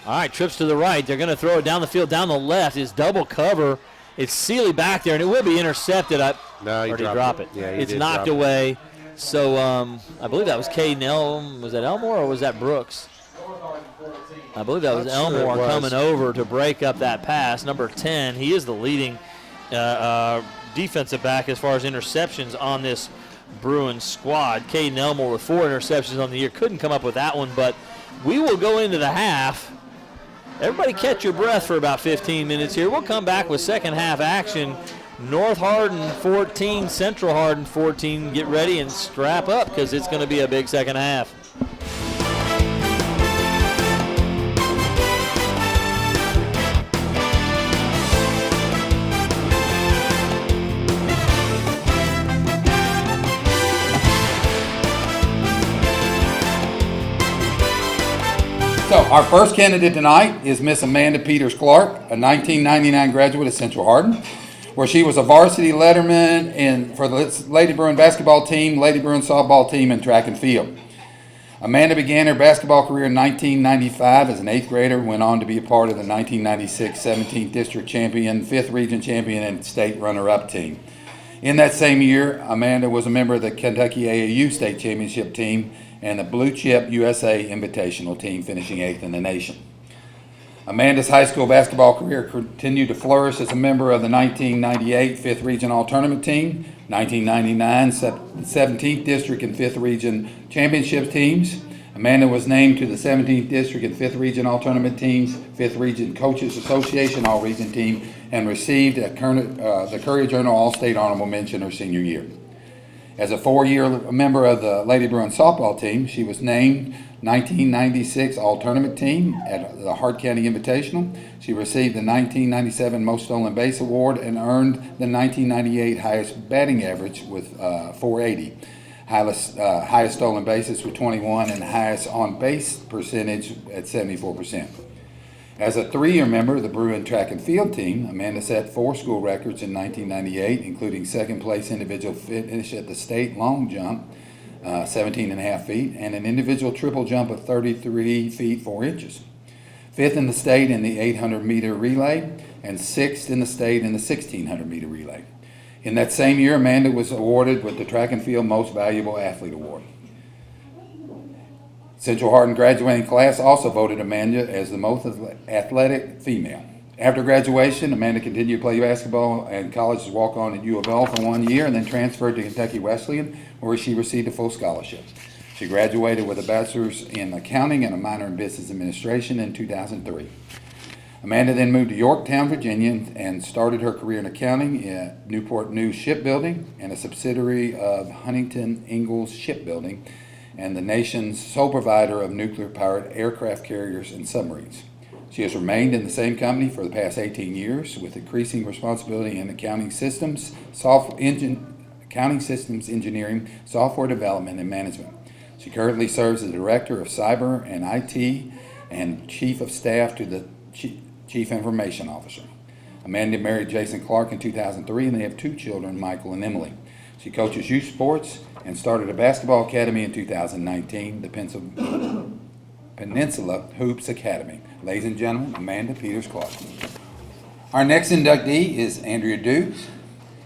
Speaker 1: All right, trips to the right. They're going to throw it down the field. Down the left is double cover. It's Seeley back there, and it will be intercepted.
Speaker 7: No, he
Speaker 1: dropped it.
Speaker 7: Yeah,
Speaker 1: it's knocked away. So I believe that was Caden Elm. Was that Elmore or was that Brooks? I believe that was Elmore coming over to break up that pass. Number 10, he is the leading defensive back as far as interceptions on this Bruins squad. Caden Elmore with 4 interceptions on the year. Couldn't come up with that one, but we will go into the half. Everybody catch your breath for about 15 minutes here. We'll come back with second half action. North Hardin 14, Central Hardin 14. Get ready and strap up because it's going to be a big second half.
Speaker 8: So our first candidate tonight is Miss Amanda Peters-Clark, a 1999 graduate of Central Hardin, where she was a varsity letterman for the Lady Bruin basketball team, Lady Bruin softball team, and track and field. Amanda began her basketball career in 1995 as an 8th grader, went on to be a part of the 1996 17th District Champion, 5th Region Champion, and State Runner-Up team. In that same year, Amanda was a member of the Kentucky AAU State Championship team and the Blue Chip USA Invitational team, finishing 8th in the nation. Amanda's high school basketball career continued to flourish as a member of the 1998 5th Region All-Tournament team, 1999 17th District and 5th Region Championship teams. Amanda was named to the 17th District and 5th Region All-Tournament teams, 5th Region Coaches Association All-Region team, and received the Courier Journal All-State Honorable Mention her senior year. As a 4-year member of the Lady Bruin softball team, she was named 1996 All-Tournament team at the Hart County Invitational. She received the 1997 Most Stolen Base Award and earned the 1998 highest batting average with 480, highest stolen bases with 21, and highest on-base percentage at 74%. As a 3-year member of the Bruin track and field team, Amanda set 4 school records in 1998, including second place individual finish at the state long jump, 17.5 feet, and an individual triple jump of 33 feet 4 inches. 5th in the state in the 800-meter relay, and 6th in the state in the 1,600-meter relay. In that same year, Amanda was awarded with the Track and Field Most Valuable Athlete Award. Central Hardin graduating class also voted Amanda as the most athletic female. After graduation, Amanda continued to play basketball and college walk-on at U of L for 1 year and then transferred to Kentucky Wesleyan, where she received a full scholarship. She graduated with a bachelor's in accounting and a minor in business administration in 2003. Amanda then moved to Yorktown, Virginia, and started her career in accounting at Newport News Shipbuilding and a subsidiary of Huntington Ingalls Shipbuilding, and the nation's sole provider of nuclear-powered aircraft carriers and submarines. She has remained in the same company for the past 18 years with increasing responsibility in accounting systems, engineering, software development, and management. She currently serves as the Director of Cyber and IT and Chief of Staff to the Chief Information Officer. Amanda married Jason Clark in 2003, and they have 2 children, Michael and Emily. She coaches youth sports and started a basketball academy in 2019, the Peninsula Hoops Academy. Ladies and gentlemen, Amanda Peters-Clark. Our next inductee is Andrea Dukes.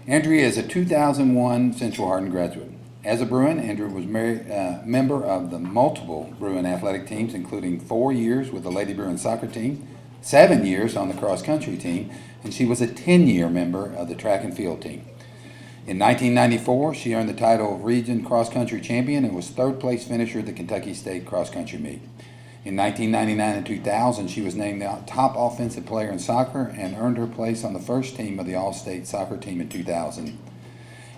Speaker 8: Andrea is a 2001 Central Hardin graduate. As a Bruin, Andrea was member of the multiple Bruin athletic teams, including 4 years with the Lady Bruin soccer team, 7 years on the cross-country team, and she was a 10-year member of the track and field team. In 1994, she earned the title of Region Cross Country Champion and was 3rd place finisher at the Kentucky State Cross Country Meet. In 1999 and 2000, she was named the top offensive player in soccer and earned her place on the first team of the All-State soccer team in 2000.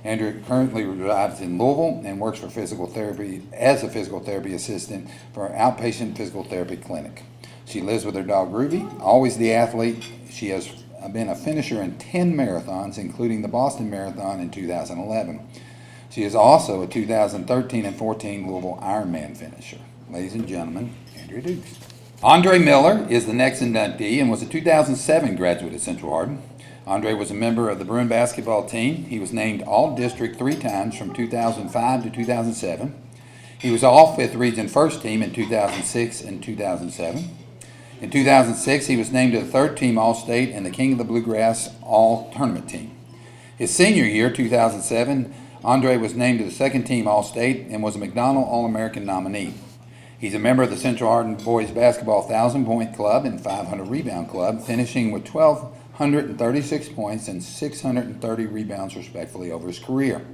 Speaker 8: Andrea currently resides in Louisville and works for physical therapy as a physical therapy assistant for an outpatient physical therapy clinic. She lives with her dog Ruby, always the athlete. She has been a finisher in 10 marathons, including the Boston Marathon in 2011. She is also a 2013 and 14 Louisville Ironman finisher. Ladies and gentlemen, Andrea Dukes. Andre Miller is the next inductee and was a 2007 graduate at Central Hardin. Andre was a member of the Bruin basketball team. He was named All-District 3 times from 2005 to 2007. He was All 5th Region First Team in 2006 and 2007. In 2006, he was named to the 3rd Team All-State and the King of the Bluegrass All-Tournament Team. His senior year, 2007, Andre was named to the 2nd Team All-State and was a McDonald All-American nominee. He's a member of the Central Hardin Boys Basketball 1,000-Point Club and 500-Rebound Club, finishing with 1,236 points and 630 rebounds, respectively, over his career.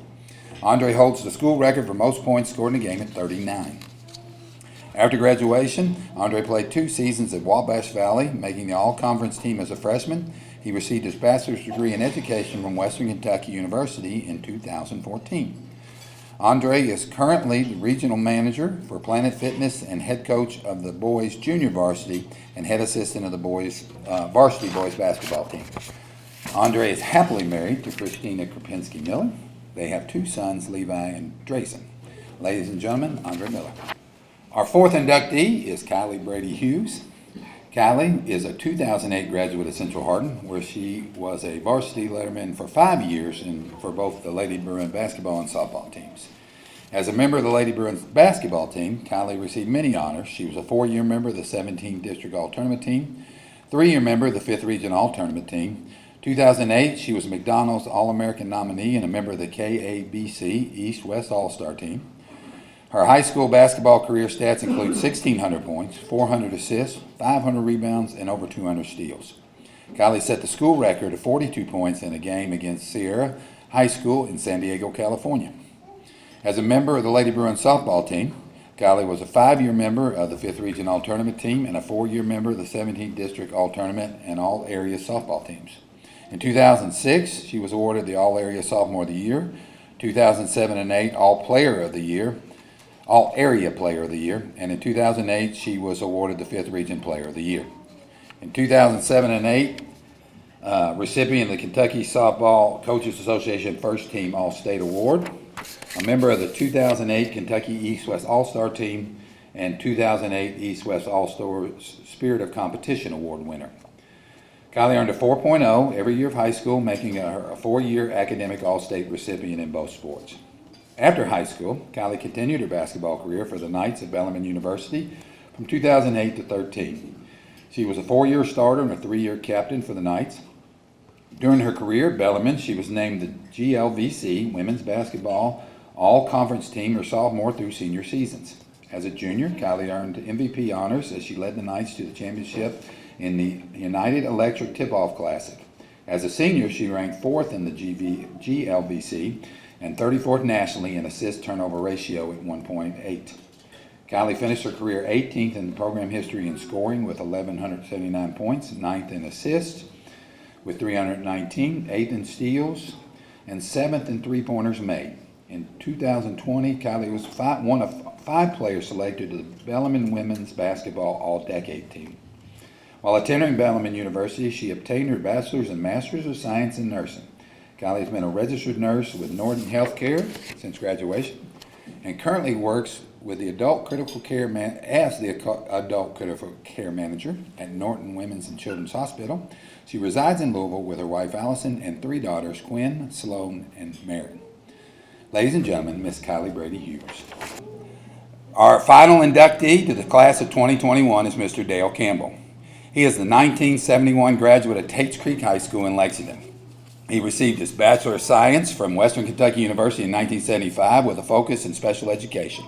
Speaker 8: Andre holds the school record for most points scored in a game at 39. After graduation, Andre played 2 seasons at Wabash Valley, making the all-conference team as a freshman. He received his bachelor's degree in education from Western Kentucky University in 2014. Andre is currently the regional manager for Planet Fitness and head coach of the boys junior varsity and head assistant of the boys varsity boys basketball team. Andre is happily married to Christina Krupinski Miller. They have 2 sons, Levi and Drayson. Ladies and gentlemen, Andre Miller. Our 4th inductee is Kylie Brady Hughes. Kylie is a 2008 graduate of Central Hardin, where she was a varsity letterman for 5 years for both the Lady Bruin basketball and softball teams. As a member of the Lady Bruins basketball team, Kylie received many honors. She was a 4-year member of the 17th District All-Tournament team, 3-year member of the 5th Region All-Tournament team. 2008, she was a McDonald's All-American nominee and a member of the KABC East-West All-Star team. Her high school basketball career stats include 1,600 points, 400 assists, 500 rebounds, and over 200 steals. Kylie set the school record of 42 points in a game against Sierra High School in San Diego, California. As a member of the Lady Bruins softball team, Kylie was a 5-year member of the 5th Region All-Tournament team and a 4-year member of the 17th District All-Tournament and All-Area softball teams. In 2006, she was awarded the All-Area Sophomore of the Year, 2007 and 8 All-Area Player of the Year, and in 2008 she was awarded the 5th Region Player of the Year. In 2007 and 8, recipient of the Kentucky Softball Coaches Association First Team All-State Award, a member of the 2008 Kentucky East-West All-Star Team, and 2008 East-West All-Star Spirit of Competition Award winner. Kylie earned a 4.0 every year of high school, making her a 4-year academic All-State recipient in both sports. After high school, Kylie continued her basketball career for the Knights of Bellarmine University from 2008 to 13. She was a 4-year starter and a 3-year captain for the Knights. During her career at Bellarmine, she was named the GLVC Women's Basketball All-Conference Team her sophomore through senior seasons. As a junior, Kylie earned MVP honors as she led the Knights to the championship in the United Electric Tip-Off Classic. As a senior, she ranked 4th in the GLVC and 34th nationally in assist turnover ratio at 1.8. Kylie finished her career 18th in program history in scoring with 1,179 points, 9th in assists with 319, 8th in steals, and 7th in three-pointers made. In 2020, Kylie was one of 5 players selected to the Bellarmine Women's Basketball All-Decade Team. While attending Bellarmine University, she obtained her bachelor's and master's of science in nursing. Kylie has been a registered nurse with Norton Healthcare since graduation and currently works with the adult critical care adult critical care manager at Norton Women's and Children's Hospital. She resides in Louisville with her wife Allison and 3 daughters, Quinn, Sloan, and Mary. Ladies and gentlemen, Miss Kylie Brady Hughes. Our final inductee to the class of 2021 is Mr. Dale Campbell. He is the 1971 graduate of Tates Creek High School in Lexington. He received his Bachelor of Science from Western Kentucky University in 1975 with a focus in special education.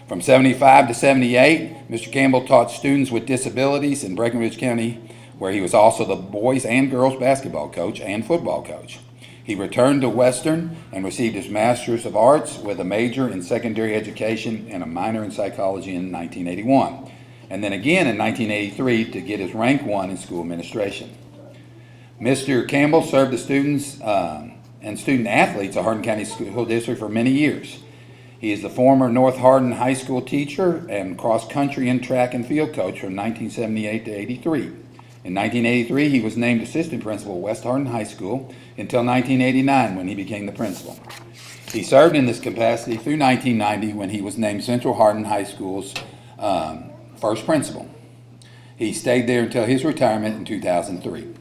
Speaker 8: From 75 to 78, Mr. Campbell taught students with disabilities in Breckinridge County, where he was also the boys and girls basketball coach and football coach. He returned to Western and received his Master's of Arts with a major in secondary education and a minor in psychology in 1981. and then again in 1983 to get his rank 1 in school administration. Mr. Campbell served the students and student athletes of Hardin County School District for many years. He is the former North Hardin High School teacher and cross-country and track and field coach from 1978 to 83. In 1983, he was named assistant principal at West Hardin High School until 1989 when he became the principal. He served in this capacity through 1990 when he was named Central Hardin High School's first principal. He stayed there until his retirement in 2003.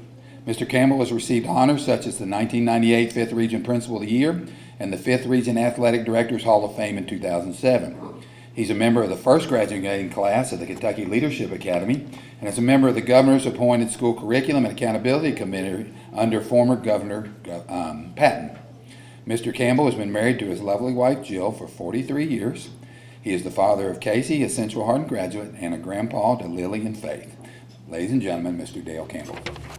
Speaker 8: Mr. Campbell has received honors such as the 1998 5th Region Principal of the Year and the 5th Region Athletic Directors Hall of Fame in 2007. He's a member of the first graduating class of the Kentucky Leadership Academy and is a member of the Governor's appointed School Curriculum and Accountability Committee under former Governor Patton. Mr. Campbell has been married to his lovely wife Jill for 43 years. He is the father of Casey, a Central Hardin graduate, and a grandpa to Lily and Faith. Ladies and gentlemen, Mr. Dale Campbell.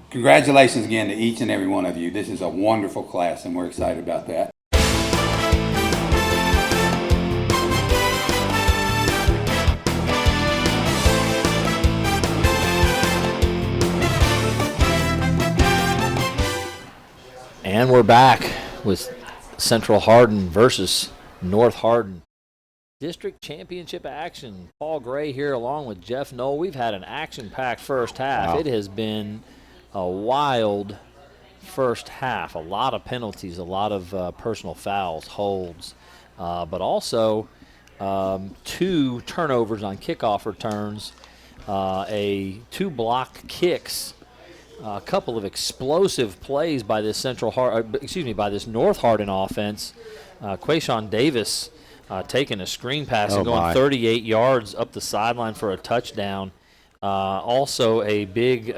Speaker 8: Congratulations again to each and every one of you. This is a wonderful class, and we're excited about that.
Speaker 1: And we're back with Central Hardin versus North Hardin. District championship action. Paul Gray here along with Jeff Knoll. We've had an action-packed first half. Wow. It has been a wild first half. A lot of penalties, a lot of personal fouls, holds, but also 2 turnovers on kickoff returns, 2 blocked kicks, a couple of explosive plays by this by this North Hardin offense. Quayshawn Davis taking a screen pass and going 38 yards up the sideline for a touchdown. Also a big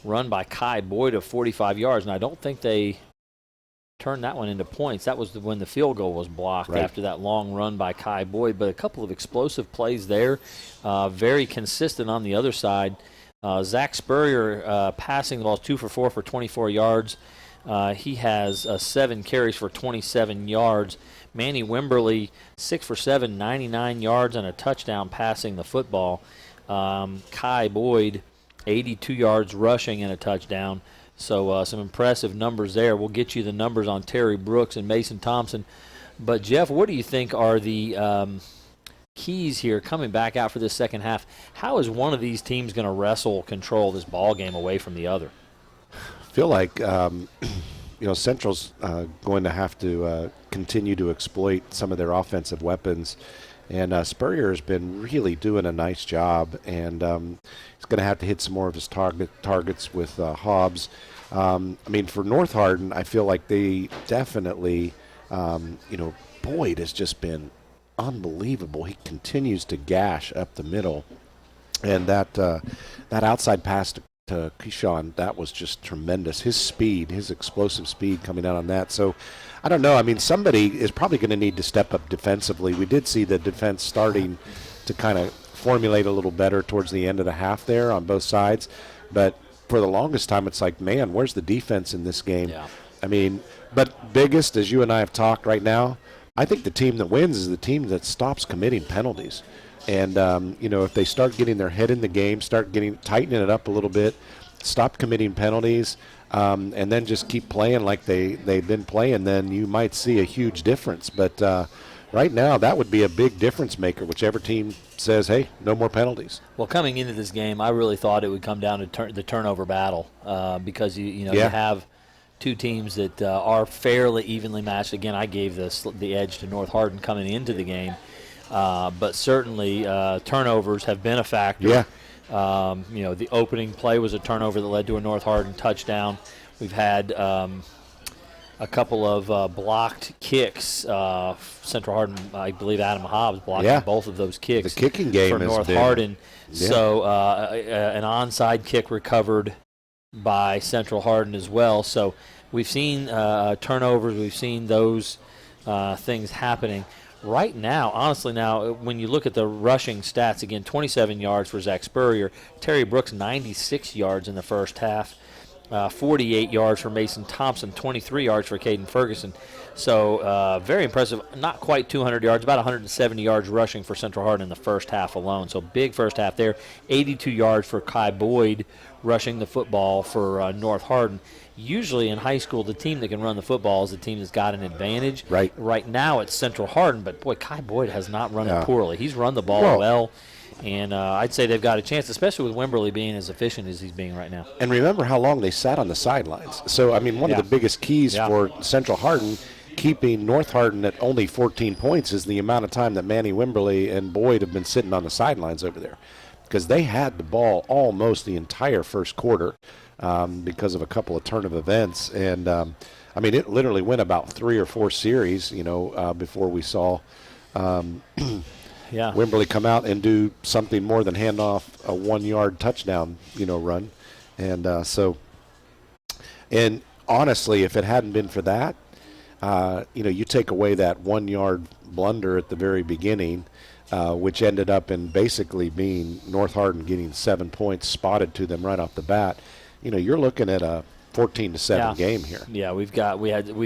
Speaker 1: run by Kai Boyd of 45 yards, and I don't think they turned that one into points. That was when the field goal was blocked after that long run by Kai Boyd, but a couple of explosive plays there. Very consistent on the other side. Zach Spurrier passing the ball 2 for 4 for 24 yards. He has 7 carries for 27 yards. Manny Wimberly 6 for 7, 99 yards and a touchdown passing the football. Kai Boyd 82 yards rushing and a touchdown. So some impressive numbers there. We'll get you the numbers on Terry Brooks and Mason Thompson. But Jeff, what do you think are the keys here coming back out for this second half? How is one of these teams going to wrestle control this ball game away from the other?
Speaker 7: I feel like Central's going to have to continue to exploit some of their offensive weapons, and Spurrier has been really doing a nice job, and he's going to have to hit some more of his targets with Hobbs. For North Hardin, I feel like they definitely, Boyd has just been unbelievable. He continues to gash up the middle, and that outside pass to Keyshawn, that was just tremendous. His speed, his explosive speed coming out on that. So I don't know. Somebody is probably going to need to step up defensively. We did see the defense starting to kind of formulate a little better towards the end of the half there on both sides. But for the longest time, it's like, man, where's the defense in this game? Yeah. But biggest, as you and I have talked right now, I think the team that wins is the team that stops committing penalties. And, if they start getting their head in the game, tightening it up a little bit, stop committing penalties, and then just keep playing like they've been playing, then you might see a huge difference. But right now, that would be a big difference maker, whichever team says, hey, no more penalties.
Speaker 1: Well, coming into this game, I really thought it would come down to the turnover battle because, you have two teams that are fairly evenly matched. Again, I gave the edge to North Hardin coming into the game. But certainly turnovers have been a factor.
Speaker 7: Yeah.
Speaker 1: The opening play was a turnover that led to a North Hardin touchdown. We've had a couple of blocked kicks. Central Hardin, I believe Adam Hobbs blocked both of those kicks.
Speaker 7: The kicking game
Speaker 1: for North Hardin. Yeah. So an onside kick recovered by Central Hardin as well. So we've seen turnovers. We've seen those things happening. Right now, honestly now, when you look at the rushing stats, again, 27 yards for Zach Spurrier. Terry Brooks, 96 yards in the first half. 48 yards for Mason Thompson, 23 yards for Caden Ferguson. So very impressive. Not quite 200 yards, about 170 yards rushing for Central Hardin in the first half alone. So big first half there. 82 yards for Kai Boyd rushing the football for North Hardin. Usually in high school, the team that can run the football is the team that's got an advantage.
Speaker 7: Right.
Speaker 1: Right now it's Central Hardin, but boy, Kai Boyd has not run it poorly. He's run the ball well. And I'd say they've got a chance, especially with Wimberley being as efficient as he's being right now.
Speaker 7: And remember how long they sat on the sidelines. So, I mean, one of the biggest keys for Central Hardin keeping North Hardin at only 14 points is the amount of time that Manny Wimberley and Boyd have been sitting on the sidelines over there. Because they had the ball almost the entire first quarter because of a couple of turn of events. And, I mean, it literally went about 3 or 4 series, before we saw Wimberley come out and do something more than hand off a 1-yard touchdown, run. And and honestly, if it hadn't been for that, you take away that 1-yard blunder at the very beginning, which ended up in basically being North Hardin getting 7 points spotted to them right off the bat. You're looking at a 14-7 game here.
Speaker 1: Yeah, we've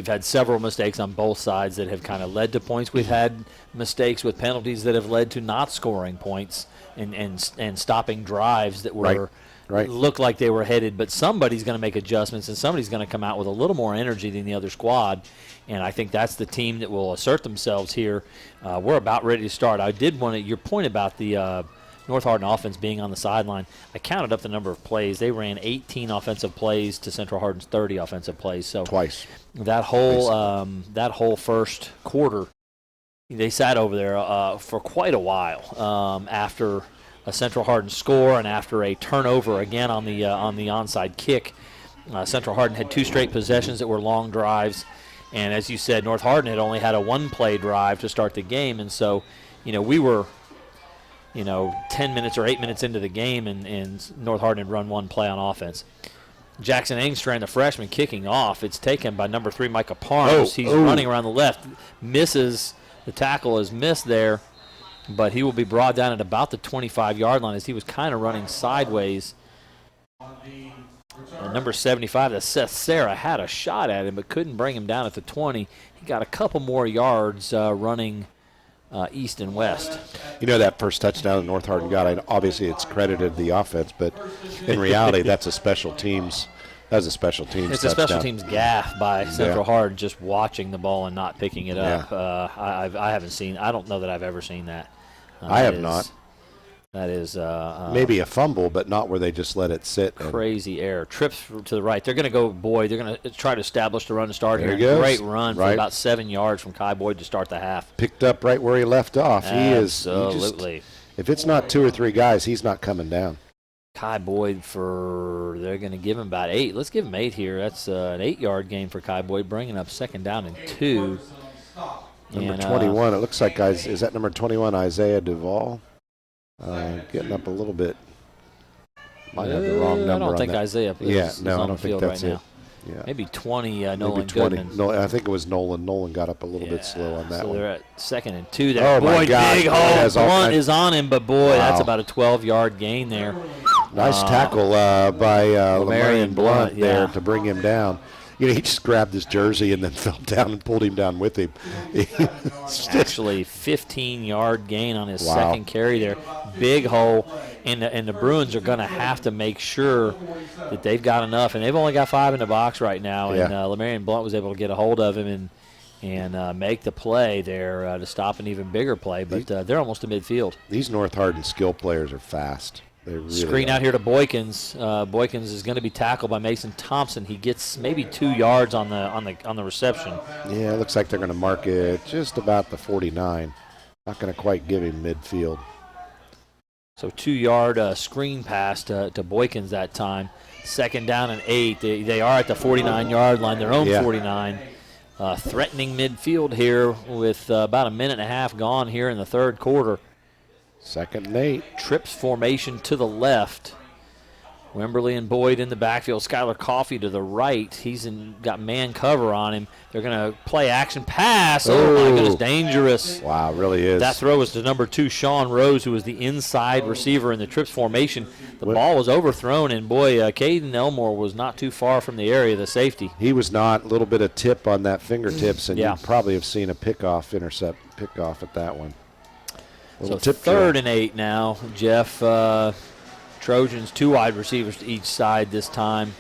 Speaker 1: had several mistakes on both sides that have kind of led to points. We've had mistakes with penalties that have led to not scoring points and stopping drives that were looked like they were headed. But somebody's going to make adjustments and somebody's going to come out with a little more energy than the other squad. And I think that's the team that will assert themselves here. We're about ready to start. I did want to your point about the North Hardin offense being on the sideline. I counted up the number of plays. They ran 18 offensive plays to Central Hardin's 30 offensive plays. So
Speaker 7: twice.
Speaker 1: That whole first quarter, they sat over there for quite a while after a Central Hardin score and after a turnover again on the onside kick. Central Hardin had 2 straight possessions that were long drives, and as you said, North Hardin had only had a 1-play drive to start the game, and so we were 10 minutes or 8 minutes into the game, and North Hardin had run 1 play on offense. Jackson Engstrand, the freshman, kicking off. It's taken by number 3, Micah Parnes. He's running around the left. Misses. The tackle is missed there, but he will be brought down at about the 25-yard line as he was kind of running sideways. Number 75, that's Seth Sarah, had a shot at him but couldn't bring him down at the 20. He got a couple more yards running east and west.
Speaker 7: That first touchdown that North Hardin got, obviously it's credited the offense, but in reality that's a special teams. That's a special teams
Speaker 1: It's
Speaker 7: touchdown.
Speaker 1: a special teams gaff by Central Hardin, just watching the ball and not picking it up. I haven't seen. I don't know that I've ever seen that.
Speaker 7: I have not.
Speaker 1: That is
Speaker 7: maybe a fumble, but not where they just let it sit.
Speaker 1: Crazy error. Trips to the right. They're going to go Boyd. They're going to try to establish the run to start here. Great run for about 7 yards from Kai Boyd to start the half.
Speaker 7: Picked up right where he left off.
Speaker 1: Absolutely.
Speaker 7: If it's not 2 or 3 guys, he's not coming down.
Speaker 1: Kai Boyd they're going to give him about 8. Let's give him 8 here. That's an 8-yard gain for Kai Boyd, bringing up 2nd down and 2.
Speaker 7: Number 21, it looks like, guys, is that number 21, Isaiah Duvall? Getting up a little bit. Might have the wrong number.
Speaker 1: I don't think Isaiah is
Speaker 7: I
Speaker 1: on
Speaker 7: don't
Speaker 1: the field
Speaker 7: think that's
Speaker 1: right
Speaker 7: it.
Speaker 1: now.
Speaker 7: Yeah.
Speaker 1: Maybe 20, Nolan
Speaker 7: Maybe 20.
Speaker 1: Goodman.
Speaker 7: No, I think it was Nolan. Nolan got up a little bit slow on that
Speaker 1: so
Speaker 7: one.
Speaker 1: they're at 2nd and 2 there.
Speaker 7: Oh, my God.
Speaker 1: Big hole. Blunt is on him, but boy, that's about a 12-yard gain there.
Speaker 7: Nice tackle by Lamarian Blunt there to bring him down. He just grabbed his jersey and then fell down and pulled him down with him.
Speaker 1: Actually, 15-yard gain on his second carry there. Big hole, and the Bruins are going to have to make sure that they've got enough. And they've only got 5 in the box right now, and Lamarian Blunt was able to get a hold of him and make the play there to stop an even bigger play. But they're almost to midfield.
Speaker 7: These North Hardin skill players are fast. Really
Speaker 1: Screen out here to Boykins. Boykins is going to be tackled by Mason Thompson. He gets maybe 2 yards on the reception.
Speaker 7: Yeah, it looks like they're going to mark it just about the 49. Not going to quite give him midfield.
Speaker 1: So 2-yard screen pass to Boykins that time. 2nd down and 8. They are at the 49-yard line, their own 49. Threatening midfield here with about a minute and a half gone here in the third quarter.
Speaker 7: 2nd and 8.
Speaker 1: Trips formation to the left. Wimberly and Boyd in the backfield. Skylar Coffey to the right. He's got man cover on him. They're going to play action pass. Oh, my goodness, dangerous.
Speaker 7: Wow, it really is.
Speaker 1: That throw was to number 2, Sean Rose, who was the inside receiver in the trips formation. The ball was overthrown, and boy, Caden Elmore was not too far from the area, the safety.
Speaker 7: He was not. A little bit of tip on that fingertips, and
Speaker 1: Yeah.
Speaker 7: you probably have seen a pickoff at that one.
Speaker 1: So
Speaker 7: tip
Speaker 1: 3rd and 8 now. Jeff, Trojans 2 wide receivers to each side this time.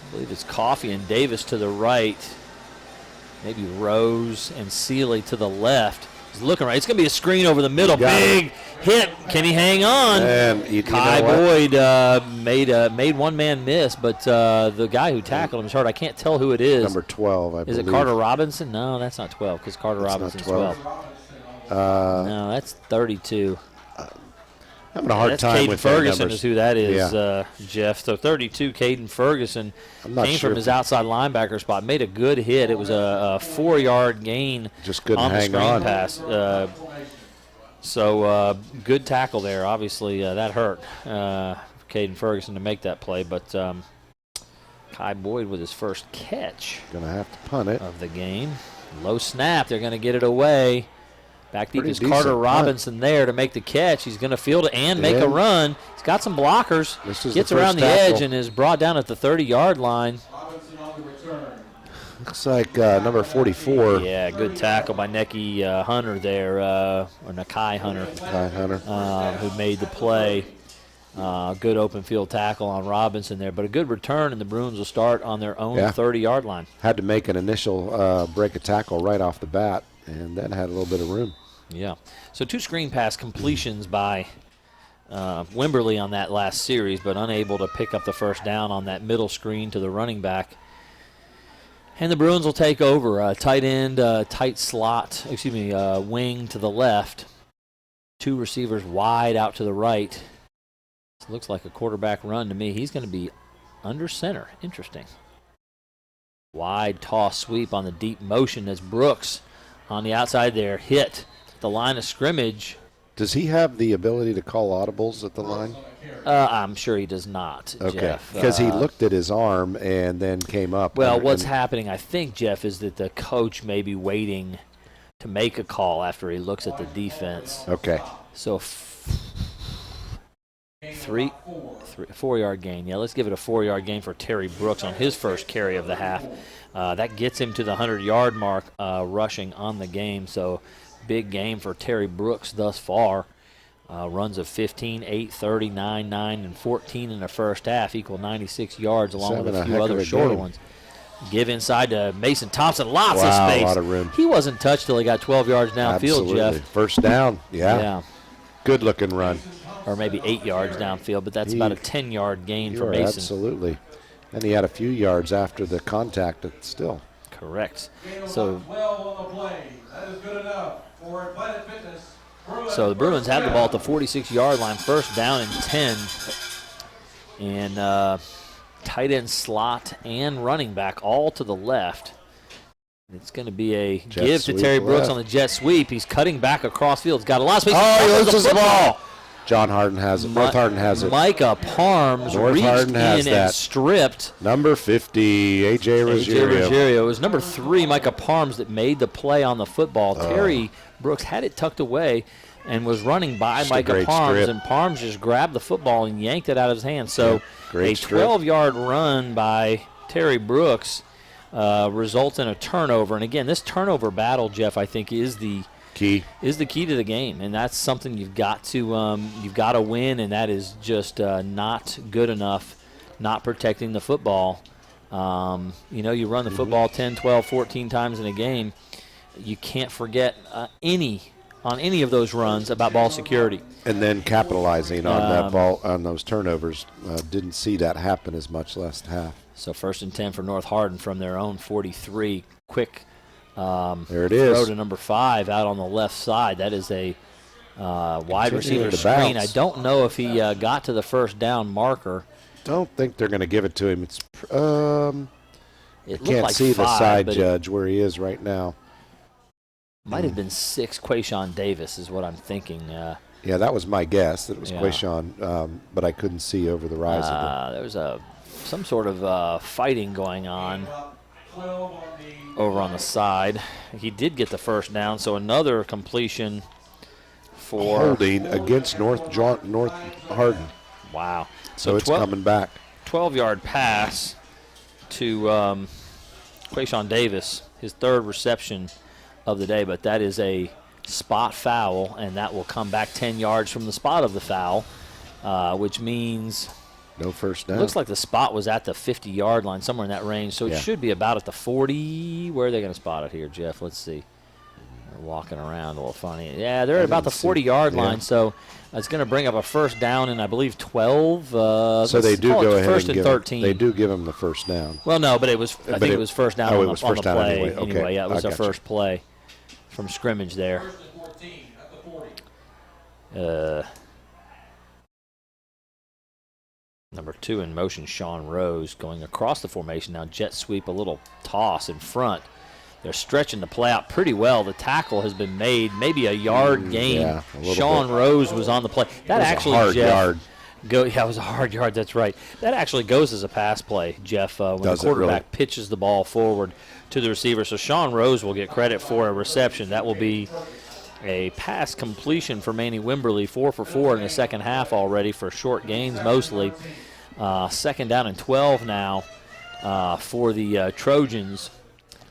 Speaker 1: I believe it's Coffey and Davis to the right. Maybe Rose and Seeley to the left. He's looking right. It's going to be a screen over the middle. Big hit. Can he hang on?
Speaker 7: And
Speaker 1: Kai Boyd made one man miss, but the guy who tackled him is hurt. I can't tell who it is.
Speaker 7: Number 12, I believe.
Speaker 1: Is it Carter Robinson? No, that's not 12 because Carter Robinson's 12. No, that's 32.
Speaker 7: Having a hard
Speaker 1: That's
Speaker 7: time
Speaker 1: Caden
Speaker 7: with
Speaker 1: Ferguson
Speaker 7: numbers.
Speaker 1: is who that is,
Speaker 7: Yeah.
Speaker 1: Jeff. So 32, Caden Ferguson
Speaker 7: I'm not
Speaker 1: came
Speaker 7: sure
Speaker 1: from his outside linebacker spot, made a good hit. It was a 4-yard gain
Speaker 7: Just couldn't
Speaker 1: on the
Speaker 7: hang
Speaker 1: screen
Speaker 7: on.
Speaker 1: pass. So good tackle there. Obviously, that hurt Caden Ferguson to make that play, but Kai Boyd with his first catch
Speaker 7: Gonna have to punt it.
Speaker 1: of the game. Low snap. They're going to get it away. Back deep
Speaker 7: Pretty
Speaker 1: is
Speaker 7: decent
Speaker 1: Carter
Speaker 7: punt.
Speaker 1: Robinson there to make the catch. He's going to field it and make a
Speaker 7: And
Speaker 1: run. He's got some blockers.
Speaker 7: This is
Speaker 1: Gets
Speaker 7: the
Speaker 1: around
Speaker 7: first
Speaker 1: the
Speaker 7: tackle.
Speaker 1: edge and is brought down at the 30-yard line.
Speaker 5: Robinson on the return.
Speaker 7: Looks like number 44.
Speaker 1: Yeah, good tackle by Neki Hunter there, or Nakai Hunter,
Speaker 7: Kai Hunter.
Speaker 1: who made the play. Good open field tackle on Robinson there, but a good return, and the Bruins will start on their own
Speaker 7: Yeah.
Speaker 1: 30-yard line.
Speaker 7: Had to make an initial break a tackle right off the bat, and then had a little bit of room.
Speaker 1: Yeah. So 2 screen pass completions by Wimberly on that last series, but unable to pick up the first down on that middle screen to the running back. And the Bruins will take over. Tight end, tight slot, wing to the left. 2 receivers wide out to the right. This looks like a quarterback run to me. He's going to be under center. Interesting. Wide toss sweep on the deep motion as Brooks on the outside there hit the line of scrimmage.
Speaker 7: Does he have the ability to call audibles at the line?
Speaker 1: I'm sure he does not,
Speaker 7: Okay,
Speaker 1: Jeff.
Speaker 7: because he looked at his arm and then came up.
Speaker 1: Well, what's
Speaker 7: and
Speaker 1: happening, I think, Jeff, is that the coach may be waiting to make a call after he looks at the defense.
Speaker 7: Okay.
Speaker 1: So 4-yard gain. Yeah, let's give it a 4-yard gain for Terry Brooks on his first carry of the half. That gets him to the 100-yard mark rushing on the game. So big game for Terry Brooks thus far. Runs of 15, 8, 30, 9, 9, and 14 in the first half, equal 96 yards, along with a few other shorter ones. Give inside to Mason Thompson. Lots of space.
Speaker 7: A lot of room.
Speaker 1: He wasn't touched till he got 12 yards downfield,
Speaker 7: Absolutely.
Speaker 1: Jeff.
Speaker 7: First down.
Speaker 1: Yeah.
Speaker 7: Good looking run.
Speaker 1: Or maybe 8 yards downfield, but that's about a 10-yard gain for
Speaker 7: You are
Speaker 1: Mason.
Speaker 7: absolutely. And he had a few yards after the contact still.
Speaker 1: Correct. So
Speaker 5: 12 on the play. That is good enough for Planet Fitness.
Speaker 1: So the Bruins have the ball at the 46-yard line, first down and 10. And tight end slot and running back all to the left. It's going to be a give to Terry Brooks on the jet sweep. He's cutting back across field. He's got a lot of space.
Speaker 7: Oh, he loses the ball. John Hardin has it. North Hardin has it.
Speaker 1: Micah Parms reached in and stripped.
Speaker 7: Number 50, A.J. Ruggiero.
Speaker 1: It was number 3, Micah Parms, that made the play on the football. Terry Brooks had it tucked away and was running by Micah Parms, and Parms just grabbed the football and yanked it out of his hand. So a 12-yard run by Terry Brooks results in a turnover. And again, this turnover battle, Jeff, I think is the key to the game, and that's something you've got to win, and that is just not good enough, not protecting the football. You run the football 10, 12, 14 times in a game, you can't forget on any of those runs about ball security.
Speaker 7: And then capitalizing on that ball, on those turnovers. Didn't see that happen as much last half.
Speaker 1: So 1st and 10 for North Hardin from their own 43. Quick
Speaker 7: there it is.
Speaker 1: Throw to number 5 out on the left side. That is a wide receiver screen. I don't know if he got to the first down marker.
Speaker 7: Don't think they're going to give it to him. It's
Speaker 1: It
Speaker 7: can't
Speaker 1: like
Speaker 7: see
Speaker 1: 5,
Speaker 7: the side judge where he is right now.
Speaker 1: Might have been 6. Quayshawn Davis is what I'm thinking.
Speaker 7: Yeah, that was my guess. That it was
Speaker 1: Yeah.
Speaker 7: Quayshawn, but I couldn't see over the rise of
Speaker 1: There was some sort of fighting going on over on the side. He did get the first down, so another completion for
Speaker 7: holding against North Hardin.
Speaker 1: Wow.
Speaker 7: So it's coming back.
Speaker 1: 12-yard pass to Quayshawn Davis, his third reception of the day, but that is a spot foul, and that will come back 10 yards from the spot of the foul, which means
Speaker 7: no first down.
Speaker 1: Looks like the spot was at the 50-yard line, somewhere in that range, so it should be about at the 40. Where are they going to spot it here, Jeff? Let's see. They're walking around a little funny. Yeah, they're at about the 40-yard line, so it's going to bring up a first down in, I believe, 12.
Speaker 7: So they do go ahead
Speaker 1: first
Speaker 7: and
Speaker 1: and
Speaker 7: give
Speaker 1: 13.
Speaker 7: They do give them the first down.
Speaker 1: Well, no, but it was. I think it was first down on the play.
Speaker 7: Anyway. Okay.
Speaker 1: Yeah, it was
Speaker 7: I
Speaker 1: their
Speaker 7: got you.
Speaker 1: first play from scrimmage there.
Speaker 5: First and 14 at the 40.
Speaker 1: Number 2 in motion, Sean Rose, going across the formation. Now jet sweep, a little toss in front. They're stretching the play out pretty well. The tackle has been made, maybe a yard gain.
Speaker 7: Yeah,
Speaker 1: Sean Rose was on the play. That actually,
Speaker 7: a hard
Speaker 1: Jeff,
Speaker 7: yard.
Speaker 1: Yeah, it was a hard yard. That's right. That actually goes as a pass play, Jeff, when the quarterback pitches the ball forward to the receiver. So Sean Rose will get credit for a reception. That will be a pass completion for Manny Wimberly, 4 for 4 in the second half already for short gains mostly. Second down and 12 now for the Trojans.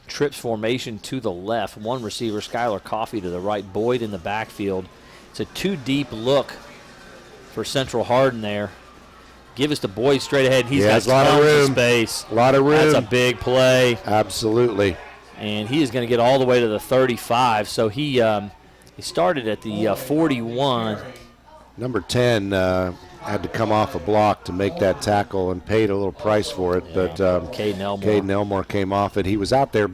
Speaker 1: Trips formation to the left. One receiver, Skylar Coffey, to the right. Boyd in the backfield. It's a 2-deep look for Central Hardin there. Give us to Boyd straight ahead. He's got tons of space.
Speaker 7: A lot of room.
Speaker 1: That's a big play.
Speaker 7: Absolutely.
Speaker 1: And he is going to get all the way to the 35. So he started at the 41.
Speaker 7: Number 10 had to come off a block to make that tackle and paid a little price for it. But Caden Elmore came off it. He was out there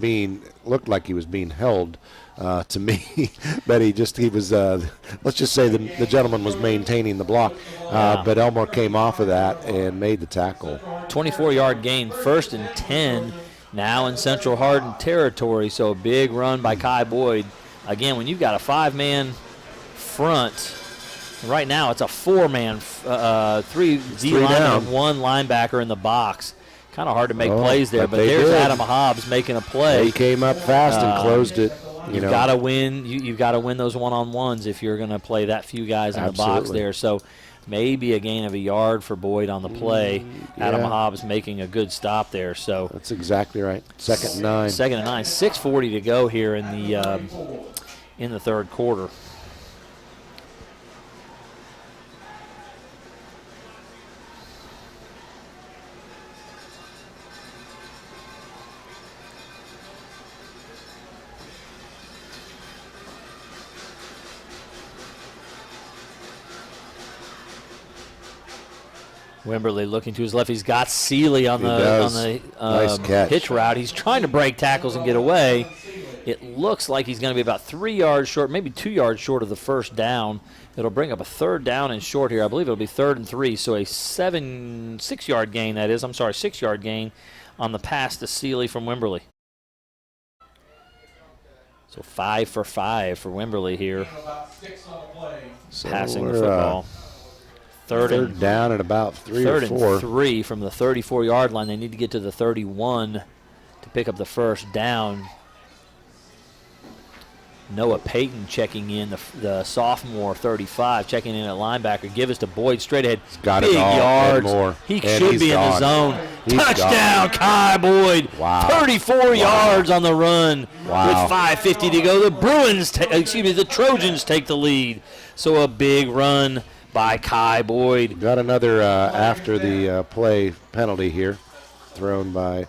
Speaker 7: looked like he was being held to me, but he was, let's just say the gentleman was maintaining the block. But Elmore came off of that and made the tackle.
Speaker 1: 24-yard gain, first and 10 now in Central Hardin territory. So a big run by Kai Boyd. Again, when you've got a 5-man front, right now it's a 4-man, 3 D-line and 1 linebacker in the box. Kind of hard to make plays there, but there's Adam Hobbs making a play.
Speaker 7: He came up fast and closed it.
Speaker 1: You've got to win. You've got to win those one-on-ones if you're going to play that few guys in the box there. So maybe a gain of a yard for Boyd on the play. Adam Hobbs making a good stop there. So
Speaker 7: that's exactly right. Second and 9.
Speaker 1: 6:40 to go here in the third quarter. Wimberly looking to his left. He's got Seeley on the
Speaker 7: nice catch.
Speaker 1: hitch route. He's trying to break tackles and get away. It looks like he's going to be about 3 yards short, maybe 2 yards short of the first down. It'll bring up a third down and short here. I believe it'll be 3rd and 3, so a 6-yard gain, that is. I'm sorry, 6-yard gain on the pass to Seeley from Wimberly. So 5 for 5 for Wimberly here. Passing the football.
Speaker 7: Third down at about 3 or 4.
Speaker 1: Third and 3 from the 34-yard line. They need to get to the 31 to pick up the first down. Noah Payton checking in, the sophomore 35, checking in at linebacker. Give us to Boyd straight ahead.
Speaker 7: Got
Speaker 1: Big
Speaker 7: it all
Speaker 1: yards.
Speaker 7: More.
Speaker 1: He should be in the zone. Touchdown,
Speaker 7: gone.
Speaker 1: Kai Boyd.
Speaker 7: Wow.
Speaker 1: 34 yards on the run with 5:50 to go. The Trojans take the lead. So a big run by Kai Boyd.
Speaker 7: Got another after the play penalty here, thrown by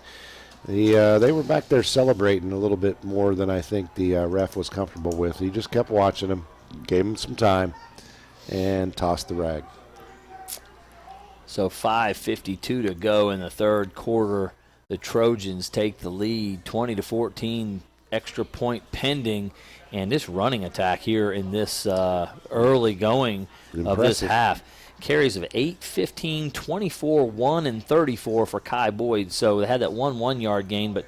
Speaker 7: they were back there celebrating a little bit more than I think the ref was comfortable with. He just kept watching him, gave him some time, and tossed the rag.
Speaker 1: So 5:52 to go in the third quarter. The Trojans take the lead, 20-14, extra point pending. And this running attack here in this early going of this half. Carries of 8, 15, 24, 1, and 34 for Kai Boyd. So they had that 1 1-yard gain, but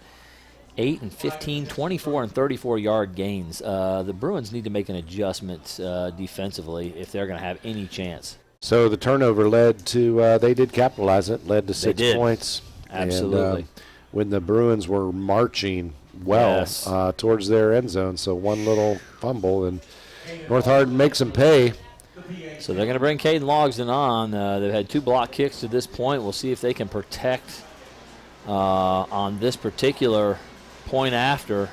Speaker 1: 8 and 15, 24 and 34-yard gains. The Bruins need to make an adjustment defensively if they're going to have any chance.
Speaker 7: So the turnover led to, they did capitalize it, led to 6 points.
Speaker 1: Absolutely.
Speaker 7: And, when the Bruins were marching well towards their end zone, so one little fumble, and North Hardin makes them pay.
Speaker 1: So they're going to bring Caden Logsdon on. They've had 2 block kicks to this point. We'll see if they can protect on this particular point after.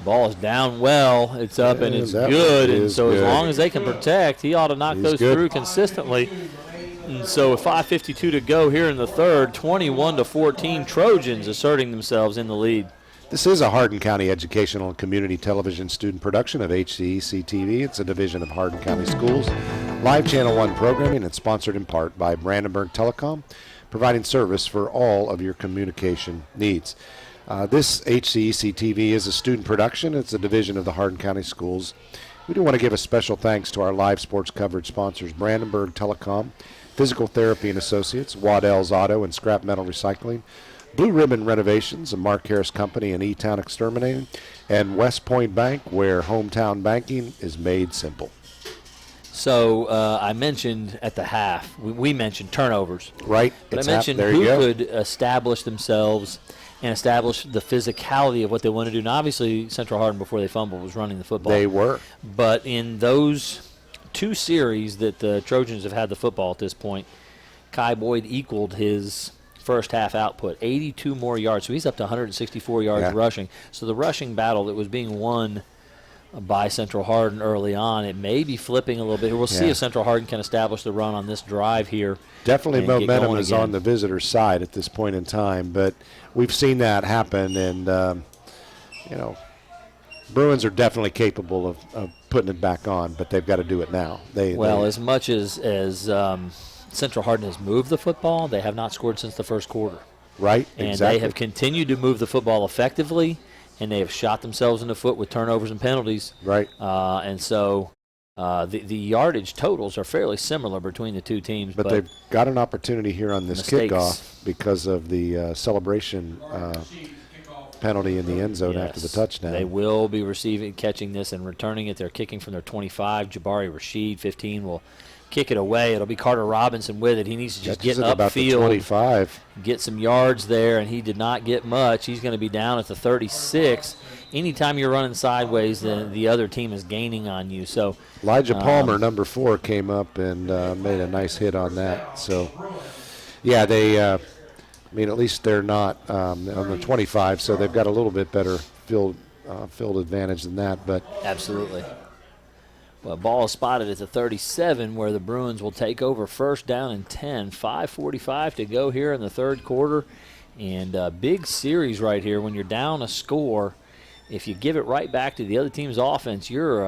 Speaker 1: Ball is down well. It's up and it's good. And so as long as they can protect, he ought to knock those through consistently. And so with 5:52 to go here in the third, 21-14, Trojans asserting themselves in the lead.
Speaker 7: This is a Hardin County Educational and Community Television student production of HCEC-TV. It's a division of Hardin County Schools. Live Channel 1 programming and sponsored in part by Brandenburg Telecom, providing service for all of your communication needs. This HCEC-TV is a student production. It's a division of the Hardin County Schools. We do want to give a special thanks to our live sports coverage sponsors, Brandenburg Telecom, Physical Therapy and Associates, Waddell's Auto and Scrap Metal Recycling, Blue Ribbon Renovations, and Mark Harris Company and E-Town Exterminating, and West Point Bank, where hometown banking is made simple.
Speaker 1: So I mentioned at the half, we mentioned turnovers.
Speaker 7: Right.
Speaker 1: But I mentioned who could establish themselves and establish the physicality of what they want to do. Now, obviously, Central Hardin, before they fumbled, was running the football.
Speaker 7: They were.
Speaker 1: But in those 2 series that the Trojans have had the football at this point, Kai Boyd equaled his first half output, 82 more yards. So he's up to 164 yards rushing. So the rushing battle that was being won by Central Hardin early on, it may be flipping a little bit. We'll see if Central Hardin can establish the run on this drive here.
Speaker 7: Definitely momentum is on the visitor's side at this point in time, but we've seen that happen, and, Bruins are definitely capable of putting it back on, but they've got to do it now.
Speaker 1: As much as Central Hardin has moved the football, they have not scored since the first quarter.
Speaker 7: Right,
Speaker 1: and
Speaker 7: exactly.
Speaker 1: They have continued to move the football effectively, and they have shot themselves in the foot with turnovers and penalties.
Speaker 7: Right.
Speaker 1: And so the yardage totals are fairly similar between the 2 teams.
Speaker 7: But they've got an opportunity here on this kickoff because of the celebration penalty in the end zone after the touchdown.
Speaker 1: They will be catching this and returning it. They're kicking from their 25. Jabari Rashid, 15, will kick it away. It'll be Carter Robinson with it. He needs to just get upfield,
Speaker 7: 25,
Speaker 1: get some yards there, and he did not get much. He's going to be down at the 36. Anytime you're running sideways, the other team is gaining on you. So
Speaker 7: Elijah Palmer, number 4, came up and made a nice hit on that. So, yeah, they at least they're not on the 25, so they've got a little bit better field advantage than that. But
Speaker 1: absolutely. Well, ball is spotted at the 37 where the Bruins will take over first down and 10. 5:45 to go here in the third quarter. And a big series right here. When you're down a score, if you give it right back to the other team's offense, you're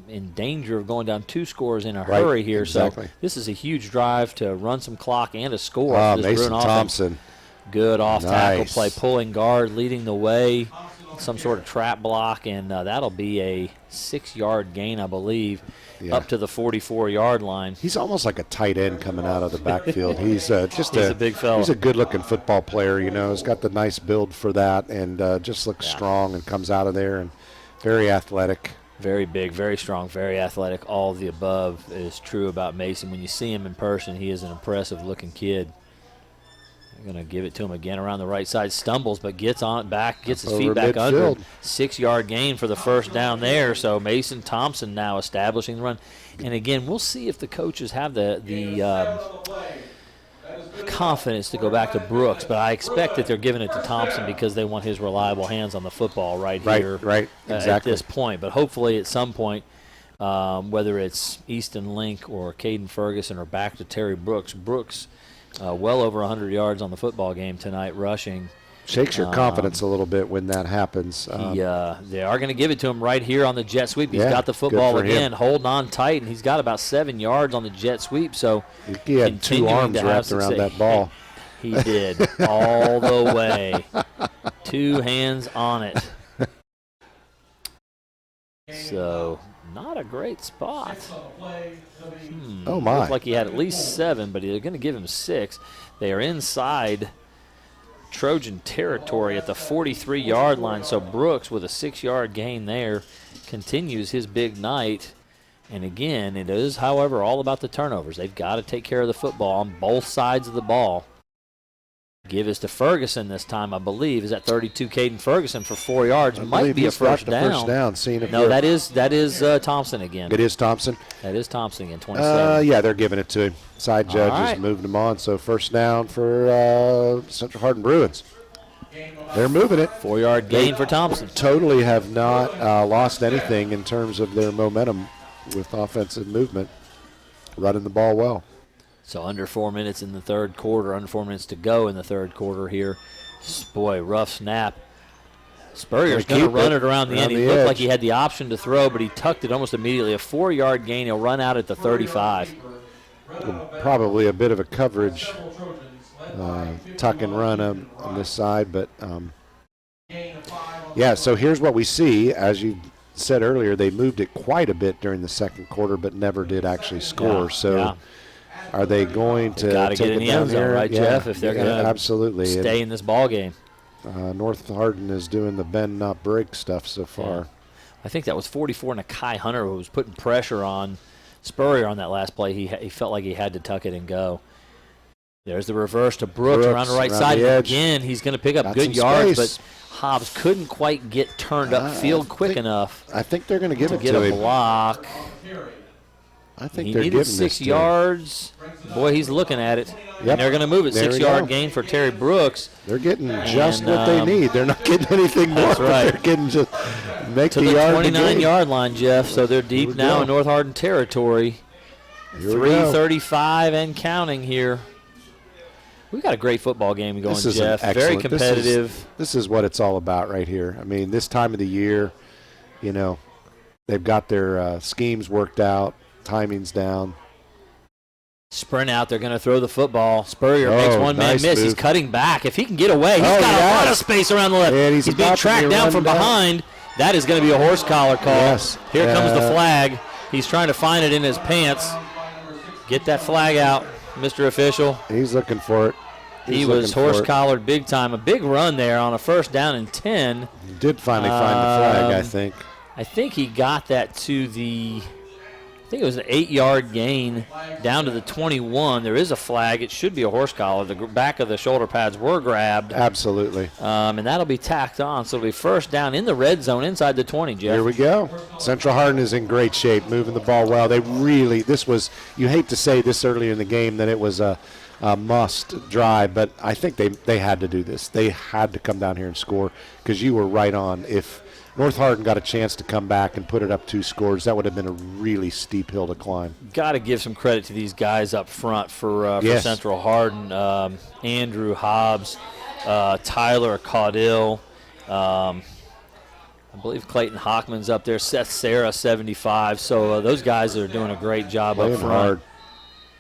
Speaker 1: in danger of going down 2 scores in a hurry here.
Speaker 7: Exactly.
Speaker 1: So this is a huge drive to run some clock and a score. For this
Speaker 7: Mason
Speaker 1: Bruin
Speaker 7: Thompson.
Speaker 1: Offense. Good off-tackle play, pulling guard, leading the way, some sort of trap block, and that'll be a 6-yard gain, I believe, up to the 44-yard line.
Speaker 7: He's almost like a tight end coming out of the backfield. He's a big fella. He's a good-looking football player, He's got the nice build for that, and just looks strong and comes out of there, and very athletic.
Speaker 1: Very big, very strong, very athletic. All of the above is true about Mason. When you see him in person, he is an impressive-looking kid. I'm going to give it to him again around the right side. Stumbles, but gets on it back, gets his feet back under. 6-yard gain for the first down there. So Mason Thompson now establishing the run. And again, we'll see if the coaches have the confidence to go back to Brooks. But I expect that they're giving it to Thompson because they want his reliable hands on the football right here
Speaker 7: exactly.
Speaker 1: At this point. But hopefully at some point, whether it's Easton Link or Caden Ferguson or back to Terry Brooks, well over 100 yards on the football game tonight rushing.
Speaker 7: Shakes your confidence a little bit when that happens.
Speaker 1: They are going to give it to him right here on the jet sweep. He's got the football again, holding on tight, and he's got about 7 yards on the jet sweep. So
Speaker 7: he had 2 arms wrapped around that ball.
Speaker 1: He did, all the way. 2 hands on it. So not a great spot.
Speaker 7: Oh, my.
Speaker 1: Looked like he had at least 7, but they're going to give him 6. They are inside Trojan territory at the 43-yard line. So Brooks with a 6-yard gain there continues his big night. And again, it is, however, all about the turnovers. They've got to take care of the football on both sides of the ball. Give us to Ferguson this time, I believe. Is that 32, Caden Ferguson for 4 yards? Might be a first down.
Speaker 7: First down. Seeing if
Speaker 1: no, that is Thompson again.
Speaker 7: It is Thompson?
Speaker 1: That is Thompson again, 27.
Speaker 7: Yeah, they're giving it to him. Side judge
Speaker 1: right.
Speaker 7: is moving them on. So first down for Central Hardin Bruins. They're moving it.
Speaker 1: 4-yard gain for Thompson.
Speaker 7: Totally have not lost anything in terms of their momentum with offensive movement, running the ball well.
Speaker 1: So under 4 minutes in the third quarter, under 4 minutes to go in the third quarter here. Boy, rough snap. Spurrier's going to run it around the end. He looked like he had the option to throw, but he tucked it almost immediately. A 4-yard gain. He'll run out at the 35.
Speaker 7: Probably a bit of a coverage tuck and run on this side, but yeah, so here's what we see. As you said earlier, they moved it quite a bit during the second quarter, but never did actually score. Are they going to
Speaker 1: got to get in the end zone, right, Jeff? If they're going to stay in this ball game.
Speaker 7: North Hardin is doing the bend not break stuff so far.
Speaker 1: Yeah. I think that was 44 Nakai Hunter who was putting pressure on Spurrier on that last play. He felt like he had to tuck it and go. There's the reverse to Brooks around the right side. Again, he's going to pick up good yards, but Hobbs couldn't quite get turned upfield quick enough.
Speaker 7: I think they're going to give it to
Speaker 1: get a block.
Speaker 7: I think
Speaker 1: he
Speaker 7: they're
Speaker 1: needed
Speaker 7: giving
Speaker 1: 6 yards. Boy, he's looking at it.
Speaker 7: Yep.
Speaker 1: And they're going to move it. 6-yard gain for Terry Brooks.
Speaker 7: They're getting just what they need. They're not getting anything more.
Speaker 1: That's right.
Speaker 7: They're getting just make
Speaker 1: to
Speaker 7: the
Speaker 1: yard 29-yard line, Jeff. So they're deep now in North Hardin territory. 3:35 and counting here. We've got a great football game going, Jeff. Very competitive.
Speaker 7: This is what it's all about right here. I mean, this time of the year, you know, they've got their schemes worked out, timing's down.
Speaker 1: Sprint out. They're going to throw the football. Spurrier makes one-man miss.
Speaker 7: Move.
Speaker 1: He's cutting back. If he can get away, he's got a lot of space around the left.
Speaker 7: And
Speaker 1: he's being tracked down from behind. That is going to be a horse collar call.
Speaker 7: Yes.
Speaker 1: Here comes the flag. He's trying to find it in his pants. Get that flag out, Mr. Official.
Speaker 7: He's looking for it.
Speaker 1: He was horse-collared big time. A big run there on a first down and 10.
Speaker 7: He did finally find the flag, I think.
Speaker 1: I think he got that to the – I think it was an 8-yard gain down to the 21. There is a flag. It should be a horse collar. The back of the shoulder pads were grabbed.
Speaker 7: Absolutely.
Speaker 1: And that'll be tacked on. So it'll be first down in the red zone inside the 20, Jeff.
Speaker 7: Here we go. Central Hardin is in great shape, moving the ball well. They really – this was – you hate to say this early in the game that it was a must drive, but I think they had to do this. They had to come down here and score because you were right on. If North Hardin got a chance to come back and put it up 2 scores, that would have been a really steep hill to climb.
Speaker 1: Got to give some credit to these guys up front for Central Hardin. Andrew Hobbs, Tyler Caudill, I believe Clayton Hockman's up there, Seth Sarah, 75. So those guys are doing a great job up front. Hard.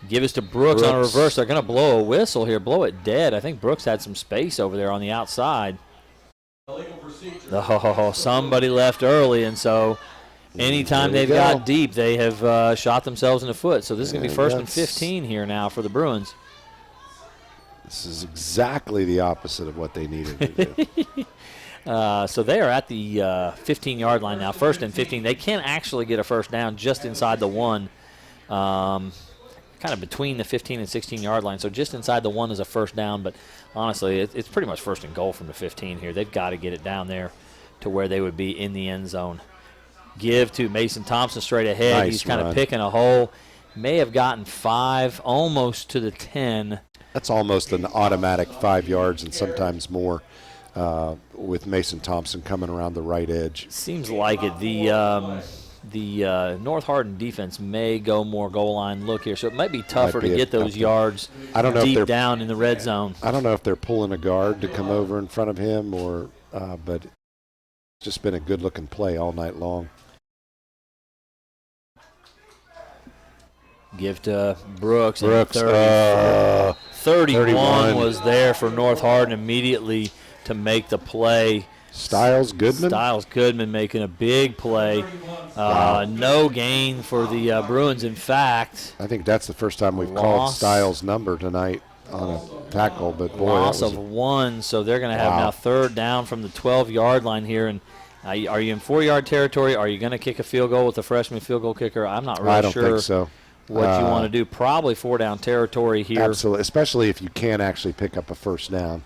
Speaker 1: Give us to Brooks on a reverse. They're going to blow a whistle here, blow it dead. I think Brooks had some space over there on the outside. Oh, somebody left early, and so anytime they've got deep, they have shot themselves in the foot. So this is going to be first and 15 here now for the Bruins.
Speaker 7: This is exactly the opposite of what they needed to do.
Speaker 1: So they are at the 15-yard line now, first and 15. They can actually get a first down just inside the 1. Kind of between the 15 and 16-yard line. So just inside the 1 is a first down, but honestly, it's pretty much first and goal from the 15 here. They've got to get it down there to where they would be in the end zone. Give to Mason Thompson straight ahead.
Speaker 7: Nice
Speaker 1: He's kind
Speaker 7: run.
Speaker 1: of picking a hole. May have gotten 5, almost to the 10.
Speaker 7: That's almost an automatic 5 yards and sometimes more with Mason Thompson coming around the right edge.
Speaker 1: Seems like it. The North Hardin defense may go more goal line look here, so it might be tougher to get those yards deep down in the red zone.
Speaker 7: I don't know if they're pulling a guard to come over in front of him, or but it's just been a good-looking play all night long.
Speaker 1: Give to Brooks.
Speaker 7: 31
Speaker 1: was there for North Hardin immediately to make the play.
Speaker 7: Styles
Speaker 1: Goodman making a big play. No gain for the Bruins. In fact,
Speaker 7: I think that's the first time we've called Styles' number tonight on tackle, but boy,
Speaker 1: Loss of 1, so they're going to have now 3rd down from the 12-yard line here. And are you in 4-yard territory? Are you going to kick a field goal with the freshman field goal kicker? I'm not really
Speaker 7: I don't
Speaker 1: sure
Speaker 7: think so.
Speaker 1: What you want to do. Probably 4-down territory here.
Speaker 7: Absolutely, especially if you can actually pick up a first down.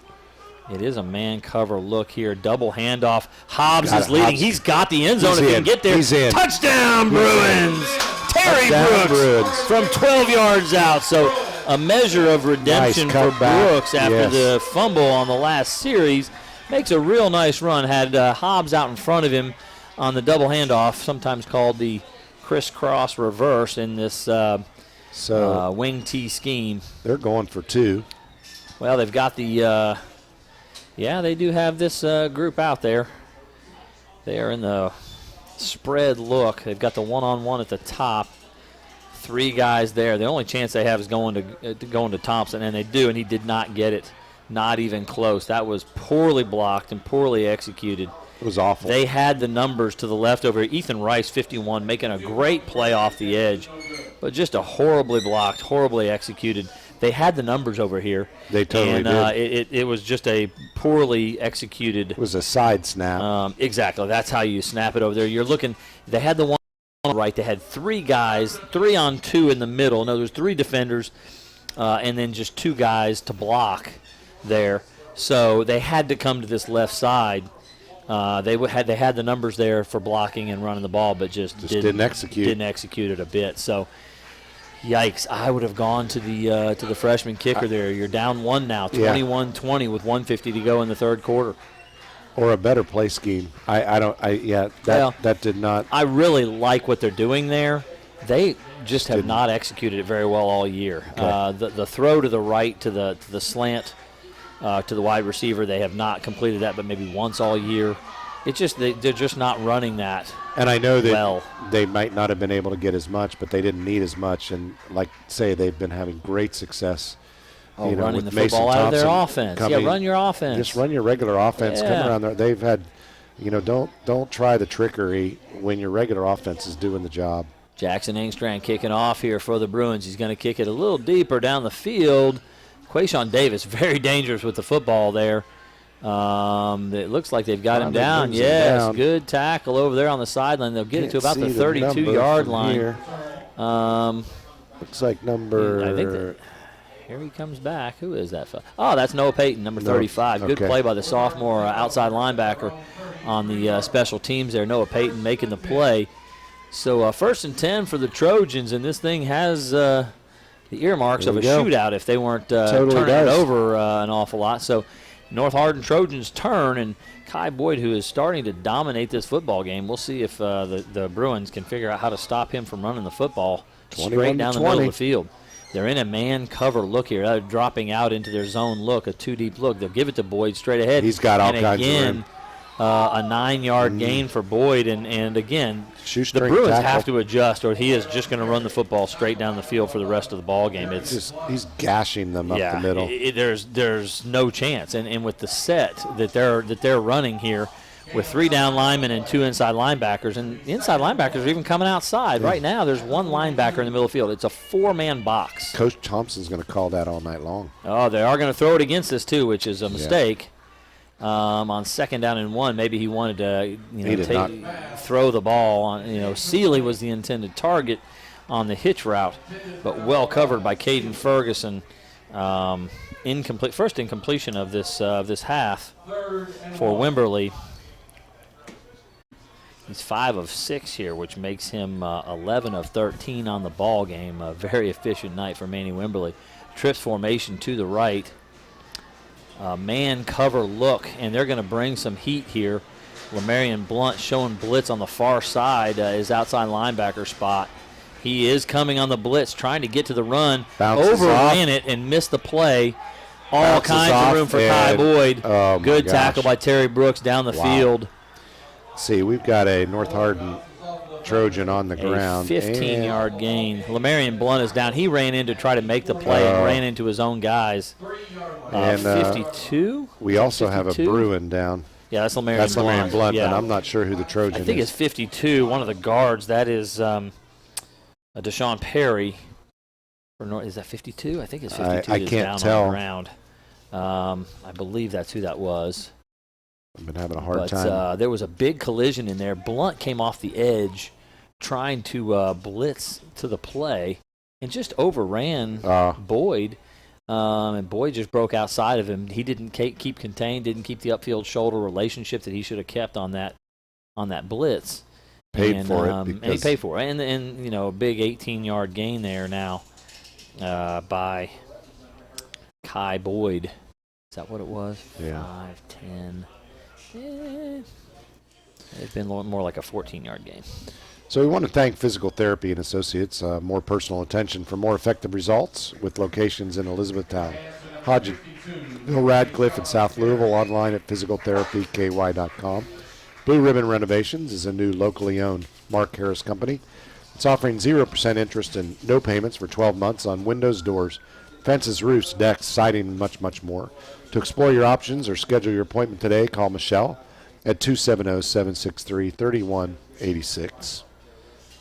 Speaker 1: It is a man cover look here. Double handoff. Hobbs is leading. He's got the end zone if he can get there.
Speaker 7: He's in.
Speaker 1: Touchdown, Bruins! Terry Brooks from 12 yards out. So a measure of redemption for Brooks after the fumble on the last series. Makes a real nice run. Had Hobbs out in front of him on the double handoff, sometimes called the crisscross reverse in this wing T scheme.
Speaker 7: They're going for 2.
Speaker 1: Well, they've got the they do have this group out there. They are in the spread look. They've got the one-on-one at the top. 3 guys there. The only chance they have is going to Thompson, and they do, and he did not get it. Not even close. That was poorly blocked and poorly executed.
Speaker 7: It was awful.
Speaker 1: They had the numbers to the left over. Ethan Rice, 51, making a great play off the edge, but just a horribly blocked, horribly executed. They had the numbers over here.
Speaker 7: They totally
Speaker 1: did. It was just a poorly executed.
Speaker 7: It was a side snap.
Speaker 1: Exactly. That's how you snap it over there. You're looking. They had the one on the right. They had 3 guys, 3 on 2 in the middle. No, there's 3 defenders, and then just 2 guys to block there. So they had to come to this left side. They had the numbers there for blocking and running the ball, but just didn't execute. Didn't execute it a bit. So. Yikes, I would have gone to the freshman kicker there. You're down 1 now, 21-20 with 1:50 to go in the 3rd quarter.
Speaker 7: Or a better play scheme. That did not.
Speaker 1: I really like what they're doing there. They just have not executed it very well all year.
Speaker 7: Okay.
Speaker 1: The throw to the right to the slant to the wide receiver, they have not completed that, but maybe once all year. It's just they're just not running that.
Speaker 7: And I know that they might not have been able to get as much, but they didn't need as much. And like say, they've been having great success.
Speaker 1: Running
Speaker 7: with
Speaker 1: the
Speaker 7: Mason
Speaker 1: football out of their
Speaker 7: Thompson
Speaker 1: offense.
Speaker 7: coming,
Speaker 1: run your offense.
Speaker 7: Just run your regular offense. Come around there. They've had, don't try the trickery when your regular offense is doing the job.
Speaker 1: Jackson Engstrand kicking off here for the Bruins. He's going to kick it a little deeper down the field. Quayshawn Davis, very dangerous with the football there. It looks like they've got him down. Yes, down. Good tackle over there on the sideline. They'll get it to about the 32-yard line.
Speaker 7: Looks like number.
Speaker 1: I think here he comes back. Who is that fellow? Oh, that's Noah Payton, number 35. Good play by the sophomore outside linebacker on the special teams there. Noah Payton making the play. So 1st and 10 for the Trojans, and this thing has the earmarks of a shootout if they weren't turning it over an awful lot. So North Hardin Trojans turn, and Kai Boyd, who is starting to dominate this football game. We'll see if the Bruins can figure out how to stop him from running the football straight down the middle of the field. They're in a man cover look here. They're dropping out into their zone look, a 2-deep look. They'll give it to Boyd straight ahead.
Speaker 7: He's got all kinds of room.
Speaker 1: A 9-yard gain for Boyd, and again, the Bruins have to adjust, or he is just going to run the football straight down the field for the rest of the ball game.
Speaker 7: He's gashing them up the middle.
Speaker 1: There's no chance, and with the set that they're running here, with 3 down linemen and 2 inside linebackers, and the inside linebackers are even coming outside. Right now, there's 1 linebacker in the middle of the field. It's a 4-man box.
Speaker 7: Coach Thompson's going to call that all night long.
Speaker 1: Oh, they are going to throw it against us too, which is a mistake. On 2nd down and 1, maybe he wanted to throw the ball on. Seeley was the intended target on the hitch route, but well covered by Caden Ferguson. First incompletion of this half for Wimberley. He's 5 of 6 here, which makes him 11 of 13 on the ball game. A very efficient night for Manny Wimberley. Trips formation to the right. Man cover look, and they're going to bring some heat here. Lamarian Blunt showing blitz on the far side, his outside linebacker spot. He is coming on the blitz, trying to get to the run. Overran it and missed the play. All kinds of room for Kai Boyd. Good tackle by Terry Brooks down the field.
Speaker 7: See, we've got a North Hardin Trojan on the ground.
Speaker 1: 15-yard gain. Lamarian Blunt is down. He ran in to try to make the play and ran into his own guys. 52?
Speaker 7: We also have a Bruin down.
Speaker 1: Yeah, that's Lamarian
Speaker 7: Blunt, but I'm not sure who the Trojan is.
Speaker 1: I think it's 52, one of the guards. That is Deshaun Perry. Is that 52? I think it's 52.
Speaker 7: I can't tell.
Speaker 1: On the ground. I believe that's who that was.
Speaker 7: I've been having a hard time.
Speaker 1: But there was a big collision in there. Blunt came off the edge trying to blitz to the play and just overran Boyd. And Boyd just broke outside of him. He didn't keep contained, didn't keep the upfield shoulder relationship that he should have kept on that blitz.
Speaker 7: Paid for it.
Speaker 1: And he paid for it. And a big 18-yard gain there now by Kai Boyd. Is that what it was?
Speaker 7: Yeah.
Speaker 1: 5, 10. It's been more like a 14-yard gain.
Speaker 7: So we want to thank Physical Therapy and Associates, more personal attention for more effective results with locations in Elizabethtown, Hodgenville, Radcliffe, and South Louisville, online at physicaltherapyky.com. Blue Ribbon Renovations is a new locally owned Mark Harris company. It's offering 0% interest and no payments for 12 months on windows, doors, fences, roofs, decks, siding, and much, much more. To explore your options or schedule your appointment today, call Michelle at 270-763-3186.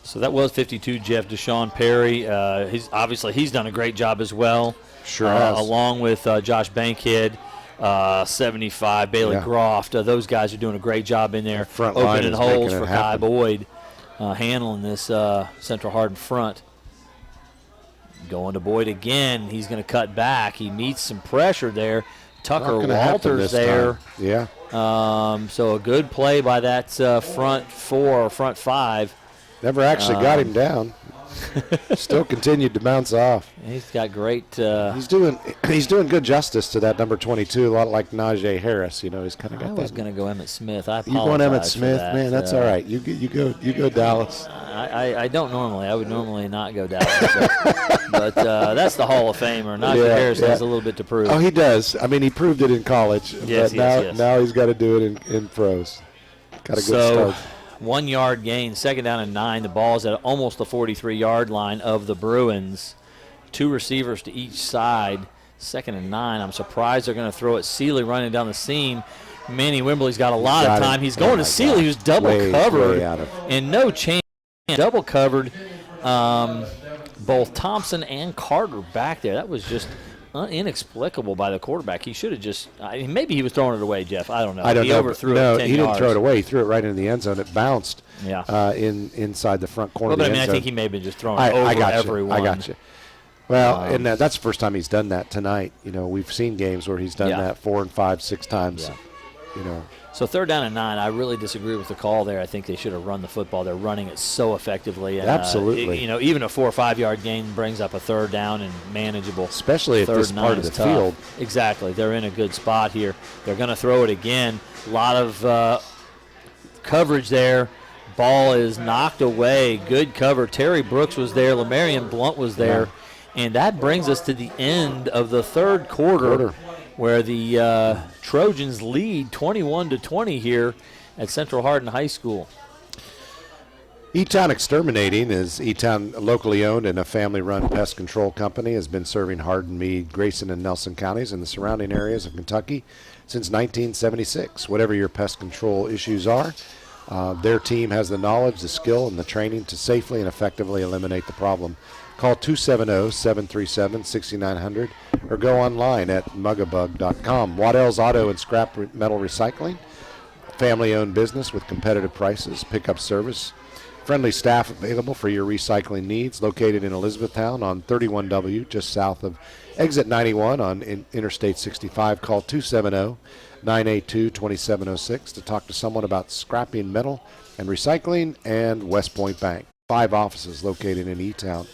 Speaker 1: So that was 52, Jeff. Deshaun Perry. He's done a great job as well.
Speaker 7: Sure has.
Speaker 1: Along with Josh Bankhead, 75, Bailey Groft. Those guys are doing a great job in there,
Speaker 7: Front line
Speaker 1: opening
Speaker 7: is
Speaker 1: holes
Speaker 7: making it
Speaker 1: for Kai
Speaker 7: happen.
Speaker 1: Boyd, handling this Central Hardin front. Going to Boyd again. He's going to cut back. He meets some pressure there. Tucker Walters there.
Speaker 7: Yeah.
Speaker 1: So a good play by that front four or front five.
Speaker 7: Never actually got him down. Still continued to bounce off.
Speaker 1: He's got great.
Speaker 7: He's doing good justice to that number 22. A lot like Najee Harris. He's kind of got that.
Speaker 1: I was going to go Emmitt Smith. I apologize.
Speaker 7: You going Emmitt
Speaker 1: for
Speaker 7: Smith,
Speaker 1: that.
Speaker 7: man? That's all right. You go Dallas.
Speaker 1: I don't normally. I would normally not go Dallas, but that's the Hall of Famer. Najee Harris has a little bit to prove.
Speaker 7: Oh, he does. I mean, he proved it in college.
Speaker 1: Yes,
Speaker 7: but now he's got to do it in pros. Got a good start.
Speaker 1: 1 yard gain, second down and 9. The ball's at almost the 43-yard line of the Bruins. 2 receivers to each side. Second and 9. I'm surprised they're going to throw it. Seeley running down the seam. Manny Wimbley's got a lot of time. He's going to Seeley, who's double covered, and no chance. Double covered. Both Thompson and Carter back there. That was just inexplicable by the quarterback. He should have just maybe he was throwing it away, Jeff. I don't know.
Speaker 7: He
Speaker 1: overthrew
Speaker 7: it
Speaker 1: 10
Speaker 7: he didn't
Speaker 1: yards.
Speaker 7: throw it away. He threw it right into the end zone. It bounced inside the front corner of the end zone.
Speaker 1: I think he may have been just throwing it over everyone.
Speaker 7: I got you. Well, and that's the first time he's done that tonight. We've seen games where he's done that 4 and 5, 6 times.
Speaker 1: Yeah. So third down and 9, I really disagree with the call there. I think they should have run the football. They're running it so effectively. And,
Speaker 7: absolutely.
Speaker 1: Even a 4 or 5 yard gain brings up a third down and manageable.
Speaker 7: Especially at this part of the field.
Speaker 1: Exactly. They're in a good spot here. They're going to throw it again. A lot of coverage there. Ball is knocked away. Good cover. Terry Brooks was there. Lamarion Blunt was there. Yeah. And that brings us to the end of the third quarter. Where the Trojans lead 21-20 here at Central Hardin High School.
Speaker 7: E-Town Exterminating is E-Town locally owned and a family-run pest control company, has been serving Hardin, Meade, Grayson, and Nelson counties and the surrounding areas of Kentucky since 1976. Whatever your pest control issues are, their team has the knowledge, the skill, and the training to safely and effectively eliminate the problem. Call 270-737-6900 or go online at mugabug.com. Waddell's Auto and Scrap Metal Recycling, family-owned business with competitive prices, pickup service, friendly staff available for your recycling needs, located in Elizabethtown on 31W, just south of Exit 91 on Interstate 65. Call 270-982-2706 to talk to someone about scrapping metal and recycling, and West Point Bank. 5 offices located in E-Town,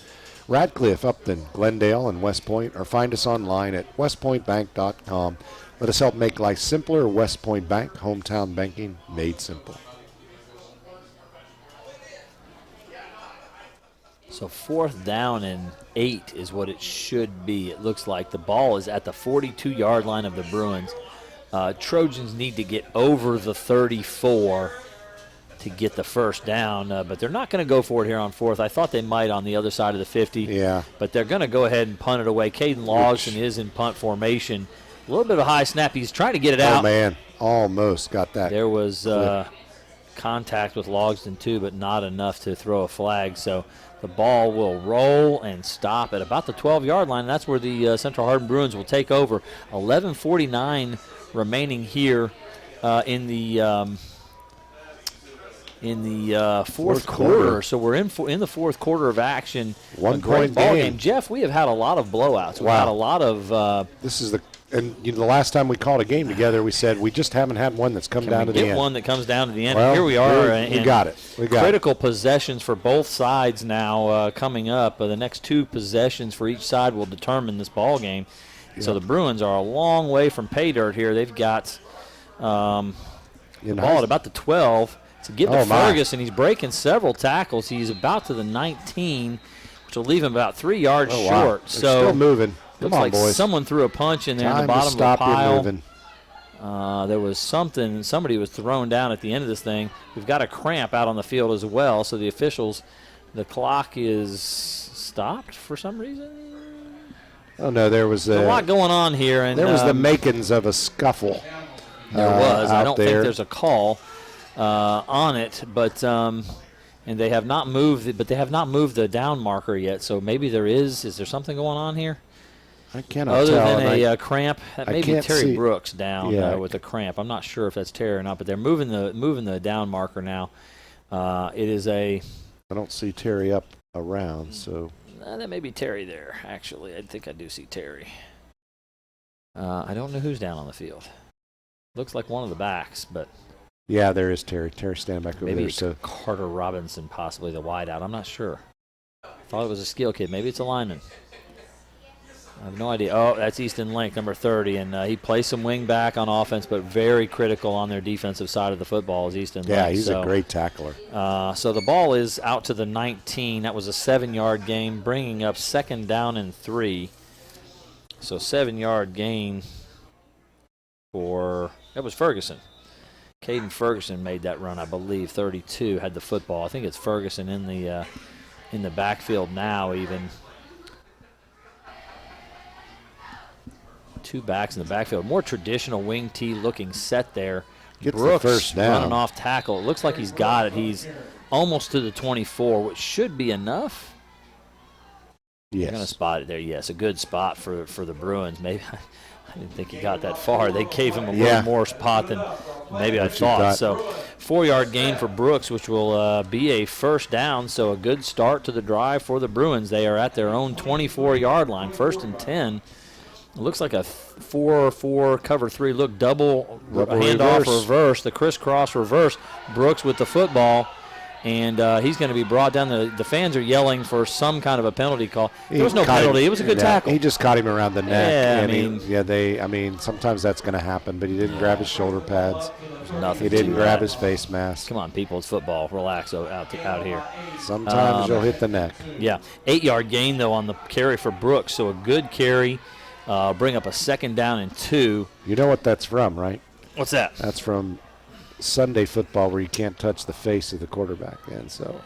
Speaker 7: Radcliffe, Upton, Glendale, and West Point, or find us online at westpointbank.com. Let us help make life simpler. West Point Bank, hometown banking made simple.
Speaker 1: So 4th down and 8 is what it should be. It looks like the ball is at the 42-yard line of the Bruins. Trojans need to get over the 34 to get the first down, but they're not going to go for it here on 4th. I thought they might on the other side of the 50.
Speaker 7: Yeah.
Speaker 1: But they're going to go ahead and punt it away. Caden Logson is in punt formation. A little bit of a high snap. He's trying to get it out.
Speaker 7: Oh, man. Almost got that.
Speaker 1: There was contact with Logsdon too, but not enough to throw a flag. So the ball will roll and stop at about the 12-yard line. That's where the Central Hardin Bruins will take over. 11:49 remaining here in the fourth quarter. So we're in the fourth quarter of action.
Speaker 7: 1
Speaker 1: great
Speaker 7: point
Speaker 1: ball
Speaker 7: game.
Speaker 1: Jeff, we have had a lot of blowouts. We've had a lot of.
Speaker 7: This is the last time we called a game together, we said we just haven't had one that's come down to the end.
Speaker 1: One that comes down to the end.
Speaker 7: Well,
Speaker 1: Here we are.
Speaker 7: We got it.
Speaker 1: Critical possessions for both sides now coming up. The next 2 possessions for each side will determine this ball game. Yeah. So the Bruins are a long way from pay dirt here. They've got the ball at about the 12. To give to Ferguson, he's breaking several tackles. He's about to the 19, which will leave him about 3 yards short.
Speaker 7: Wow. So still moving.
Speaker 1: Looks like
Speaker 7: boys.
Speaker 1: Someone threw a punch in there in the bottom of the pile. There was somebody was thrown down at the end of this thing. We've got a cramp out on the field as well, so the officials, the clock is stopped for some reason.
Speaker 7: Oh, no, there was
Speaker 1: a lot going on here. And
Speaker 7: there was the makings of a scuffle.
Speaker 1: There was. I don't think
Speaker 7: there.
Speaker 1: There's a call on it, but and they have not moved it, but they have not moved the down marker yet, so maybe there is. Is there something going on here?
Speaker 7: I cannot
Speaker 1: Other
Speaker 7: tell.
Speaker 1: than a cramp, that may be Terry Brooks down with a cramp. I'm not sure if that's Terry or not, but they're moving the down marker now. It is a.
Speaker 7: I don't see Terry up around, so.
Speaker 1: That may be Terry there. Actually, I think I do see Terry. I don't know who's down on the field. Looks like one of the backs, but.
Speaker 7: Yeah, there is Terry. Terry's standing back over
Speaker 1: maybe
Speaker 7: there.
Speaker 1: It's Carter Robinson, possibly the wideout. I'm not sure. Thought it was a skill kid. Maybe it's a lineman. I have no idea. Oh, that's Easton Link, number 30, and he plays some wing back on offense, but very critical on their defensive side of the football is Easton Link.
Speaker 7: Yeah, he's a great tackler.
Speaker 1: So the ball is out to the 19. That was a 7-yard gain, bringing up 2nd down and 3. So 7-yard gain that was Ferguson. Caden Ferguson made that run, I believe. 32 had the football. I think it's Ferguson in the backfield now even. 2 backs in the backfield. More traditional wing T looking set there.
Speaker 7: Gets
Speaker 1: Brooks
Speaker 7: the first down.
Speaker 1: Running off tackle. It looks like he's got it. He's almost to the 24, which should be enough.
Speaker 7: Yes.
Speaker 1: They're going to spot it there. Yes, a good spot for the Bruins. Maybe I didn't think he got that far. They gave him a little more spot than maybe I thought. So 4-yard gain for Brooks, which will be a first down. So a good start to the drive for the Bruins. They are at their own 24-yard line, 1st and 10. It looks like a 4-4 cover 3 look double handoff reverse, the crisscross reverse. Brooks with the football, and he's going to be brought down. The fans are yelling for some kind of a penalty call. There was no penalty. It was a good tackle.
Speaker 7: He just caught him around the neck.
Speaker 1: Yeah,
Speaker 7: I mean, sometimes that's going to happen, but he didn't grab his shoulder pads.
Speaker 1: Nothing.
Speaker 7: He didn't grab his face mask.
Speaker 1: Come on, people, it's football. Relax out here.
Speaker 7: Sometimes you'll hit the neck.
Speaker 1: Yeah, 8-yard gain though on the carry for Brooks. So a good carry. Bring up a 2nd down and 2.
Speaker 7: You know what that's from, right?
Speaker 1: What's that?
Speaker 7: That's from Sunday football where you can't touch the face of the quarterback. And so.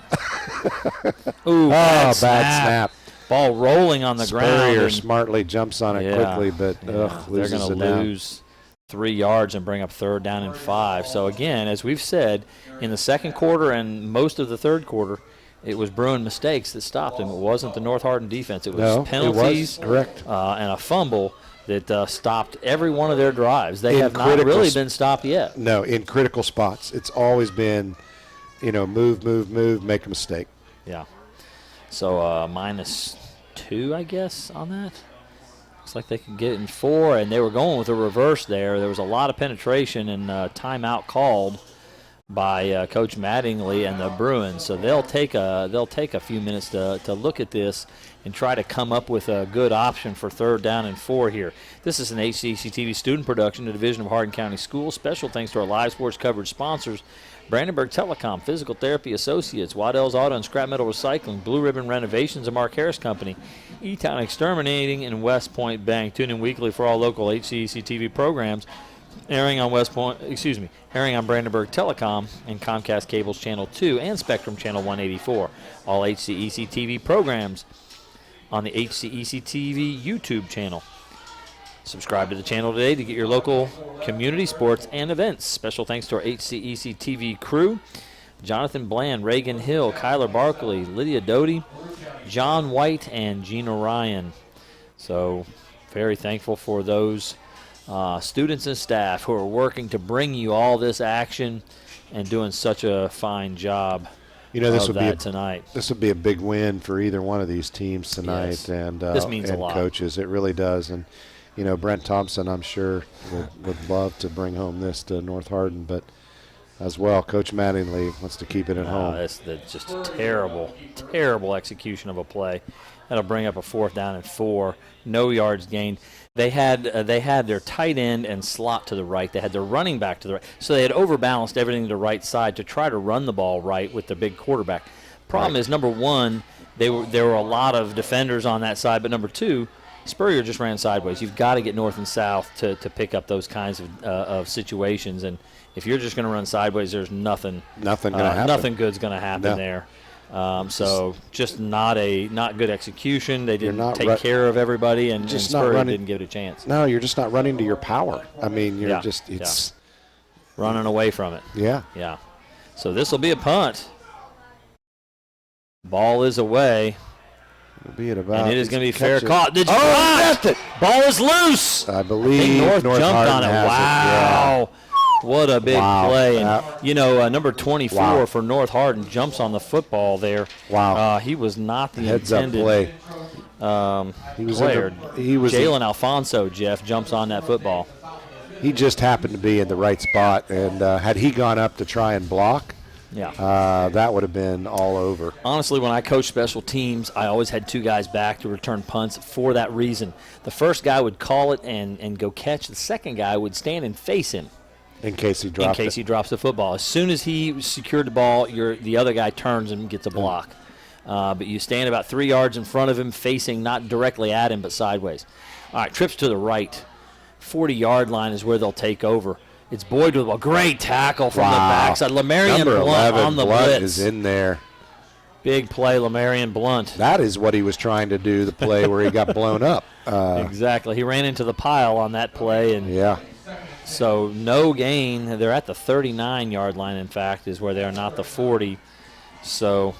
Speaker 1: Ooh, bad
Speaker 7: snap.
Speaker 1: Ball rolling on the ground.
Speaker 7: Spurrier smartly jumps on it quickly, but
Speaker 1: they're going to lose 3 yards and bring up 3rd down and 5. So, again, as we've said, in the second quarter and most of the third quarter, it was Bruin mistakes that stopped him. It wasn't the North Hardin defense. It was penalties
Speaker 7: correct.
Speaker 1: And a fumble that stopped every one of their drives. They have not really been stopped yet.
Speaker 7: No, in critical spots. It's always been, move, make a mistake.
Speaker 1: Yeah. So -2, I guess, on that. Looks like they can get it in 4, and they were going with a reverse there. There was a lot of penetration and timeout called by Coach Mattingly and the Bruins. So they'll take a few minutes to look at this and try to come up with a good option for 3rd down and 4 here. This is an HCEC-TV student production, the Division of Hardin County Schools. Special thanks to our live sports coverage sponsors, Brandenburg Telecom, Physical Therapy Associates, Waddell's Auto and Scrap Metal Recycling, Blue Ribbon Renovations, and Mark Harris Company, E-Town Exterminating, and West Point Bank. Tune in weekly for all local HCEC-TV programs. Airing on Brandenburg Telecom and Comcast Cables Channel 2 and Spectrum Channel 184. All HCEC-TV programs on the HCEC-TV YouTube channel. Subscribe to the channel today to get your local community sports and events. Special thanks to our HCEC-TV crew, Jonathan Bland, Reagan Hill, Kyler Barkley, Lydia Doty, John White, and Gina Ryan. So very thankful for those students and staff who are working to bring you all this action and doing such a fine job.
Speaker 7: This
Speaker 1: of
Speaker 7: would
Speaker 1: that tonight.
Speaker 7: This would be a big win for either one of these teams tonight,
Speaker 1: Yes.
Speaker 7: and
Speaker 1: This means a lot.
Speaker 7: coaches. It really does, and Brent Thompson, I'm sure, would love to bring home this to North Hardin, but as well, Coach Mattingly wants to keep it at home.
Speaker 1: That's just a terrible execution of a play. That'll bring up a 4th down and 4. No yards gained. They had their tight end and slot to the right. They had their running back to the right. So they had overbalanced everything to the right side to try to run the ball right with the big quarterback. Problem is, number one, there were a lot of defenders on that side, but number two, Spurrier just ran sideways. You've got to get north and south to pick up those kinds of situations. And if you're just going to run sideways, there's nothing
Speaker 7: Gonna happen.
Speaker 1: Nothing good's going to happen there. So just not good execution. They didn't take care of everybody, and Spurrier didn't give it a chance.
Speaker 7: No, you're just not running to your power. I mean, it's
Speaker 1: running away from it.
Speaker 7: Yeah.
Speaker 1: Yeah. So this will be a punt. Ball is away.
Speaker 7: It'll be at about.
Speaker 1: And it is going to be fair caught.
Speaker 7: It.
Speaker 1: Ball is loose.
Speaker 7: I believe
Speaker 1: North jumped
Speaker 7: Hardin
Speaker 1: on it.
Speaker 7: has
Speaker 1: Wow. What a big play. And, number 24 for North Hardin jumps on the football there.
Speaker 7: Wow.
Speaker 1: He was not the
Speaker 7: Heads up
Speaker 1: intended
Speaker 7: play.
Speaker 1: player. Jalen Alfonso, Jeff, jumps on that football.
Speaker 7: He just happened to be in the right spot, and had he gone up to try and block, that would have been all over.
Speaker 1: Honestly, when I coached special teams, I always had 2 guys back to return punts for that reason. The first guy would call it and go catch. The second guy would stand and face him.
Speaker 7: In case he
Speaker 1: drops the football. As soon as he secured the ball, the other guy turns and gets a block. But you stand about 3 yards in front of him, facing not directly at him, but sideways. All right, trips to the right. 40-yard line is where they'll take over. It's Boyd with a great tackle from the backside. Lamarion
Speaker 7: Number
Speaker 1: Blunt
Speaker 7: 11,
Speaker 1: on the
Speaker 7: Blunt
Speaker 1: blitz.
Speaker 7: is in there.
Speaker 1: Big play, Lamarion Blunt.
Speaker 7: That is what he was trying to do, the play where he got blown up.
Speaker 1: Exactly. He ran into the pile on that play. And so no gain. They're at the 39-yard line, in fact, is where they are, not the 40. So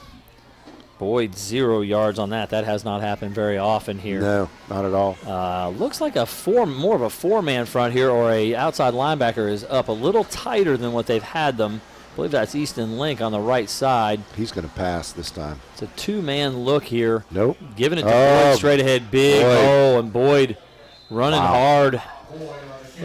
Speaker 1: Boyd 0 yards on that. That has not happened very often here.
Speaker 7: No, not at all.
Speaker 1: Looks like more of a 4-man front here, or a outside linebacker is up a little tighter than what they've had them. I believe that's Easton Link on the right side.
Speaker 7: He's going to pass this time.
Speaker 1: It's a 2-man look here.
Speaker 7: Nope.
Speaker 1: Giving it to Boyd straight ahead. Big hole, and Boyd running hard.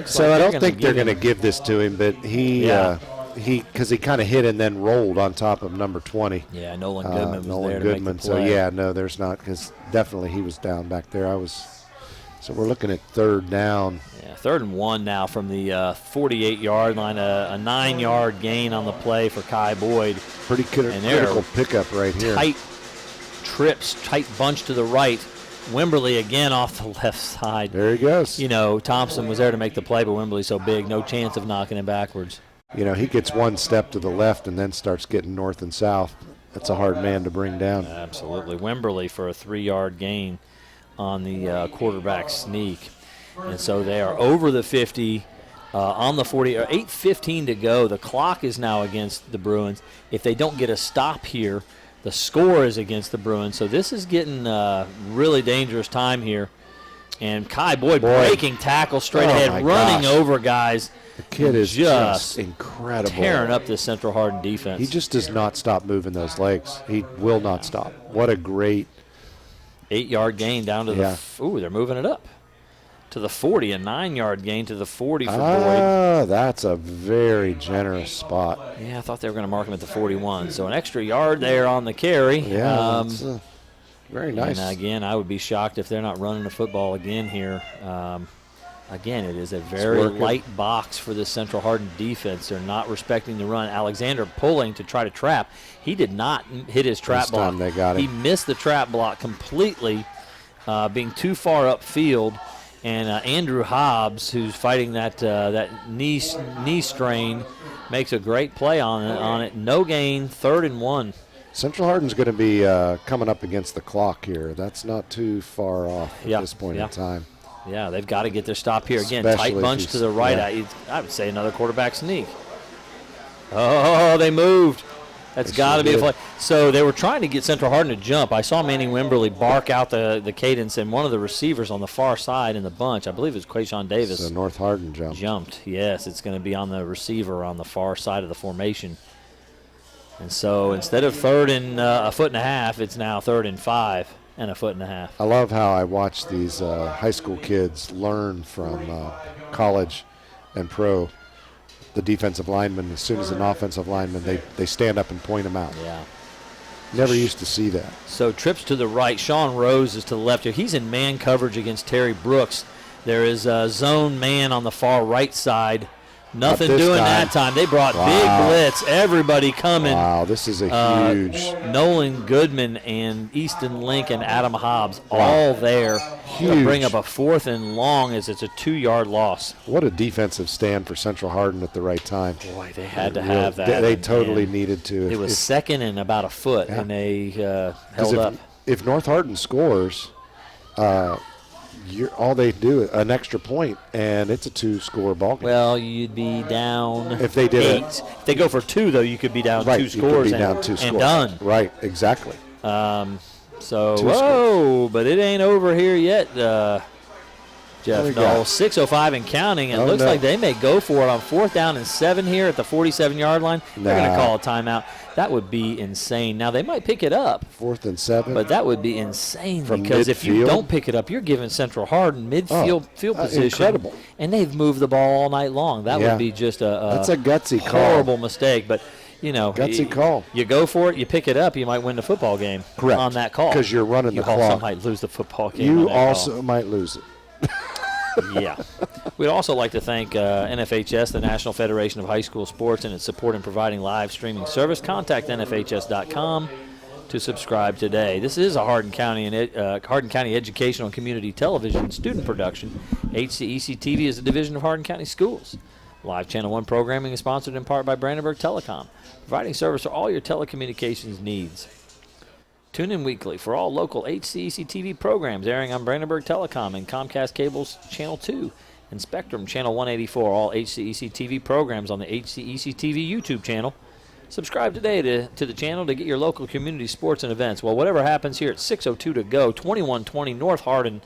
Speaker 7: So I don't think they're going to give this to him, but because he kind of hit and then rolled on top of number 20.
Speaker 1: Yeah, Nolan Goodman was there to make the
Speaker 7: So
Speaker 1: play.
Speaker 7: there's not, because definitely he was down back there. So we're looking at 3rd down.
Speaker 1: Yeah, 3rd and 1 now from the 48-yard line. A 9-yard gain on the play for Kai Boyd.
Speaker 7: Pretty critical pickup right here.
Speaker 1: Tight bunch to the right. Wimberly again off the left side.
Speaker 7: There he goes.
Speaker 1: Thompson was there to make the play, but Wimberly's so big, no chance of knocking him backwards.
Speaker 7: He gets one step to the left and then starts getting north and south. That's a hard man to bring down.
Speaker 1: Absolutely. Wimberly for a 3-yard gain on the quarterback sneak. And so they are over the 50 on the 40. 8:15 to go. The clock is now against the Bruins. If they don't get a stop here, the score is against the Bruins. So this is getting really dangerous time here. And Kai Boyd breaking tackle straight ahead, running over guys.
Speaker 7: The kid is just incredible.
Speaker 1: Tearing up this Central Hardin defense.
Speaker 7: He just does not stop moving those legs. He will not stop. What a great
Speaker 1: 8-yard gain down to they're moving it up to the 40. A 9-yard gain to the 40 for Boyd.
Speaker 7: That's a very generous spot.
Speaker 1: Yeah, I thought they were going to mark him at the 41. So an extra yard there on the carry.
Speaker 7: Yeah, very nice.
Speaker 1: And again, I would be shocked if they're not running the football again here. Again, it is a very light box for the Central Hardin defense. They're not respecting the run. Alexander pulling to try to trap. He did not hit his trap block.
Speaker 7: This time they got him.
Speaker 1: He missed the trap block completely, being too far upfield. And Andrew Hobbs, who's fighting that knee strain, makes a great play on it. No gain, 3rd and 1.
Speaker 7: Central Hardin's going to be coming up against the clock here. That's not too far off at this point in time.
Speaker 1: Yeah, they've got to get their stop here. Again,
Speaker 7: Especially
Speaker 1: tight
Speaker 7: if
Speaker 1: bunch
Speaker 7: he's-
Speaker 1: to the right.
Speaker 7: yeah.
Speaker 1: I would say another quarterback sneak. Oh, they moved. That's
Speaker 7: They
Speaker 1: got to
Speaker 7: sure
Speaker 1: be a
Speaker 7: did.
Speaker 1: play. So they were trying to get Central Hardin to jump. I saw Manny Wimberly bark out the cadence, and one of the receivers on the far side in the bunch, I believe it was Quayshawn Davis,
Speaker 7: So North Hardin
Speaker 1: jumped. Yes, it's going to be on the receiver on the far side of the formation. And so instead of 3rd and a foot and a half, it's now 3rd and 5 and a foot and a half.
Speaker 7: I love how I watch these high school kids learn from college and pro. The defensive linemen, as soon as an offensive lineman, they stand up and point them out.
Speaker 1: Yeah.
Speaker 7: Never used to see that.
Speaker 1: So trips to the right. Sean Rose is to the left here. He's in man coverage against Terry Brooks. There is a zone man on the far right side. Nothing
Speaker 7: this
Speaker 1: doing
Speaker 7: time.
Speaker 1: that time. They brought
Speaker 7: Wow.
Speaker 1: big blitz. Everybody coming.
Speaker 7: Wow, this is a huge.
Speaker 1: Nolan Goodman and Easton Link and Adam Hobbs all there.
Speaker 7: Huge.
Speaker 1: Bring up a 4th and long as it's a 2-yard loss.
Speaker 7: What a defensive stand for Central Hardin at the right time.
Speaker 1: Boy, they had to
Speaker 7: Really,
Speaker 1: have that.
Speaker 7: They
Speaker 1: and-
Speaker 7: totally
Speaker 1: and
Speaker 7: needed to.
Speaker 1: It was 2nd and about a foot,
Speaker 7: Yeah.
Speaker 1: and they
Speaker 7: 'Cause
Speaker 1: held up.
Speaker 7: if North Hardin scores, all they do is an extra point, and it's a 2-score ball game.
Speaker 1: Well, you'd be down
Speaker 7: If they did
Speaker 1: 8.
Speaker 7: it-
Speaker 1: If they go for 2, though, you could be down
Speaker 7: right,
Speaker 1: 2
Speaker 7: you could
Speaker 1: scores
Speaker 7: be
Speaker 1: and,
Speaker 7: down 2
Speaker 1: and
Speaker 7: scores.
Speaker 1: done.
Speaker 7: Right, exactly.
Speaker 1: So,
Speaker 7: Two
Speaker 1: whoa, but it ain't over here yet, Jeff
Speaker 7: we
Speaker 1: Knoll.
Speaker 7: got?
Speaker 1: 6:05 and counting, and
Speaker 7: Oh,
Speaker 1: it looks
Speaker 7: no.
Speaker 1: like they may go for it on 4th down and 7 here at the 47-yard line. They're going to
Speaker 7: Nah.
Speaker 1: call a timeout. That would be insane. Now, they might pick it up,
Speaker 7: 4th and 7.
Speaker 1: but that would be insane
Speaker 7: From
Speaker 1: because if you
Speaker 7: midfield?
Speaker 1: don't pick it up, you're giving Central Hardin field position.
Speaker 7: incredible.
Speaker 1: And they've moved the ball all night long. That
Speaker 7: Yeah.
Speaker 1: would be just
Speaker 7: That's a gutsy call.
Speaker 1: horrible mistake. But, you know,
Speaker 7: Gutsy call.
Speaker 1: You go for it, you pick it up, you might win the football game
Speaker 7: Correct.
Speaker 1: on that call.
Speaker 7: 'Cause you're running
Speaker 1: you
Speaker 7: the
Speaker 1: also
Speaker 7: clock.
Speaker 1: might lose the football game on
Speaker 7: You
Speaker 1: that
Speaker 7: also might lose it.
Speaker 1: call. Yeah. We'd also like to thank NFHS, the National Federation of High School Sports, and its support in providing live streaming service. Contact NFHS.com to subscribe today. This is a Hardin County Educational and Community Television student production. HCEC-TV is a division of Hardin County Schools. Live Channel 1 programming is sponsored in part by Brandenburg Telecom, providing service for all your telecommunications needs. Tune in weekly for all local HCEC-TV programs airing on Brandenburg Telecom and Comcast Cable's Channel 2 and Spectrum Channel 184. All HCEC-TV programs on the HCEC-TV YouTube channel. Subscribe today to the channel to get your local community sports and events. Well, whatever happens here at 6:02 to go, 21-20 North Hardin.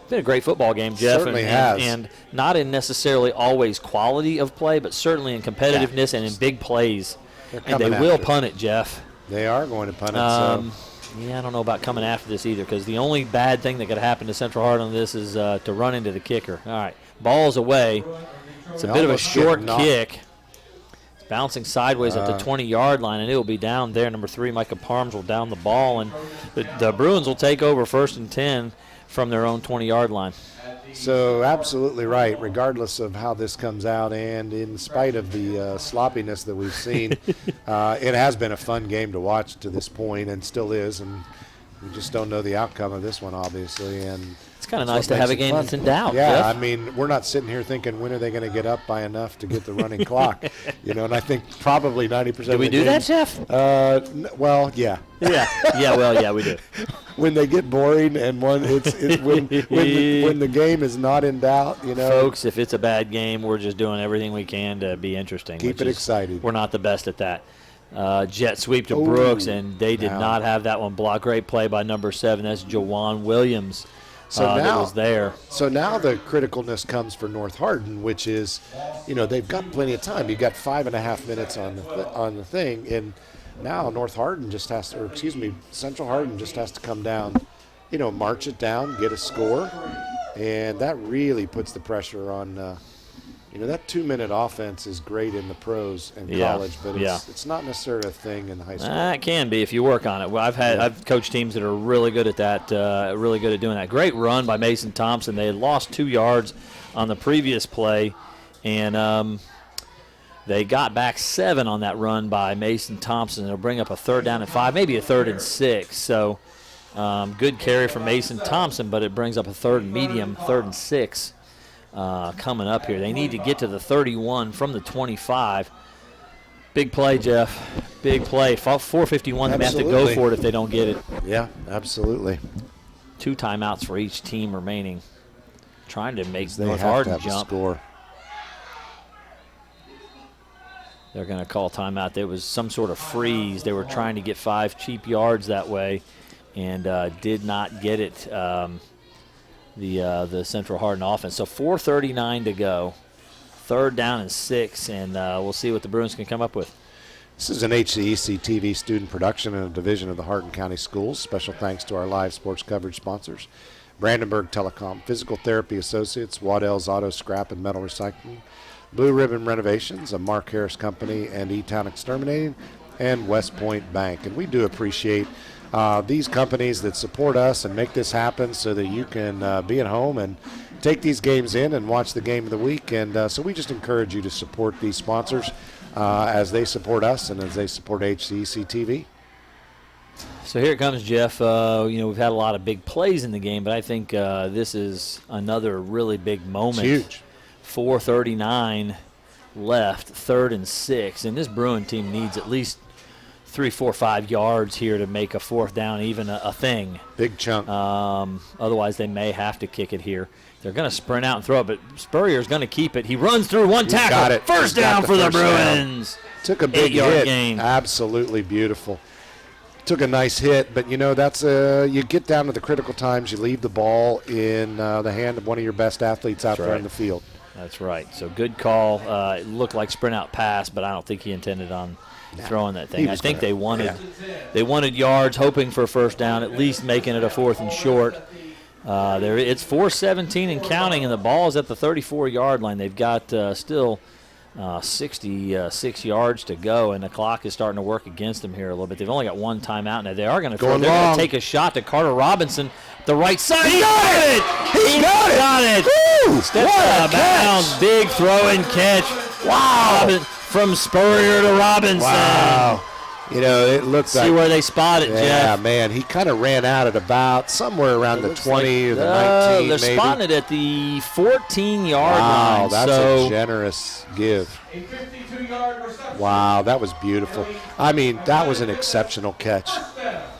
Speaker 1: It's been a great football game, Jeff.
Speaker 7: Certainly
Speaker 1: and,
Speaker 7: has.
Speaker 1: And not in necessarily always quality of play, but certainly in competitiveness and in big plays. And they
Speaker 7: coming
Speaker 1: will
Speaker 7: after it.
Speaker 1: punt it, Jeff.
Speaker 7: They are going to punt it.
Speaker 1: Yeah, I don't know about coming after this either, because the only bad thing that could happen to Central Hardin on this is to run into the kicker. All right, ball's away. It's a
Speaker 7: They
Speaker 1: bit of a
Speaker 7: almost
Speaker 1: short
Speaker 7: get knocked.
Speaker 1: kick. It's bouncing sideways at the 20-yard line, and it will be down there. Number 3, Micah Parms will down the ball, and the Bruins will take over 1st and 10 from their own 20-yard line.
Speaker 7: So absolutely right, regardless of how this comes out, and in spite of the sloppiness that we've seen, it has been a fun game to watch to this point, and still is, and we just don't know the outcome of this one, obviously. And
Speaker 1: It's kind of
Speaker 7: that's
Speaker 1: nice
Speaker 7: what
Speaker 1: to have a
Speaker 7: makes it
Speaker 1: game
Speaker 7: fun.
Speaker 1: that's in doubt.
Speaker 7: Yeah,
Speaker 1: Jeff.
Speaker 7: I mean, we're not sitting here thinking when are they going to get up by enough to get the running clock, and I think probably 90%.
Speaker 1: Do we do that, Jeff?
Speaker 7: Well, yeah.
Speaker 1: Yeah, we do.
Speaker 7: When they get boring and it's when the game is not in doubt,
Speaker 1: Folks, if it's a bad game, we're just doing everything we can to be interesting.
Speaker 7: Keep
Speaker 1: which
Speaker 7: it
Speaker 1: is-
Speaker 7: exciting.
Speaker 1: We're not the best at that. Jet sweep to Brooks, and they did
Speaker 7: now.
Speaker 1: not have that one blocked. Great play by number 7. That's Jawan Williams.
Speaker 7: So
Speaker 1: that
Speaker 7: now-
Speaker 1: was there.
Speaker 7: So now the criticalness comes for North Hardin, which is, they've got plenty of time. You've got 5.5 minutes on the thing, and now North Hardin just has to, Central Hardin just has to come down, march it down, get a score, and that really puts the pressure on. That 2-minute offense is great in the pros and
Speaker 1: Yeah,
Speaker 7: college, but
Speaker 1: yeah.
Speaker 7: it's not necessarily a thing in the high school.
Speaker 1: It can be if you work on it. Well, I've coached teams that are really good at that, really good at doing that. Great run by Mason Thompson. They had lost 2 yards on the previous play, and they got back 7 on that run by Mason Thompson. It'll bring up a 3rd down and 5, maybe a 3rd and 6. So good carry from Mason Thompson, but it brings up a 3rd and medium, 3rd and 6 coming up here. They need to get to the 31 from the 25. Big play, Jeff. Big play. 4:51. They have to go
Speaker 7: Absolutely.
Speaker 1: for it if they don't get it.
Speaker 7: Yeah, absolutely.
Speaker 1: 2 timeouts for each team remaining. trying to make
Speaker 7: They
Speaker 1: North
Speaker 7: have to
Speaker 1: Hardin
Speaker 7: have a
Speaker 1: jump.
Speaker 7: score.
Speaker 1: They're going to call timeout. There was some sort of freeze. They were trying to get 5 cheap yards that way and did not get it, the Central Hardin offense. So 4:39 to go. 3rd down and 6, and we'll see what the Bruins can come up with.
Speaker 7: This is an HCEC-TV student production and a division of the Hardin County Schools. Special thanks to our live sports coverage sponsors: Brandenburg Telecom, Physical Therapy Associates, Waddell's Auto Scrap and Metal Recycling, Blue Ribbon Renovations, a Mark Harris Company, and E-Town Exterminating, and West Point Bank. And we do appreciate these companies that support us and make this happen so that you can be at home and take these games in and watch the game of the week. And so we just encourage you to support these sponsors as they support us and as they support HCEC-TV.
Speaker 1: So here it comes, Jeff. We've had a lot of big plays in the game, but I think this is another really big moment.
Speaker 7: It's huge.
Speaker 1: 4:39 left, 3rd and 6, and this Bruin team needs at least 3, 4, 5 yards here to make a 4th down even a thing.
Speaker 7: Big chunk.
Speaker 1: Otherwise, they may have to kick it here. They're going to sprint out and throw it, but Spurrier's going to keep it. He runs through one tackle.
Speaker 7: Got it.
Speaker 1: First down for the Bruins.
Speaker 7: Took a big
Speaker 1: 8-yard
Speaker 7: hit.
Speaker 1: gain.
Speaker 7: Absolutely beautiful. Took a nice hit, but that's you get down to the critical times. You leave the ball in the hand of one of your best athletes out there in the field.
Speaker 1: That's right. So good call. It looked like sprint out pass, but I don't think he intended on throwing that thing. I think they wanted yards, hoping for a first down, at least making it a 4th and short. It's 4:17 and counting, and the ball is at the 34-yard line. They've got still 66 yards to go, and the clock is starting to work against them here a little bit. They've only got one timeout now. They are going to take a shot to Carter Robinson, the right side. He got it! He got it! Woo! Steps out of bounds. Big throw and catch. Wow! From Spurrier to Robinson.
Speaker 7: Wow. It looks like.
Speaker 1: See where they spot it, Jeff.
Speaker 7: Yeah, man. He kind of ran out at about somewhere around the 20 or the 19,
Speaker 1: they're
Speaker 7: maybe.
Speaker 1: spotting it at the 14-yard line.
Speaker 7: Wow, that's a generous give.
Speaker 5: A 52-yard reception.
Speaker 7: Wow, that was beautiful. I mean, that was an exceptional catch.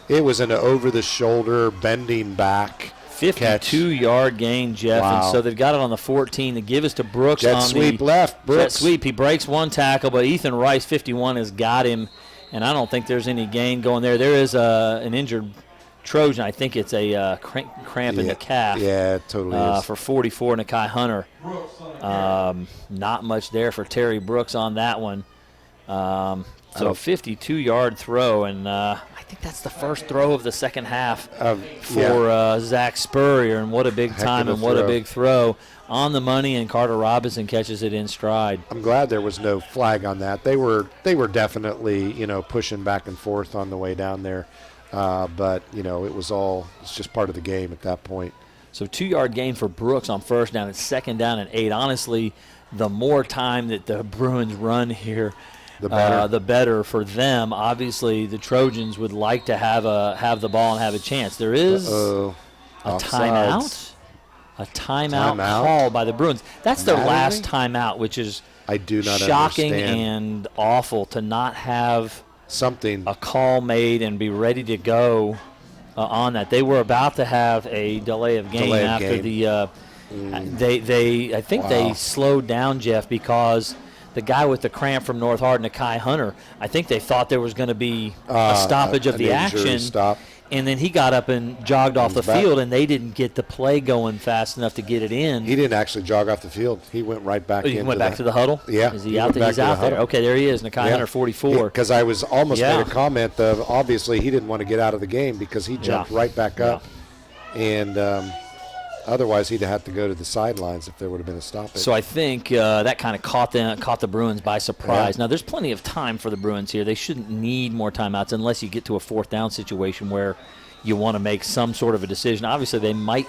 Speaker 7: It was an over-the-shoulder, bending back
Speaker 1: 52-yard gain, Jeff.
Speaker 7: Wow.
Speaker 1: And so they've got it on the 14. They give us to Brooks
Speaker 7: jet
Speaker 1: on
Speaker 7: sweep
Speaker 1: the
Speaker 7: left. Brooks.
Speaker 1: Jet sweep. He breaks one tackle, but Ethan Rice, 51, has got him. And I don't think there's any gain going there. There is an injured Trojan. I think it's a cramp in the calf.
Speaker 7: Yeah, it totally is.
Speaker 1: For 44, Nakai Hunter. Not much there for Terry Brooks on that one. So a 52-yard throw, and I think that's the first throw of the second half for Zach Spurrier. And what a big time and what a big throw. On the money, and Carter Robinson catches it in stride.
Speaker 7: I'm glad there was no flag on that. They were definitely pushing back and forth on the way down there, but it's just part of the game at that point.
Speaker 1: So 2-yard gain for Brooks on first down. It's 2nd down and 8. Honestly, the more time that the Bruins run here, the better for them. Obviously, the Trojans would like to have the ball and have a chance. There is a timeout. A timeout call by the Bruins. That's their last timeout, which is
Speaker 7: I do not
Speaker 1: shocking
Speaker 7: understand.
Speaker 1: and awful to not have
Speaker 7: something
Speaker 1: a call made and be ready to go on that. They were about to have a delay of game after the I think they slowed down, Jeff, because the guy with the cramp from North Hardin, Nakai Hunter, I think they thought there was going to be a stoppage of the action.
Speaker 7: Stop.
Speaker 1: And then he got up and jogged off the field, and they didn't get the play going fast enough to get it in.
Speaker 7: He didn't actually jog off the field. He went right back.
Speaker 1: He went back to the huddle?
Speaker 7: Yeah.
Speaker 1: Is he out there? He's out there. Okay, there he is, Nakai Hunter, 44.
Speaker 7: Because I was almost made a comment of obviously he didn't want to get out of the game because he jumped right back up. And otherwise he'd have had to go to the sidelines if there would have been a stoppage.
Speaker 1: So I think that kind of caught the Bruins by surprise. Now, there's plenty of time for the Bruins here. They shouldn't need more timeouts unless you get to a 4th down situation where you want to make some sort of a decision. Obviously, they might,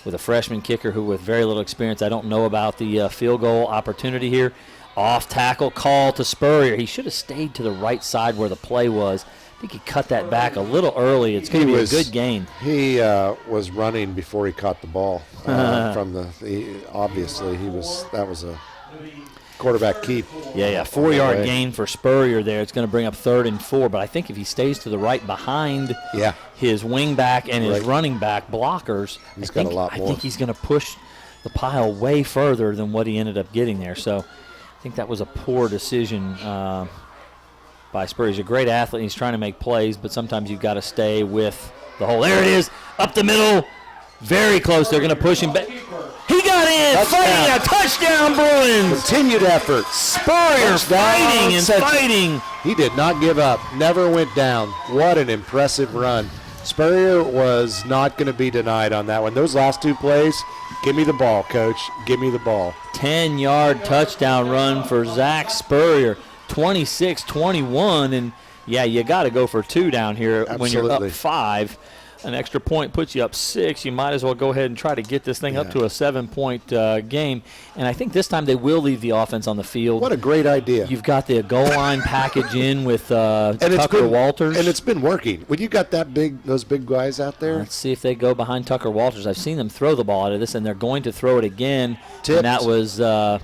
Speaker 1: with a freshman kicker who with very little experience, I don't know about the field goal opportunity here. Off tackle call to Spurrier. He should have stayed to the right side where the play was. I think he cut that back a little early. It's going to be a good gain.
Speaker 7: He was running before he caught the ball. Obviously, that was a quarterback keep.
Speaker 1: Yeah, 4-yard gain for Spurrier there. It's going to bring up 3rd and 4, but I think if he stays to the right behind his wing back and his running back blockers,
Speaker 7: got a lot more.
Speaker 1: I think he's going to push the pile way further than what he ended up getting there. So I think that was a poor decision by Spurrier. He's a great athlete. He's trying to make plays, but sometimes you've got to stay with the hole. There it is, up the middle, very close. They're going to push him back. He got in, fighting a touchdown, Bruins.
Speaker 7: Continued effort.
Speaker 1: Spurrier fighting and fighting.
Speaker 7: He did not give up, never went down. What an impressive run. Spurrier was not going to be denied on that one. Those last two plays, give me the ball, Coach. Give me the ball.
Speaker 1: 10-yard touchdown run for Zach Spurrier, 26-21. And, yeah, you got to go for 2 down here.
Speaker 7: Absolutely.
Speaker 1: When you're up 5. An extra point puts you up 6. You might as well go ahead and try to get this thing up to a 7-point game. And I think this time they will leave the offense on the field.
Speaker 7: What a great idea.
Speaker 1: You've got the goal line package in with Tucker Walters.
Speaker 7: And it's been working. When you got those big guys out there.
Speaker 1: Let's see if they go behind Tucker Walters. I've seen them throw the ball out of this, and they're going to throw it again.
Speaker 7: Tipped.
Speaker 1: And that was a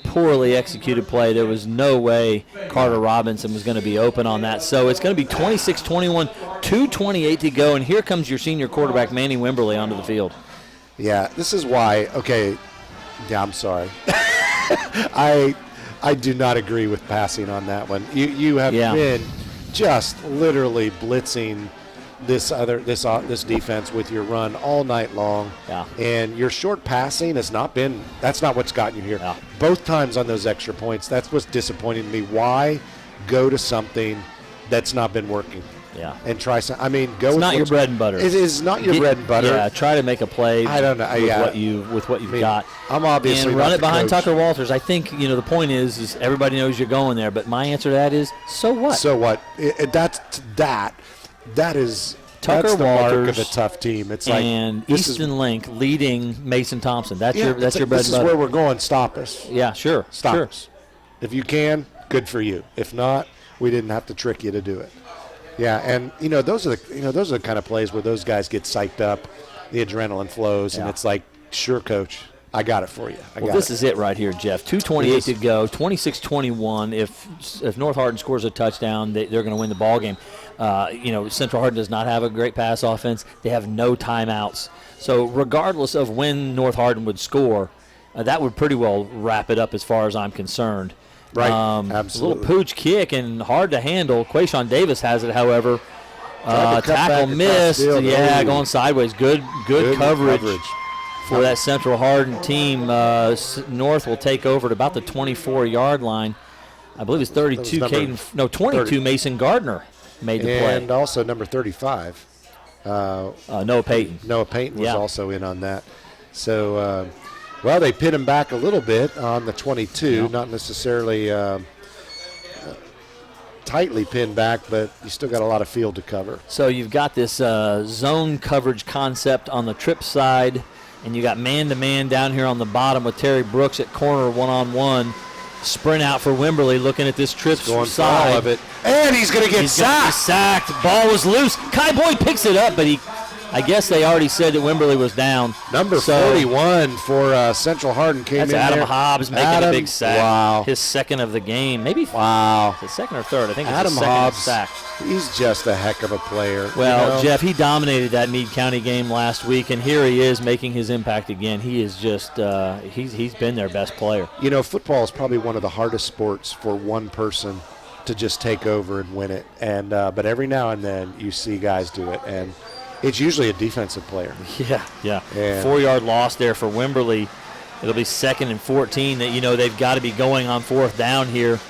Speaker 1: poorly executed play. There was no way Carter Robinson was going to be open on that. So it's going to be 26-21, 2:28 to go, and here comes your senior quarterback, Manny Wimberly, onto the field.
Speaker 7: Yeah, this is why. Okay, yeah, I'm sorry. I do not agree with passing on that one. You have been just literally blitzing this defense with your run all night long.
Speaker 1: Yeah.
Speaker 7: And your short passing that's not what's gotten you here.
Speaker 1: Yeah.
Speaker 7: Both times on those extra points, that's what's disappointing me. Why go to something that's not been working?
Speaker 1: Yeah.
Speaker 7: And try some. I mean, go.
Speaker 1: It's
Speaker 7: with
Speaker 1: not your bread and butter.
Speaker 7: It is not your bread and butter.
Speaker 1: Yeah, try to make a play.
Speaker 7: I don't know.
Speaker 1: With what you've got.
Speaker 7: I'm obviously
Speaker 1: and run
Speaker 7: not
Speaker 1: it behind
Speaker 7: the coach.
Speaker 1: Tucker Walters. I think the point is everybody knows you're going there. But my answer to that is, so what?
Speaker 7: So what? That is
Speaker 1: Tucker
Speaker 7: that's the mark
Speaker 1: Walters
Speaker 7: of a tough team. It's
Speaker 1: and
Speaker 7: like
Speaker 1: Easton Link leading Mason Thompson. That's your bread
Speaker 7: This
Speaker 1: and
Speaker 7: is
Speaker 1: butter.
Speaker 7: where we're going. Stop us.
Speaker 1: Yeah, sure.
Speaker 7: Stop
Speaker 1: sure.
Speaker 7: us. If you can, good for you. If not, we didn't have to trick you to do it. Yeah, and those are the kind of plays where those guys get psyched up, the adrenaline flows, and it's like, sure, coach, I got it for you.
Speaker 1: This is it right here, Jeff. 2:28 to go, 26-21. If North Hardin scores a touchdown, they're going to win the ball game. Central Hardin does not have a great pass offense. They have no timeouts. So regardless of when North Hardin would score, that would pretty well wrap it up as far as I'm concerned.
Speaker 7: Right,
Speaker 1: A
Speaker 7: absolutely.
Speaker 1: little pooch kick and hard to handle. Quayshawn Davis has it, however. Tackle missed. Yeah, going sideways. Good coverage for that Central Hardin team. North will take over at about the 24-yard line. I believe it's 32. 22. Mason Gardner made the play.
Speaker 7: And also number 35.
Speaker 1: Noah Payton.
Speaker 7: Noah Payton was also in on that. So, they pin him back a little bit on the 22, not necessarily tightly pinned back, but you still got a lot of field to cover.
Speaker 1: So you've got this zone coverage concept on the trip side, and you got man-to-man down here on the bottom with Terry Brooks at corner one-on-one. Sprint out for Wimberly, looking at this trip
Speaker 7: going
Speaker 1: side.
Speaker 7: for all of it. And he's going to get
Speaker 1: sacked. Ball was loose. Kai Boyd picks it up, but I guess they already said that Wimberly was down.
Speaker 7: Number 41 for Central Hardin came in there.
Speaker 1: That's Adam Hobbs making a big sack.
Speaker 7: Wow.
Speaker 1: His second of the game. Maybe his second or third. I think it's
Speaker 7: Adam
Speaker 1: his second
Speaker 7: Hobbs,
Speaker 1: sack.
Speaker 7: He's just a heck of a player.
Speaker 1: Well, Jeff, he dominated that Meade County game last week, and here he is making his impact again. He is just he's been their best player.
Speaker 7: Football is probably one of the hardest sports for one person to just take over and win it. And but every now and then you see guys do it, and it's usually a defensive player.
Speaker 1: Yeah.
Speaker 7: And
Speaker 1: 4-yard loss there for Wimberly. It'll be 2nd and 14. That they've got to be going on 4th down here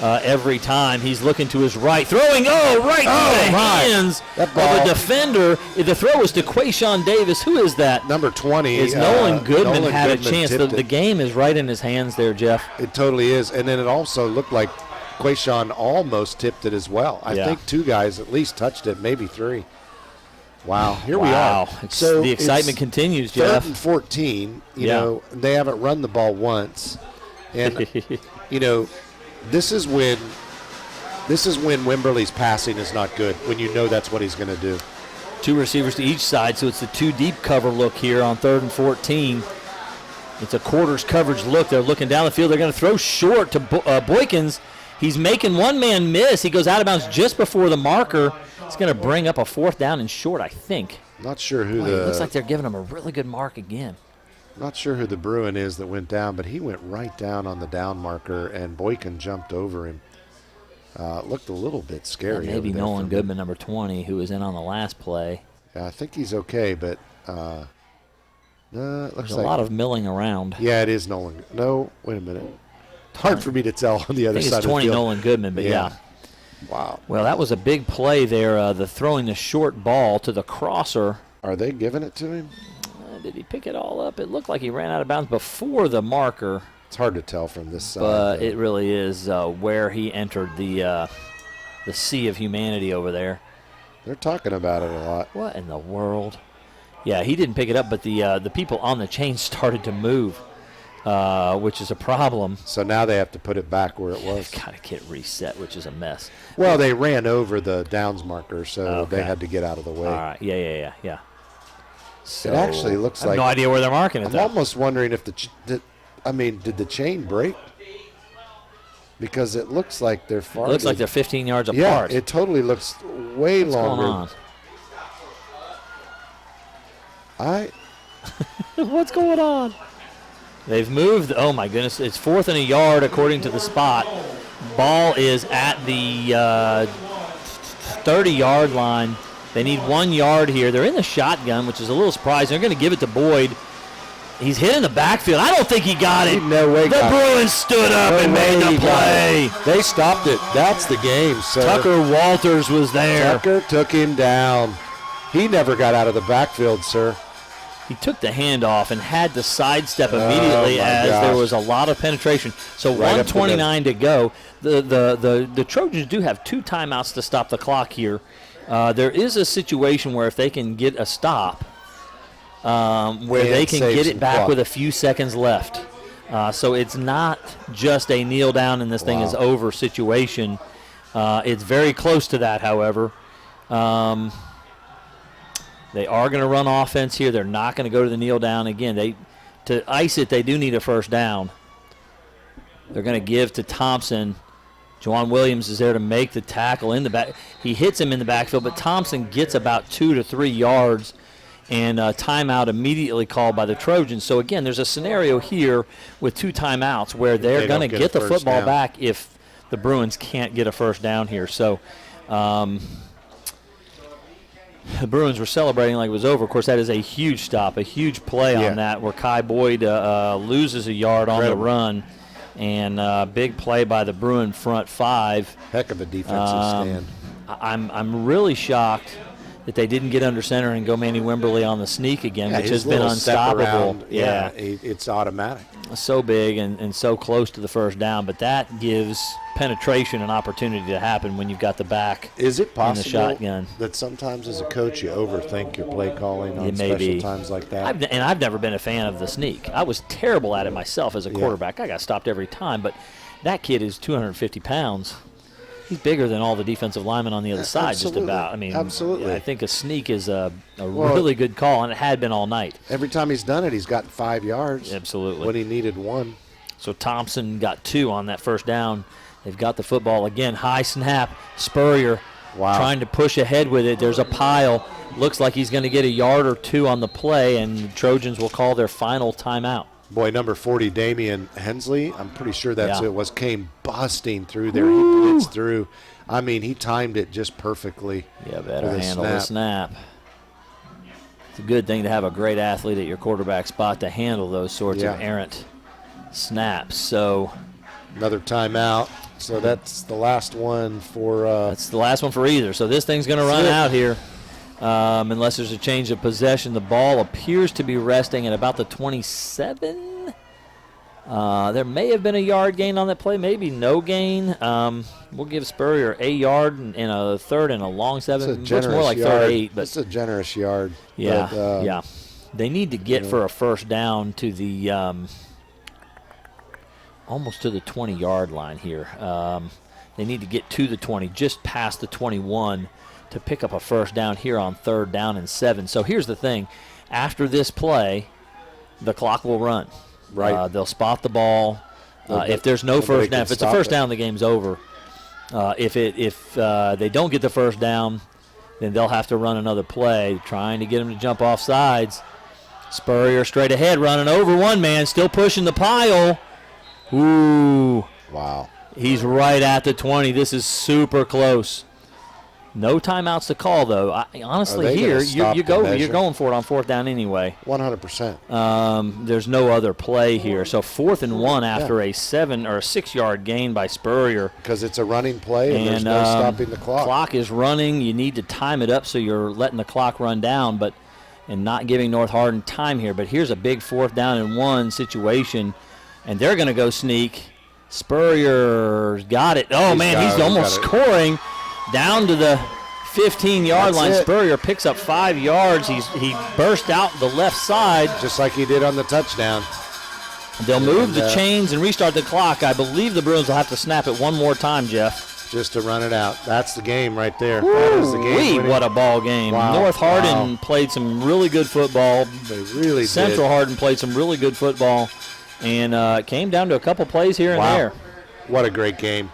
Speaker 1: every time. He's looking to his right, throwing through the hands of a defender. The throw was to Quayshawn Davis. Who is that?
Speaker 7: Number 20.
Speaker 1: Is Nolan Goodman had a
Speaker 7: Goodman
Speaker 1: chance. The game is right in his hands there, Jeff.
Speaker 7: It totally is. And then it also looked like Quayshawn almost tipped it as well. I think 2 guys at least touched it, maybe 3. Wow, here we are.
Speaker 1: So the excitement continues, Jeff.
Speaker 7: 3rd and 14. They haven't run the ball once, and this is when Wimberly's passing is not good. When that's what he's going to do.
Speaker 1: 2 receivers to each side, so it's the 2 deep cover look here on 3rd and 14. It's a quarters coverage look. They're looking down the field. They're going to throw short to Boykins. He's making one man miss. He goes out of bounds just before the marker. It's going to bring up a 4th down and short, I think.
Speaker 7: Not sure who
Speaker 1: It looks like they're giving him a really good mark again.
Speaker 7: Not sure who the Bruin is that went down, but he went right down on the down marker, and Boykin jumped over him. Looked a little bit scary.
Speaker 1: Maybe
Speaker 7: over there
Speaker 1: Nolan
Speaker 7: for
Speaker 1: Goodman, number 20, who was in on the last play.
Speaker 7: Yeah, I think he's okay, but it looks
Speaker 1: There's a
Speaker 7: like
Speaker 1: lot of milling around.
Speaker 7: Yeah, it is Nolan. No, wait a minute. Hard for me to tell on the other
Speaker 1: I think
Speaker 7: side
Speaker 1: it's
Speaker 7: of the
Speaker 1: 20
Speaker 7: field.
Speaker 1: Nolan Goodman, but yeah.
Speaker 7: Wow.
Speaker 1: Well, that was a big play there. The throwing the short ball to the crosser.
Speaker 7: Are they giving it to him?
Speaker 1: Did he pick it all up? It looked like he ran out of bounds before the marker.
Speaker 7: It's hard to tell from this side.
Speaker 1: But it really is where he entered the sea of humanity over there.
Speaker 7: They're talking about it a lot.
Speaker 1: What in the world? Yeah, he didn't pick it up, but the people on the chain started to move, which is a problem.
Speaker 7: So now they have to put it back where it was.
Speaker 1: They've got to get reset, which is a mess.
Speaker 7: Well, they ran over the downs marker, so
Speaker 1: Okay.
Speaker 7: they had to get out of the way.
Speaker 1: All right, yeah. So
Speaker 7: It actually looks
Speaker 1: I have
Speaker 7: like
Speaker 1: no idea where they're marking it.
Speaker 7: I'm
Speaker 1: though.
Speaker 7: almost wondering if did the chain break? Because it looks like they're far.
Speaker 1: It looks like they're 15 yards
Speaker 7: Yeah,
Speaker 1: apart.
Speaker 7: it totally looks way
Speaker 1: What's
Speaker 7: longer.
Speaker 1: going on?
Speaker 7: I
Speaker 1: What's going on? They've moved. Oh, my goodness. It's 4th and a yard according to the spot. Ball is at the 30-yard line. They need 1 yard here. They're in the shotgun, which is a little surprising. They're going to give it to Boyd. He's hit in the backfield. I don't think he got it.
Speaker 7: No way
Speaker 1: The
Speaker 7: got it.
Speaker 1: Bruins stood up and made the play.
Speaker 7: They stopped it. That's the game, sir.
Speaker 1: Tucker Walters was there.
Speaker 7: Tucker took him down. He never got out of the backfield, sir.
Speaker 1: He took the handoff and had to sidestep immediately
Speaker 7: my
Speaker 1: as
Speaker 7: gosh.
Speaker 1: there was a lot of penetration. So
Speaker 7: Right up to
Speaker 1: 1:29 to go. The Trojans do have 2 timeouts to stop the clock here. There is a situation where if they can get a stop, where they can
Speaker 7: save
Speaker 1: get
Speaker 7: some
Speaker 1: it back
Speaker 7: clock.
Speaker 1: with a few seconds left. So it's not just a kneel down and this thing is over situation. It's very close to that, however. They are going to run offense here. They're not going to go to the kneel down again. To ice it, they do need a first down. They're going to give to Thompson. Juwan Williams is there to make the tackle in the back. He hits him in the backfield, but Thompson gets about 2 to 3 yards, and a timeout immediately called by the Trojans. So, again, there's a scenario here with 2 timeouts where they're
Speaker 7: They
Speaker 1: going to
Speaker 7: don't
Speaker 1: get
Speaker 7: get a
Speaker 1: the
Speaker 7: first
Speaker 1: football
Speaker 7: down.
Speaker 1: back if the Bruins can't get a first down here. So, the Bruins were celebrating like it was over. Of course, that is a huge stop, a huge play
Speaker 7: Yeah.
Speaker 1: on that where Kai Boyd loses a yard on the
Speaker 7: Incredible.
Speaker 1: run. And big play by the Bruin front 5.
Speaker 7: Heck of a defensive stand.
Speaker 1: I'm really shocked that they didn't get under center and go Manny Wimberly on the sneak again, which
Speaker 7: his
Speaker 1: has been
Speaker 7: little step
Speaker 1: unstoppable.
Speaker 7: around, it's automatic.
Speaker 1: So big and so close to the first down, but that gives penetration an opportunity to happen when you've got the back
Speaker 7: Is it
Speaker 1: in the
Speaker 7: possible
Speaker 1: shotgun.
Speaker 7: that sometimes as a coach you overthink your play calling on
Speaker 1: It may
Speaker 7: special
Speaker 1: be.
Speaker 7: times like that?
Speaker 1: I've never been a fan of the sneak. I was terrible at it myself as a
Speaker 7: Yeah.
Speaker 1: quarterback. I got stopped every time, but that kid is 250 pounds. He's bigger than all the defensive linemen on the other side, just
Speaker 7: Absolutely.
Speaker 1: about. I mean,
Speaker 7: Absolutely.
Speaker 1: I think a sneak is a
Speaker 7: Well,
Speaker 1: really good call, and it had been all night.
Speaker 7: Every time he's done it, he's gotten 5 yards.
Speaker 1: Absolutely.
Speaker 7: When he needed 1.
Speaker 1: So Thompson got 2 on that first down. They've got the football again. High snap. Spurrier trying to push ahead with it. There's a pile. Looks like he's going to get a yard or 2 on the play, and the Trojans will call their final timeout.
Speaker 7: Boy, number 40, Damian Hensley, I'm pretty sure that's
Speaker 1: Yeah.
Speaker 7: who it was, came busting through there. He blitzed through. I mean, he timed it just perfectly.
Speaker 1: Yeah, better
Speaker 7: with a
Speaker 1: handle the snap. It's a good thing to have a great athlete at your quarterback spot to handle those sorts of
Speaker 7: Yeah.
Speaker 1: errant snaps. So
Speaker 7: Another timeout. So that's the last one for
Speaker 1: that's the last one for either. So this thing's going to run out here unless there's a change of possession. The ball appears to be resting at about the 27. There may have been a yard gain on that play, maybe no gain. We'll give Spurrier a yard and a third and a long 7.
Speaker 7: it's a
Speaker 1: Looks
Speaker 7: generous
Speaker 1: more like
Speaker 7: yard.
Speaker 1: third 8, but
Speaker 7: It's a generous yard.
Speaker 1: yeah,
Speaker 7: but,
Speaker 1: yeah. They need to get for a first down to the almost to the 20-yard line here. They need to get to the 20, just past the 21, to pick up a first down here on 3rd down and 7. So here's the thing. After this play, the clock will run.
Speaker 7: Right.
Speaker 1: They'll spot the ball. If there's no
Speaker 7: nobody
Speaker 1: first down,
Speaker 7: can
Speaker 1: if it's a
Speaker 7: stop
Speaker 1: first
Speaker 7: it.
Speaker 1: down, the game's over. If they don't get the first down, then they'll have to run another play, trying to get them to jump off sides. Spurrier straight ahead, running over one man, still pushing the pile. Ooh.
Speaker 7: Wow.
Speaker 1: He's right at the 20. This is super close. No timeouts to call, though. Honestly, here you're going for it on 4th down anyway.
Speaker 7: 100%.
Speaker 1: There's no other play here. So 4th and 1 after a 7 or a 6-yard gain by Spurrier.
Speaker 7: Because it's a running play and there's no stopping the clock.
Speaker 1: Clock is running. You need to time it up so you're letting the clock run down, and not giving North Hardin time here. But here's a big 4th down and 1 situation, and they're going to go sneak. Spurrier's got it. Oh, he's almost scoring. Down to the 15-yard line.
Speaker 7: It.
Speaker 1: Spurrier picks up 5 yards. He burst out the left side.
Speaker 7: Just like he did on the touchdown.
Speaker 1: They'll move the chains and restart the clock. I believe the Bruins will have to snap it one more time, Jeff.
Speaker 7: Just to run it out. That's the game right there. That is the game.
Speaker 1: What a ball game.
Speaker 7: Wow.
Speaker 1: North Hardin played some really good football.
Speaker 7: They really
Speaker 1: Central
Speaker 7: did.
Speaker 1: Hardin played some really good football. And it came down to a couple plays here and there.
Speaker 7: What a great game.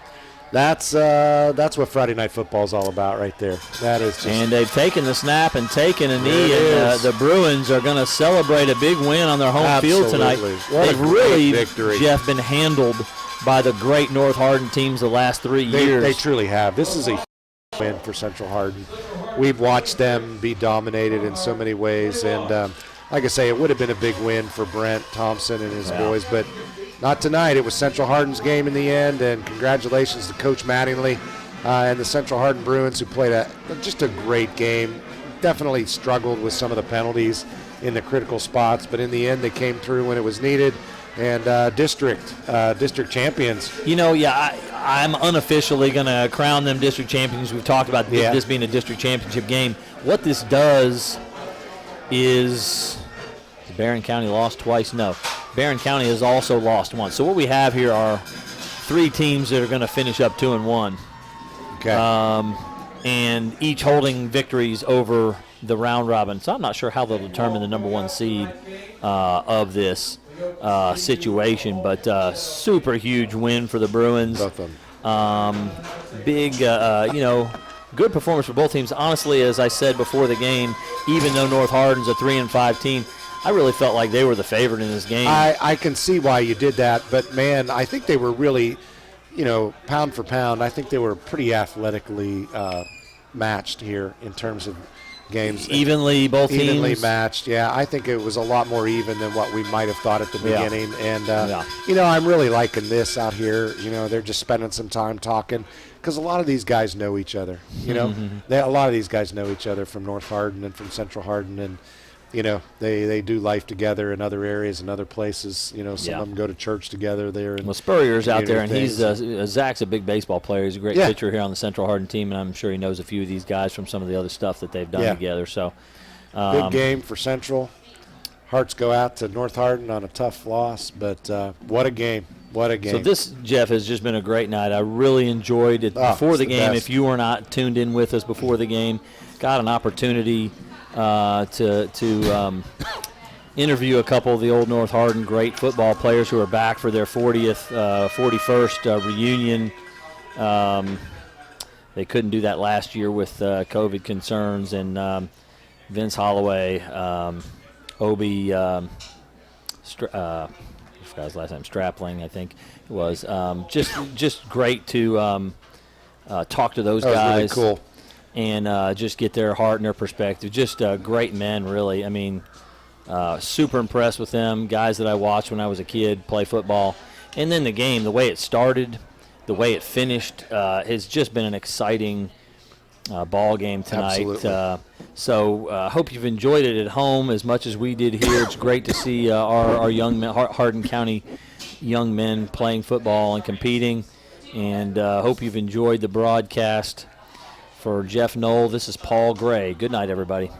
Speaker 7: That's what Friday Night Football is all about right there. That is just.
Speaker 1: And they've taken the snap and taken a knee, and the Bruins are going to celebrate a big win on their home field tonight. They've really,
Speaker 7: victory.
Speaker 1: Jeff, been handled by the great North Hardin teams the last 3 years.
Speaker 7: They truly have. This is a win for Central Hardin. We've watched them be dominated in so many ways, and like I say, it would have been a big win for Brent Thompson and his boys, but not tonight. It was Central Hardin's game in the end, and congratulations to Coach Mattingly and the Central Hardin Bruins, who played just a great game. Definitely struggled with some of the penalties in the critical spots, but in the end they came through when it was needed. And district champions.
Speaker 1: I'm unofficially going to crown them district champions. We've talked about this being a district championship game. What this does is Barron County lost twice? No. Barron County has also lost once. So what we have here are 3 teams that are going to finish up 2-1.
Speaker 7: Okay.
Speaker 1: And each holding victories over the round robin. So I'm not sure how they'll determine the number 1 seed of this situation, but super huge win for the Bruins.
Speaker 7: Both of them.
Speaker 1: Big, good performance for both teams. Honestly, as I said before the game, even though North Hardin's a 3-5 team, I really felt like they were the favorite in this game.
Speaker 7: I can see why you did that, but man, I think they were really, pound for pound, I think they were pretty athletically matched here in terms of games.
Speaker 1: Both teams?
Speaker 7: Evenly matched, yeah. I think it was a lot more even than what we might have thought at the beginning. And, I'm really liking this out here. They're just spending some time talking because a lot of these guys know each other. A lot of these guys know each other from North Hardin and from Central Hardin, and they do life together in other areas and other places. Some of them go to church together there.
Speaker 1: Well, Spurrier's out there, and he's Zach's a big baseball player. He's a great pitcher here on the Central Hardin team, and I'm sure he knows a few of these guys from some of the other stuff that they've done together. So,
Speaker 7: big game for Central. Hearts go out to North Hardin on a tough loss, but what a game. What a game.
Speaker 1: So this, Jeff, has just been a great night. I really enjoyed it before the game. If you were not tuned in with us before the game, got an opportunity to interview a couple of the old North Hardin great football players who are back for their 41st reunion. They couldn't do that last year with COVID concerns, and Vince Holloway, Obi, I forgot his last name, Strapling, I think it was. Just great to talk to those guys.
Speaker 7: Really cool.
Speaker 1: And just get their heart and their perspective. Just great men, really. I mean, super impressed with them. Guys that I watched when I was a kid play football. And then the game, the way it started, the way it finished, has just been an exciting ball game tonight.
Speaker 7: Absolutely.
Speaker 1: So hope you've enjoyed it at home as much as we did here. It's great to see our young men, Hardin County young men playing football and competing. And hope you've enjoyed the broadcast. For Jeff Knoll, this is Paul Gray. Good night, everybody.